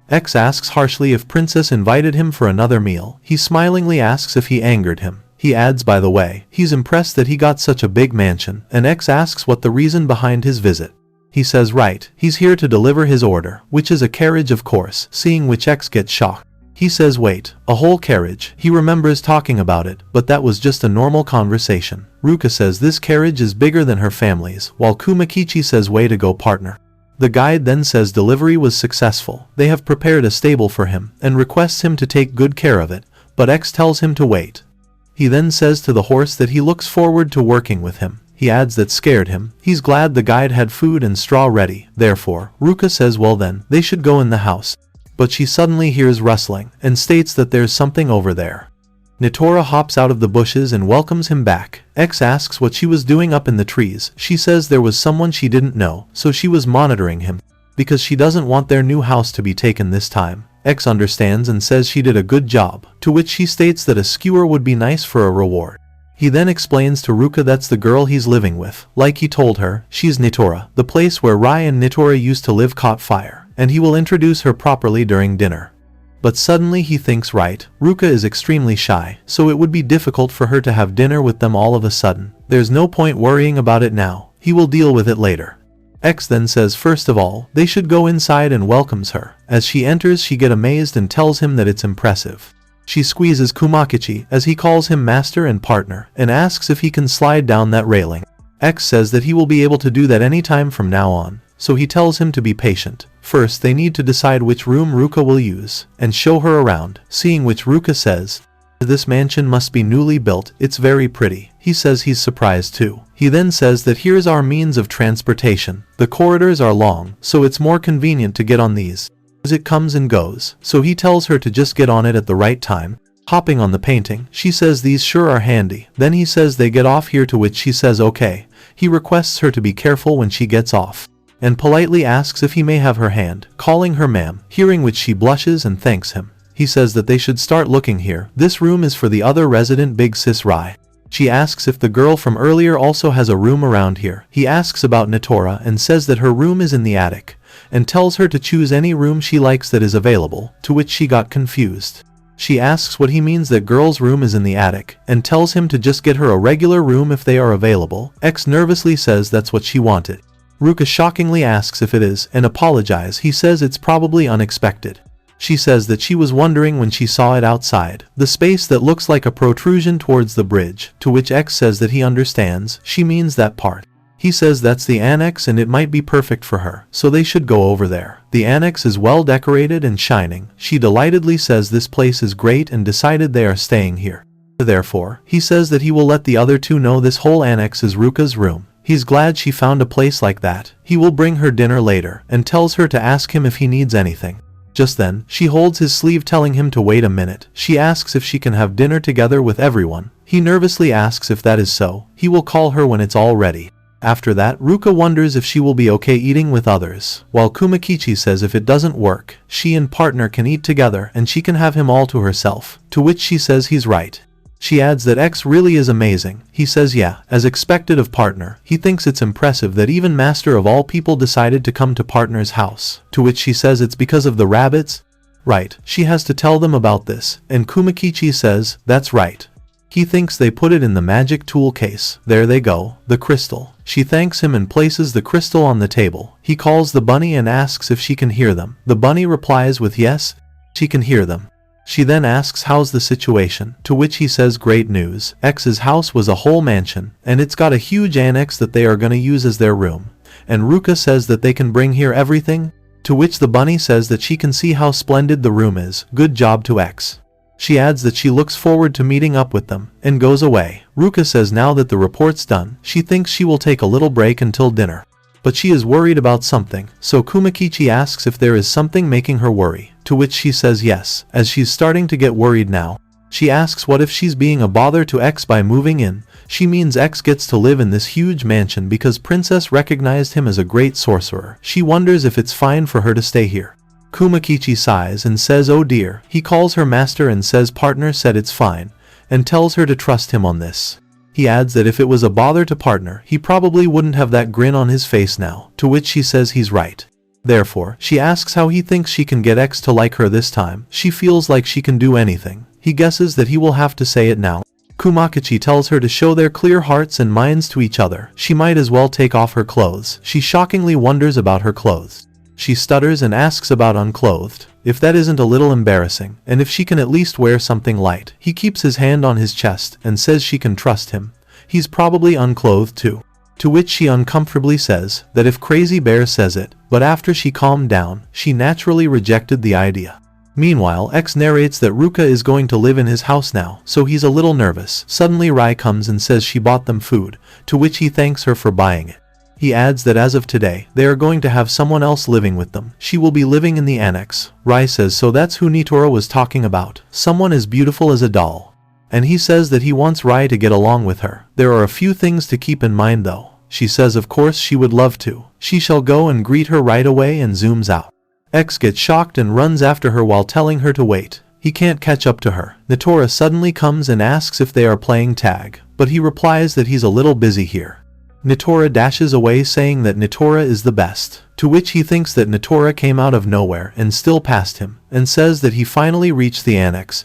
X asks harshly if Princess invited him for another meal. He smilingly asks if he angered him. He adds by the way, he's impressed that he got such a big mansion, and X asks what the reason behind his visit. He says right, he's here to deliver his order, which is a carriage of course, seeing which X gets shocked. He says wait, a whole carriage. He remembers talking about it, but that was just a normal conversation. Ruka says this carriage is bigger than her family's, while Kumakichi says way to go partner. The guide then says delivery was successful. They have prepared a stable for him, and requests him to take good care of it, but X tells him to wait. He then says to the horse that he looks forward to working with him. He adds that scared him. He's glad the guide had food and straw ready. Therefore, Ruka says well then, they should go in the house. But she suddenly hears rustling, and states that there's something over there. Nitora hops out of the bushes and welcomes him back. X asks what she was doing up in the trees. She says there was someone she didn't know, so she was monitoring him, because she doesn't want their new house to be taken this time. X understands and says she did a good job, to which she states that a skewer would be nice for a reward. He then explains to Ruka that's the girl he's living with. Like he told her, she's Nitora. The place where Rai and Nitora used to live caught fire, and he will introduce her properly during dinner. But suddenly he thinks right, Ruka is extremely shy, so it would be difficult for her to have dinner with them all of a sudden. There's no point worrying about it now, he will deal with it later. X then says first of all, they should go inside and welcomes her. As she enters she get amazed and tells him that it's impressive. She squeezes Kumakichi, as he calls him master and partner, and asks if he can slide down that railing. X says that he will be able to do that anytime from now on, so he tells him to be patient. First they need to decide which room Ruka will use, and show her around, seeing which Ruka says, "This mansion must be newly built, it's very pretty." He says he's surprised too. He then says that here's our means of transportation. The corridors are long, so it's more convenient to get on these. As it comes and goes, so he tells her to just get on it at the right time. Hopping on the painting, she says these sure are handy. Then he says they get off here, to which she says okay. He requests her to be careful when she gets off, and politely asks if he may have her hand, calling her ma'am, hearing which she blushes and thanks him. He says that they should start looking here. This room is for the other resident, Big Sis Rai. She asks if the girl from earlier also has a room around here. He asks about Natora and says that her room is in the attic, and tells her to choose any room she likes that is available, to which she got confused. She asks what he means that girl's room is in the attic, and tells him to just get her a regular room if they are available. X nervously says that's what she wanted. Ruka shockingly asks if it is, and apologizes. He says it's probably unexpected. She says that she was wondering when she saw it outside, the space that looks like a protrusion towards the bridge, to which X says that he understands, she means that part. He says that's the annex and it might be perfect for her, so they should go over there. The annex is well decorated and shining. She delightedly says this place is great and decided they are staying here. Therefore, he says that he will let the other two know this whole annex is Ruka's room. He's glad she found a place like that. He will bring her dinner later, and tells her to ask him if he needs anything. Just then, she holds his sleeve telling him to wait a minute. She asks if she can have dinner together with everyone. He nervously asks if that is so. He will call her when it's all ready. After that, Ruka wonders if she will be okay eating with others, while Kumakichi says if it doesn't work, she and partner can eat together and she can have him all to herself, to which she says he's right. She adds that X really is amazing. He says yeah, as expected of partner. He thinks it's impressive that even master of all people decided to come to partner's house, to which she says it's because of the rabbits. Right, she has to tell them about this, and Kumakichi says, that's right. He thinks they put it in the magic tool case. There they go, the crystal. She thanks him and places the crystal on the table. He calls the bunny and asks if she can hear them. The bunny replies with yes, she can hear them. She then asks how's the situation, to which he says great news. X's house was a whole mansion, and it's got a huge annex that they are gonna use as their room. And Ruka says that they can bring here everything, to which the bunny says that she can see how splendid the room is. Good job to X. She adds that she looks forward to meeting up with them, and goes away. Ruka says now that the report's done, she thinks she will take a little break until dinner. But she is worried about something, so Kumakichi asks if there is something making her worry, to which she says yes, as she's starting to get worried now. She asks what if she's being a bother to X by moving in. She means X gets to live in this huge mansion because Princess recognized him as a great sorcerer. She wonders if it's fine for her to stay here. Kumakichi sighs and says oh dear. He calls her master and says partner said it's fine, and tells her to trust him on this. He adds that if it was a bother to partner, he probably wouldn't have that grin on his face now, to which she says he's right. Therefore, she asks how he thinks she can get X to like her this time. She feels like she can do anything. He guesses that he will have to say it now. Kumakichi tells her to show their clear hearts and minds to each other. She might as well take off her clothes. She shockingly wonders about her clothes. She stutters and asks about unclothed, if that isn't a little embarrassing, and if she can at least wear something light. He keeps his hand on his chest and says she can trust him. He's probably unclothed too. To which she uncomfortably says that if Crazy Bear says it, but after she calmed down, she naturally rejected the idea. Meanwhile, X narrates that Ruka is going to live in his house now, so he's a little nervous. Suddenly Rai comes and says she bought them food, to which he thanks her for buying it. He adds that as of today, they are going to have someone else living with them. She will be living in the annex. Rai says so that's who Nitora was talking about. Someone as beautiful as a doll. And he says that he wants Rai to get along with her. There are a few things to keep in mind though. She says of course she would love to. She shall go and greet her right away and zooms out. X gets shocked and runs after her while telling her to wait. He can't catch up to her. Nitora suddenly comes and asks if they are playing tag, but he replies that he's a little busy here. Nitora dashes away saying that Nitora is the best, to which he thinks that Nitora came out of nowhere and still passed him, and says that he finally reached the annex.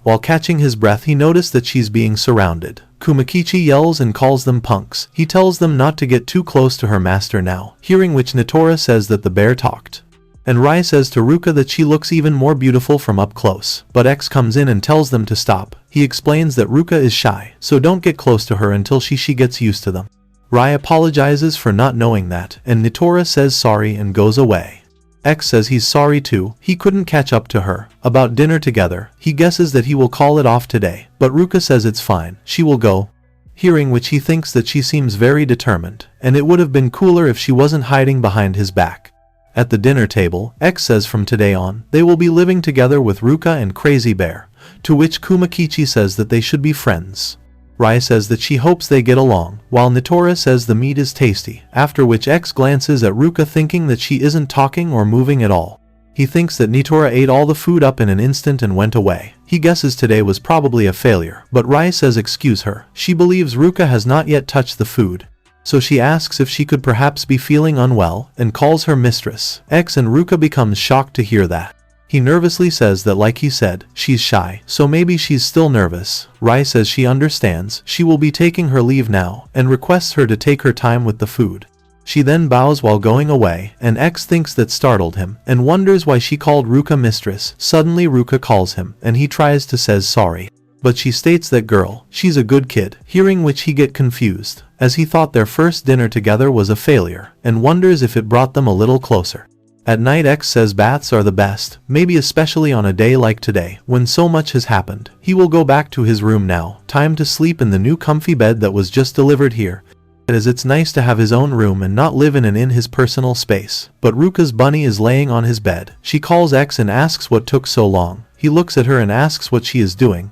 While catching his breath he noticed that she's being surrounded, Kumakichi yells and calls them punks. He tells them not to get too close to her master now, hearing which Nitora says that the bear talked. And Rai says to Ruka that she looks even more beautiful from up close, but X comes in and tells them to stop. He explains that Ruka is shy, so don't get close to her until she gets used to them. Rai apologizes for not knowing that, and Nitora says sorry and goes away. X says he's sorry too, he couldn't catch up to her. About dinner together, he guesses that he will call it off today, but Ruka says it's fine, she will go. Hearing which he thinks that she seems very determined, and it would have been cooler if she wasn't hiding behind his back. At the dinner table, X says from today on, they will be living together with Ruka and Crazy Bear, to which Kumakichi says that they should be friends. Rai says that she hopes they get along, while Nitora says the meat is tasty, after which X glances at Ruka thinking that she isn't talking or moving at all. He thinks that Nitora ate all the food up in an instant and went away. He guesses today was probably a failure, but Rai says excuse her, she believes Ruka has not yet touched the food. So she asks if she could perhaps be feeling unwell, and calls her mistress. X and Ruka becomes shocked to hear that. He nervously says that like he said, she's shy, so maybe she's still nervous. Rai says she understands, she will be taking her leave now, and requests her to take her time with the food. She then bows while going away, and X thinks that startled him, and wonders why she called Ruka mistress. Suddenly Ruka calls him, and he tries to says sorry. But she states that girl, she's a good kid, hearing which he get confused, as he thought their first dinner together was a failure, and wonders if it brought them a little closer. At night X says baths are the best, maybe especially on a day like today, when so much has happened. He will go back to his room now, time to sleep in the new comfy bed that was just delivered here, as it's nice to have his own room and not live in his personal space. But Ruka's bunny is laying on his bed. She calls X and asks what took so long. He looks at her and asks what she is doing,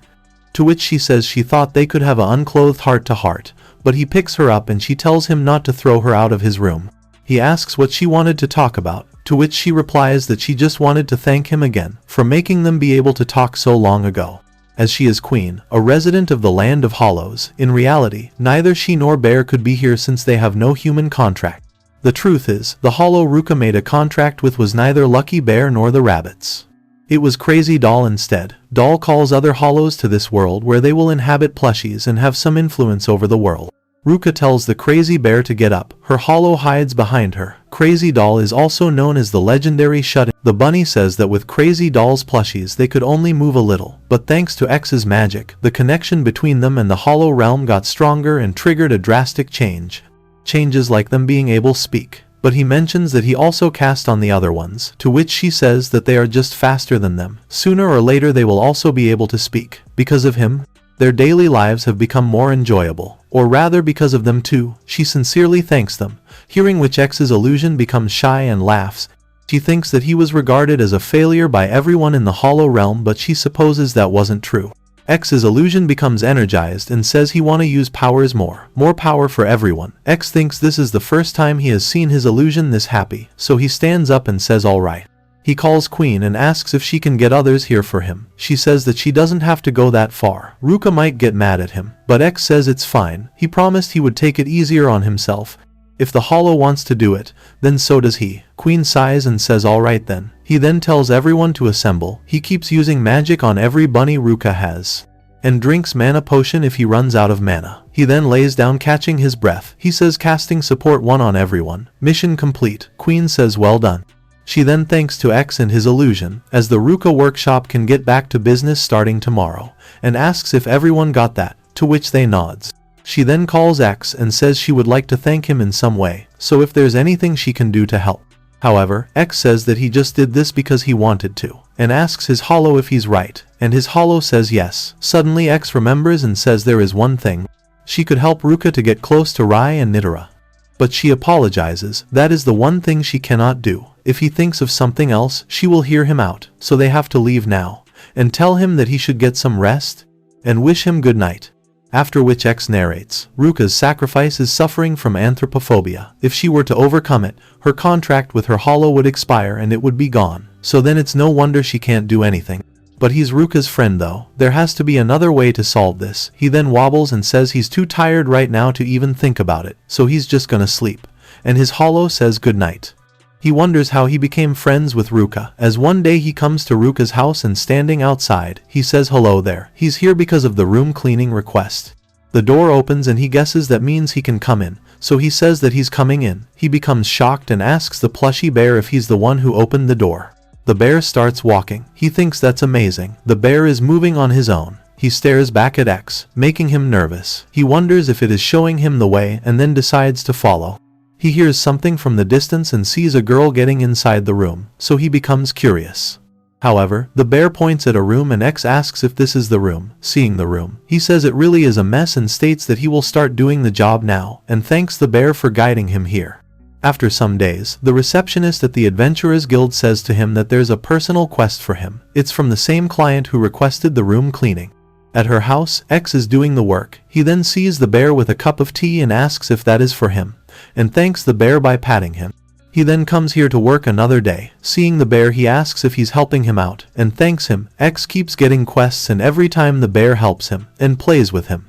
to which she says she thought they could have an unclothed heart-to-heart, but he picks her up and she tells him not to throw her out of his room. He asks what she wanted to talk about, to which she replies that she just wanted to thank him again for making them be able to talk so long ago. As she is queen, a resident of the land of hollows, in reality, neither she nor Bear could be here since they have no human contract. The truth is, the hollow Ruka made a contract with was neither Lucky Bear nor the rabbits. It was Crazy Doll instead. Doll calls other hollows to this world where they will inhabit plushies and have some influence over the world. Ruka tells the Crazy Bear to get up. Her hollow hides behind her. Crazy Doll is also known as the legendary shut-in. The bunny says that with Crazy Doll's plushies they could only move a little, but thanks to X's magic, the connection between them and the hollow realm got stronger and triggered a drastic change. Changes like them being able to speak. But he mentions that he also cast on the other ones, to which she says that they are just faster than them. Sooner or later they will also be able to speak. Because of him, their daily lives have become more enjoyable. Or rather because of them too, she sincerely thanks them. Hearing which X's illusion becomes shy and laughs. She thinks that he was regarded as a failure by everyone in the hollow realm, but she supposes that wasn't true. X's illusion becomes energized and says he wanna use powers more power for everyone. X thinks this is the first time he has seen his illusion this happy, so he stands up and says alright. He calls Queen and asks if she can get others here for him. She says that she doesn't have to go that far. Ruka might get mad at him, but X says it's fine. He promised he would take it easier on himself. If the hollow wants to do it, then so does he. Queen sighs and says alright then. He then tells everyone to assemble. He keeps using magic on every bunny Ruka has, and drinks mana potion if he runs out of mana. He then lays down catching his breath. He says casting support 1 on everyone. Mission complete. Queen says well done. She then thanks to X and his illusion, as the Ruka workshop can get back to business starting tomorrow, and asks if everyone got that, to which they nods. She then calls X and says she would like to thank him in some way, so if there's anything she can do to help. However, X says that he just did this because he wanted to, and asks his hollow if he's right, and his hollow says yes. Suddenly X remembers and says there is one thing. She could help Ruka to get close to Rai and Nitora. But she apologizes, that is the one thing she cannot do. If he thinks of something else, she will hear him out, so they have to leave now, and tell him that he should get some rest, and wish him good night. After which X narrates, Ruka's sacrifice is suffering from anthropophobia. If she were to overcome it, her contract with her hollow would expire and it would be gone. So then it's no wonder she can't do anything. But he's Ruka's friend though. There has to be another way to solve this. He then wobbles and says he's too tired right now to even think about it, so he's just gonna sleep. And his hollow says good night. He wonders how he became friends with Ruka, as one day he comes to Ruka's house and standing outside, he says hello there. He's here because of the room cleaning request. The door opens and he guesses that means he can come in, so he says that he's coming in. He becomes shocked and asks the plushy bear if he's the one who opened the door. The bear starts walking. He thinks that's amazing. The bear is moving on his own. He stares back at X, making him nervous. He wonders if it is showing him the way and then decides to follow. He hears something from the distance and sees a girl getting inside the room, so he becomes curious. However, the bear points at a room and X asks if this is the room. Seeing the room, he says it really is a mess and states that he will start doing the job now, and thanks the bear for guiding him here. After some days, the receptionist at the Adventurers Guild says to him that there's a personal quest for him. It's from the same client who requested the room cleaning. At her house, X is doing the work. He then sees the bear with a cup of tea and asks if that is for him, and thanks the bear by patting him. He then comes here to work another day. Seeing the bear, he asks if he's helping him out, and thanks him. X keeps getting quests and every time the bear helps him, and plays with him.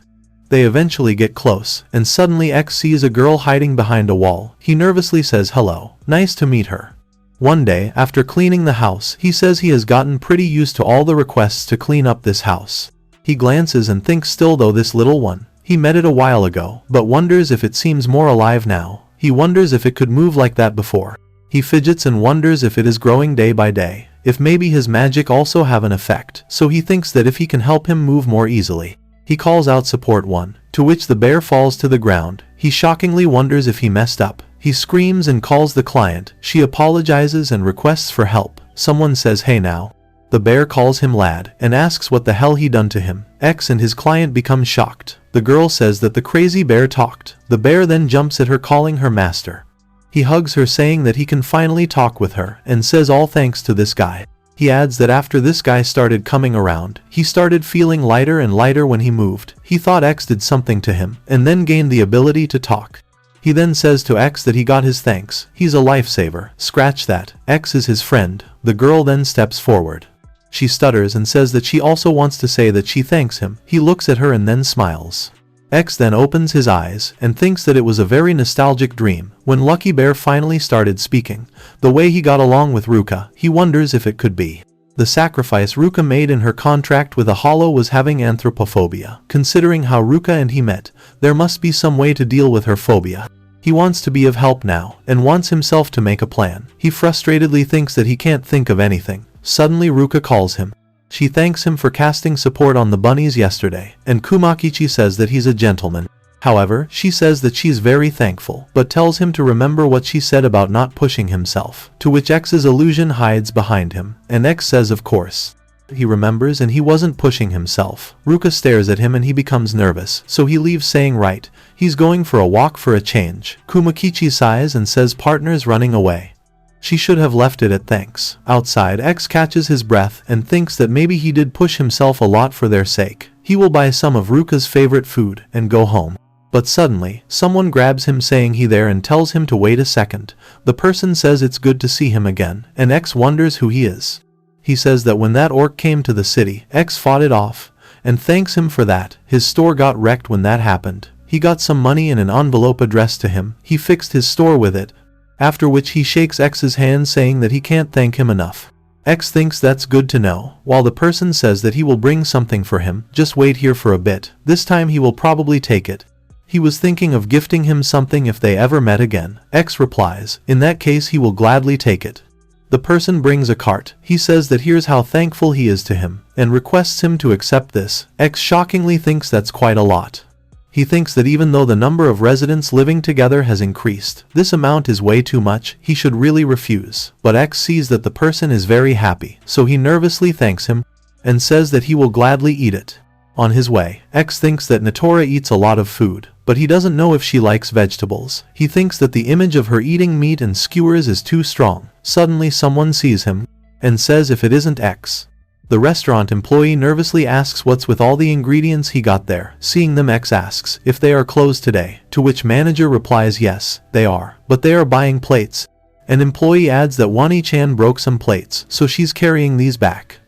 They eventually get close, and suddenly X sees a girl hiding behind a wall. He nervously says hello, nice to meet her. One day, after cleaning the house, he says he has gotten pretty used to all the requests to clean up this house. He glances and thinks still though this little one, he met it a while ago, but wonders if it seems more alive now. He wonders if it could move like that before. He fidgets and wonders if it is growing day by day, if maybe his magic also have an effect, so he thinks that if he can help him move more easily. He calls out support 1, to which the bear falls to the ground. He shockingly wonders if he messed up. He screams and calls the client. She apologizes and requests for help. Someone says hey now. The bear calls him lad and asks what the hell he done to him. X and his client become shocked. The girl says that the crazy bear talked. The bear then jumps at her calling her master. He hugs her saying that he can finally talk with her and says all thanks to this guy. He adds that after this guy started coming around, he started feeling lighter and lighter when he moved. He thought X did something to him and then gained the ability to talk. He then says to X that he got his thanks. He's a lifesaver. Scratch that. X is his friend. The girl then steps forward. She stutters and says that she also wants to say that she thanks him. He looks at her and then smiles. X then opens his eyes and thinks that it was a very nostalgic dream. When Lucky Bear finally started speaking, the way he got along with Ruka, he wonders if it could be the sacrifice Ruka made in her contract with Yahello was having anthropophobia. Considering how Ruka and he met, there must be some way to deal with her phobia. He wants to be of help now and wants himself to make a plan. He frustratedly thinks that he can't think of anything. Suddenly Ruka calls him. She thanks him for casting support on the bunnies yesterday, and Kumakichi says that he's a gentleman. However, she says that she's very thankful, but tells him to remember what she said about not pushing himself, to which X's illusion hides behind him, and X says of course. He remembers and he wasn't pushing himself. Ruka stares at him and he becomes nervous, so he leaves saying right, he's going for a walk for a change. Kumakichi sighs and says partner's running away. She should have left it at thanks. Outside, X catches his breath and thinks that maybe he did push himself a lot for their sake. He will buy some of Ruka's favorite food and go home. But suddenly, someone grabs him saying he there and tells him to wait a second. The person says it's good to see him again, and X wonders who he is. He says that when that orc came to the city, X fought it off, and thanks him for that. His store got wrecked when that happened. He got some money in an envelope addressed to him. He fixed his store with it. After which he shakes X's hand saying that he can't thank him enough. X thinks that's good to know, while the person says that he will bring something for him. Just wait here for a bit. This time he will probably take it. He was thinking of gifting him something if they ever met again. X replies, in that case he will gladly take it. The person brings a cart. He says that here's how thankful he is to him, and requests him to accept this. X shockingly thinks that's quite a lot. He thinks that even though the number of residents living together has increased, this amount is way too much. He should really refuse. But X sees that the person is very happy, so he nervously thanks him and says that he will gladly eat it. On his way, X thinks that Natora eats a lot of food, but he doesn't know if she likes vegetables. He thinks that the image of her eating meat and skewers is too strong. Suddenly someone sees him and says if it isn't X. The restaurant employee nervously asks what's with all the ingredients he got there. Seeing them, X asks if they are closed today, to which manager replies yes, they are, but they are buying plates. An employee adds that Wani-chan broke some plates, so she's carrying these back.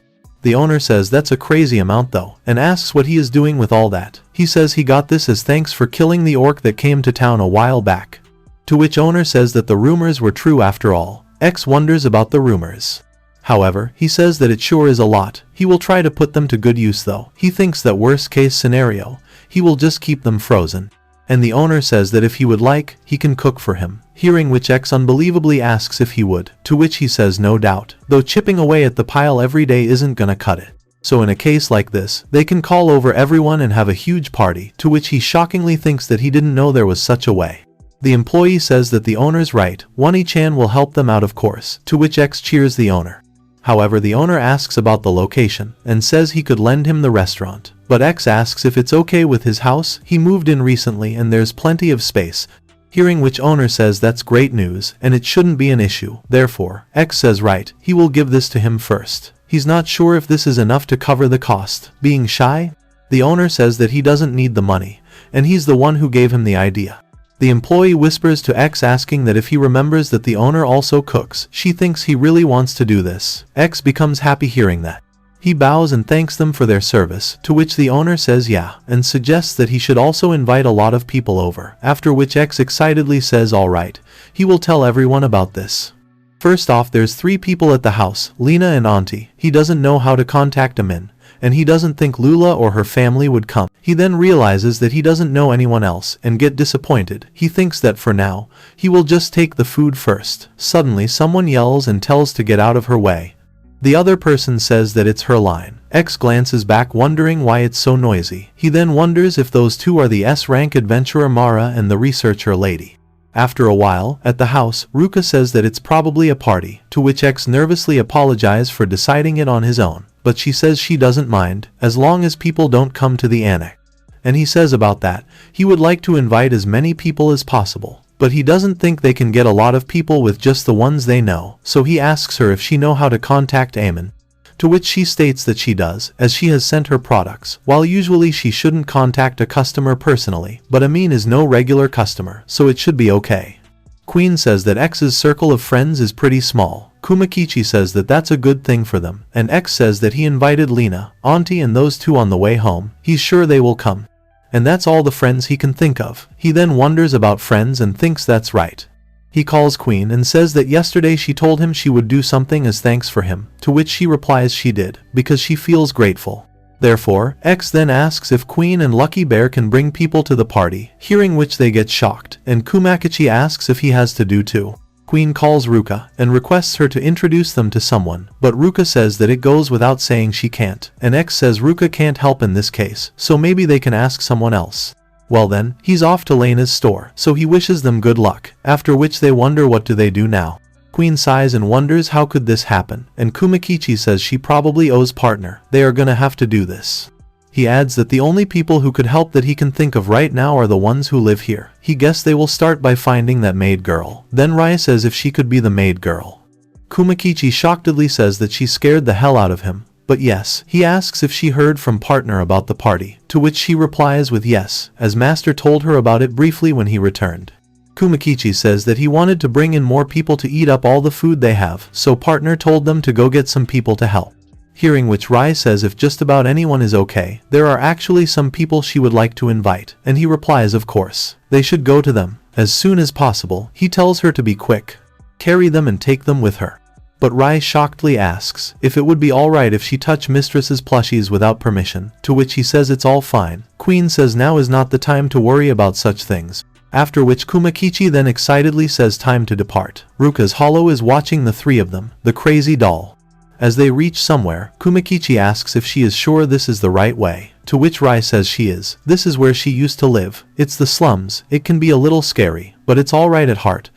The owner says that's a crazy amount though, and asks what he is doing with all that. He says he got this as thanks for killing the orc that came to town a while back. To which owner says that the rumors were true after all. X wonders about the rumors. However, he says that it sure is a lot. He will try to put them to good use though. He thinks that worst case scenario, he will just keep them frozen. And the owner says that if he would like, he can cook for him, hearing which X unbelievably asks if he would, to which he says no doubt, though chipping away at the pile every day isn't gonna cut it. So in a case like this, they can call over everyone and have a huge party, to which he shockingly thinks that he didn't know there was such a way. The employee says that the owner's right, Wani-chan will help them out of course, to which X cheers the owner. However, the owner asks about the location, and says he could lend him the restaurant, but X asks if it's okay with his house. He moved in recently and there's plenty of space. Hearing which owner says that's great news, and it shouldn't be an issue. Therefore, X says right, he will give this to him first. He's not sure if this is enough to cover the cost. Being shy, the owner says that he doesn't need the money, and he's the one who gave him the idea. The employee whispers to X asking that if he remembers that the owner also cooks. She thinks he really wants to do this. X becomes happy hearing that. He bows and thanks them for their service, to which the owner says yeah, and suggests that he should also invite a lot of people over, after which X excitedly says alright, he will tell everyone about this. First off, there's 3 people at the house, Lena and Auntie. He doesn't know how to contact them in, and he doesn't think Lula or her family would come. He then realizes that he doesn't know anyone else and get disappointed. He thinks that for now, he will just take the food first. Suddenly someone yells and tells to get out of her way. The other person says that it's her line. X glances back wondering why it's so noisy. He then wonders if those two are the S-rank adventurer Mara and the researcher lady. After a while, at the house, Ruka says that it's probably a party, to which X nervously apologizes for deciding it on his own, but she says she doesn't mind, as long as people don't come to the annex. And he says about that, he would like to invite as many people as possible, but he doesn't think they can get a lot of people with just the ones they know, so he asks her if she know how to contact Eamon. To which she states that she does, as she has sent her products, while usually she shouldn't contact a customer personally, but Amin is no regular customer, so it should be okay. Queen says that X's circle of friends is pretty small. Kumakichi says that that's a good thing for them, and X says that he invited Lena, Auntie and those two on the way home. He's sure they will come. And that's all the friends he can think of. He then wonders about friends and thinks that's right. He calls Queen and says that yesterday she told him she would do something as thanks for him, to which she replies she did, because she feels grateful. Therefore, X then asks if Queen and Lucky Bear can bring people to the party, hearing which they get shocked, and Kumakichi asks if he has to do too. Queen calls Ruka and requests her to introduce them to someone, but Ruka says that it goes without saying she can't, and X says Ruka can't help in this case, so maybe they can ask someone else. Well then, he's off to Lena's store, so he wishes them good luck, after which they wonder what do they do now. Queen sighs and wonders how could this happen, and Kumakichi says she probably owes partner, they are gonna have to do this. He adds that the only people who could help that he can think of right now are the ones who live here. He guessed they will start by finding that maid girl. Then Rai says if she could be the maid girl. Kumakichi shockedly says that she scared the hell out of him. But yes, he asks if she heard from partner about the party, to which she replies with yes, as master told her about it briefly when he returned. Kumakichi says that he wanted to bring in more people to eat up all the food they have, so partner told them to go get some people to help. Hearing which Rai says if just about anyone is okay, there are actually some people she would like to invite, and he replies of course, they should go to them, as soon as possible. He tells her to be quick, carry them and take them with her. But Rai shockedly asks if it would be alright if she touch mistress's plushies without permission, to which he says it's all fine. Queen says now is not the time to worry about such things. After which Kumakichi then excitedly says time to depart. Ruka's hollow is watching the 3 of them, the crazy doll. As they reach somewhere, Kumakichi asks if she is sure this is the right way, to which Rai says she is. This is where she used to live. It's the slums. It can be a little scary, but it's alright at heart.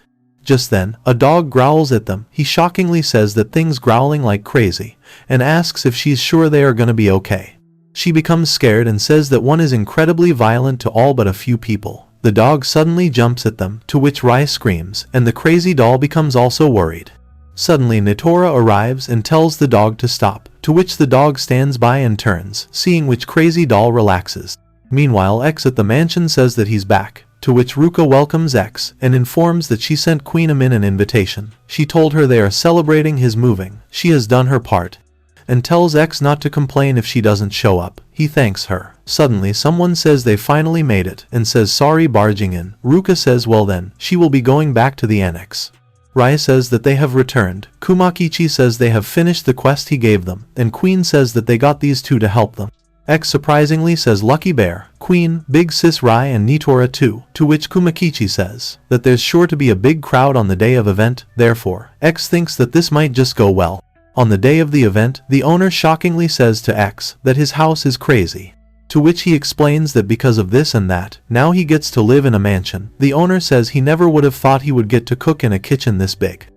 Just then, a dog growls at them. He shockingly says that thing's growling like crazy, and asks if she's sure they are gonna be okay. She becomes scared and says that one is incredibly violent to all but a few people. The dog suddenly jumps at them, to which Rai screams, and the crazy doll becomes also worried. Suddenly Nitora arrives and tells the dog to stop, to which the dog stands by and turns, seeing which crazy doll relaxes. Meanwhile X at the mansion says that he's back, to which Ruka welcomes X and informs that she sent Queen Amin an invitation. She told her they are celebrating his moving. She has done her part, and tells X not to complain if she doesn't show up. He thanks her. Suddenly someone says they finally made it and says sorry barging in. Ruka says well then, she will be going back to the annex. Rai says that they have returned. Kumakichi says they have finished the quest he gave them, and Queen says that they got these 2 to help them. X surprisingly says Lucky Bear, Queen, Big Sis Rai and Nitora too, to which Kumakichi says that there's sure to be a big crowd on the day of event, therefore, X thinks that this might just go well. On the day of the event, the owner shockingly says to X that his house is crazy. To which he explains that because of this and that, now he gets to live in a mansion. The owner says he never would have thought he would get to cook in a kitchen this big,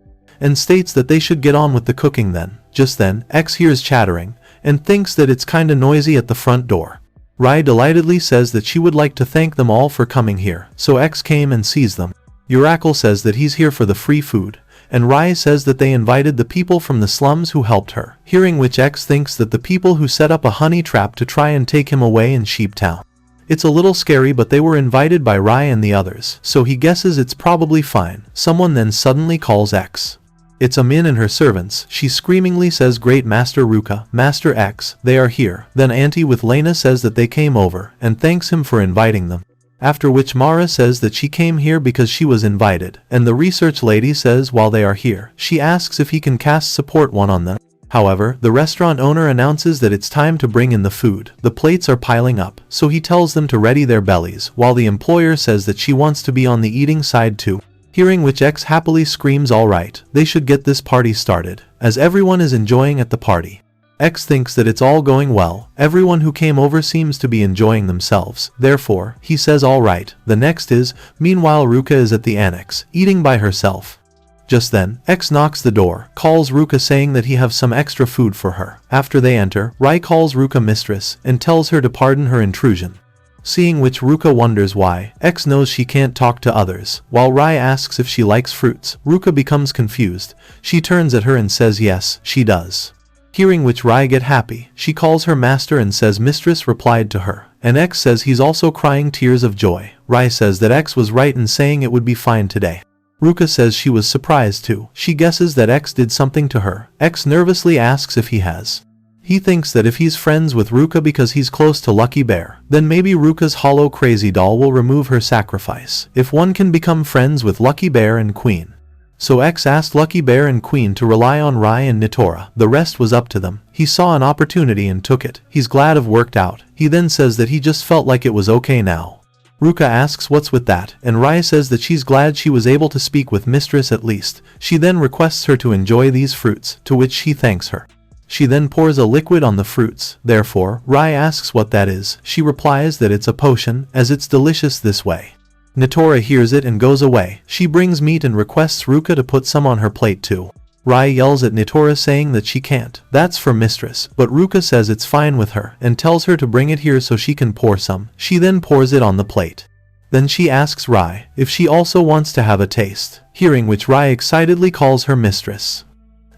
and states that they should get on with the cooking then. Just then, X hears chattering, and thinks that it's kinda noisy at the front door. Rai delightedly says that she would like to thank them all for coming here, so X came and sees them. Urakel says that he's here for the free food, and Rai says that they invited the people from the slums who helped her, hearing which X thinks that the people who set up a honey trap to try and take him away in Sheep Town. It's a little scary, but they were invited by Rai and the others, so he guesses it's probably fine. Someone then suddenly calls X. It's Amin and her servants. She screamingly says, Great Master Ruka, Master X, they are here. Then Auntie with Lena says that they came over, and thanks him for inviting them. After which Mara says that she came here because she was invited, and the research lady says while they are here, she asks if he can cast support one on them. However, the restaurant owner announces that it's time to bring in the food. The plates are piling up, so he tells them to ready their bellies, while the employer says that she wants to be on the eating side too. Hearing which X happily screams alright, they should get this party started, as everyone is enjoying at the party. X thinks that it's all going well, everyone who came over seems to be enjoying themselves, therefore, he says alright. The next is, meanwhile Ruka is at the annex, eating by herself. Just then, X knocks the door, calls Ruka saying that he have some extra food for her. After they enter, Rai calls Ruka mistress, and tells her to pardon her intrusion. Seeing which Ruka wonders why, X knows she can't talk to others. While Rai asks if she likes fruits, Ruka becomes confused. She turns at her and says yes, she does. Hearing which Rai get happy, she calls her master and says mistress replied to her. And X says he's also crying tears of joy. Rai says that X was right in saying it would be fine today. Ruka says she was surprised too. She guesses that X did something to her. X nervously asks if he has. He thinks that if he's friends with Ruka because he's close to Lucky Bear, then maybe Ruka's hollow crazy doll will remove her sacrifice, if one can become friends with Lucky Bear and Queen. So X asked Lucky Bear and Queen to rely on Rai and Nitora. The rest was up to them. He saw an opportunity and took it. He's glad of worked out. He then says that he just felt like it was okay now. Ruka asks what's with that, and Rai says that she's glad she was able to speak with mistress at least. She then requests her to enjoy these fruits, to which she thanks her. She then pours a liquid on the fruits, therefore, Rai asks what that is. She replies that it's a potion, as it's delicious this way. Nitora hears it and goes away. She brings meat and requests Ruka to put some on her plate too. Rai yells at Nitora saying that she can't. That's for mistress, but Ruka says it's fine with her, and tells her to bring it here so she can pour some. She then pours it on the plate. Then she asks Rai if she also wants to have a taste, hearing which Rai excitedly calls her mistress.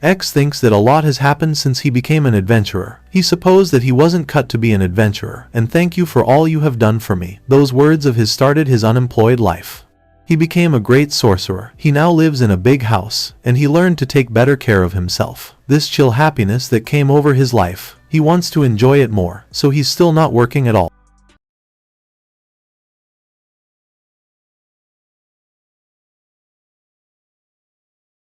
X thinks that a lot has happened since he became an adventurer. He supposed that he wasn't cut to be an adventurer, and thank you for all you have done for me. Those words of his started his unemployed life. He became a great sorcerer. He now lives in a big house, and he learned to take better care of himself. This chill happiness that came over his life, he wants to enjoy it more, so he's still not working at all.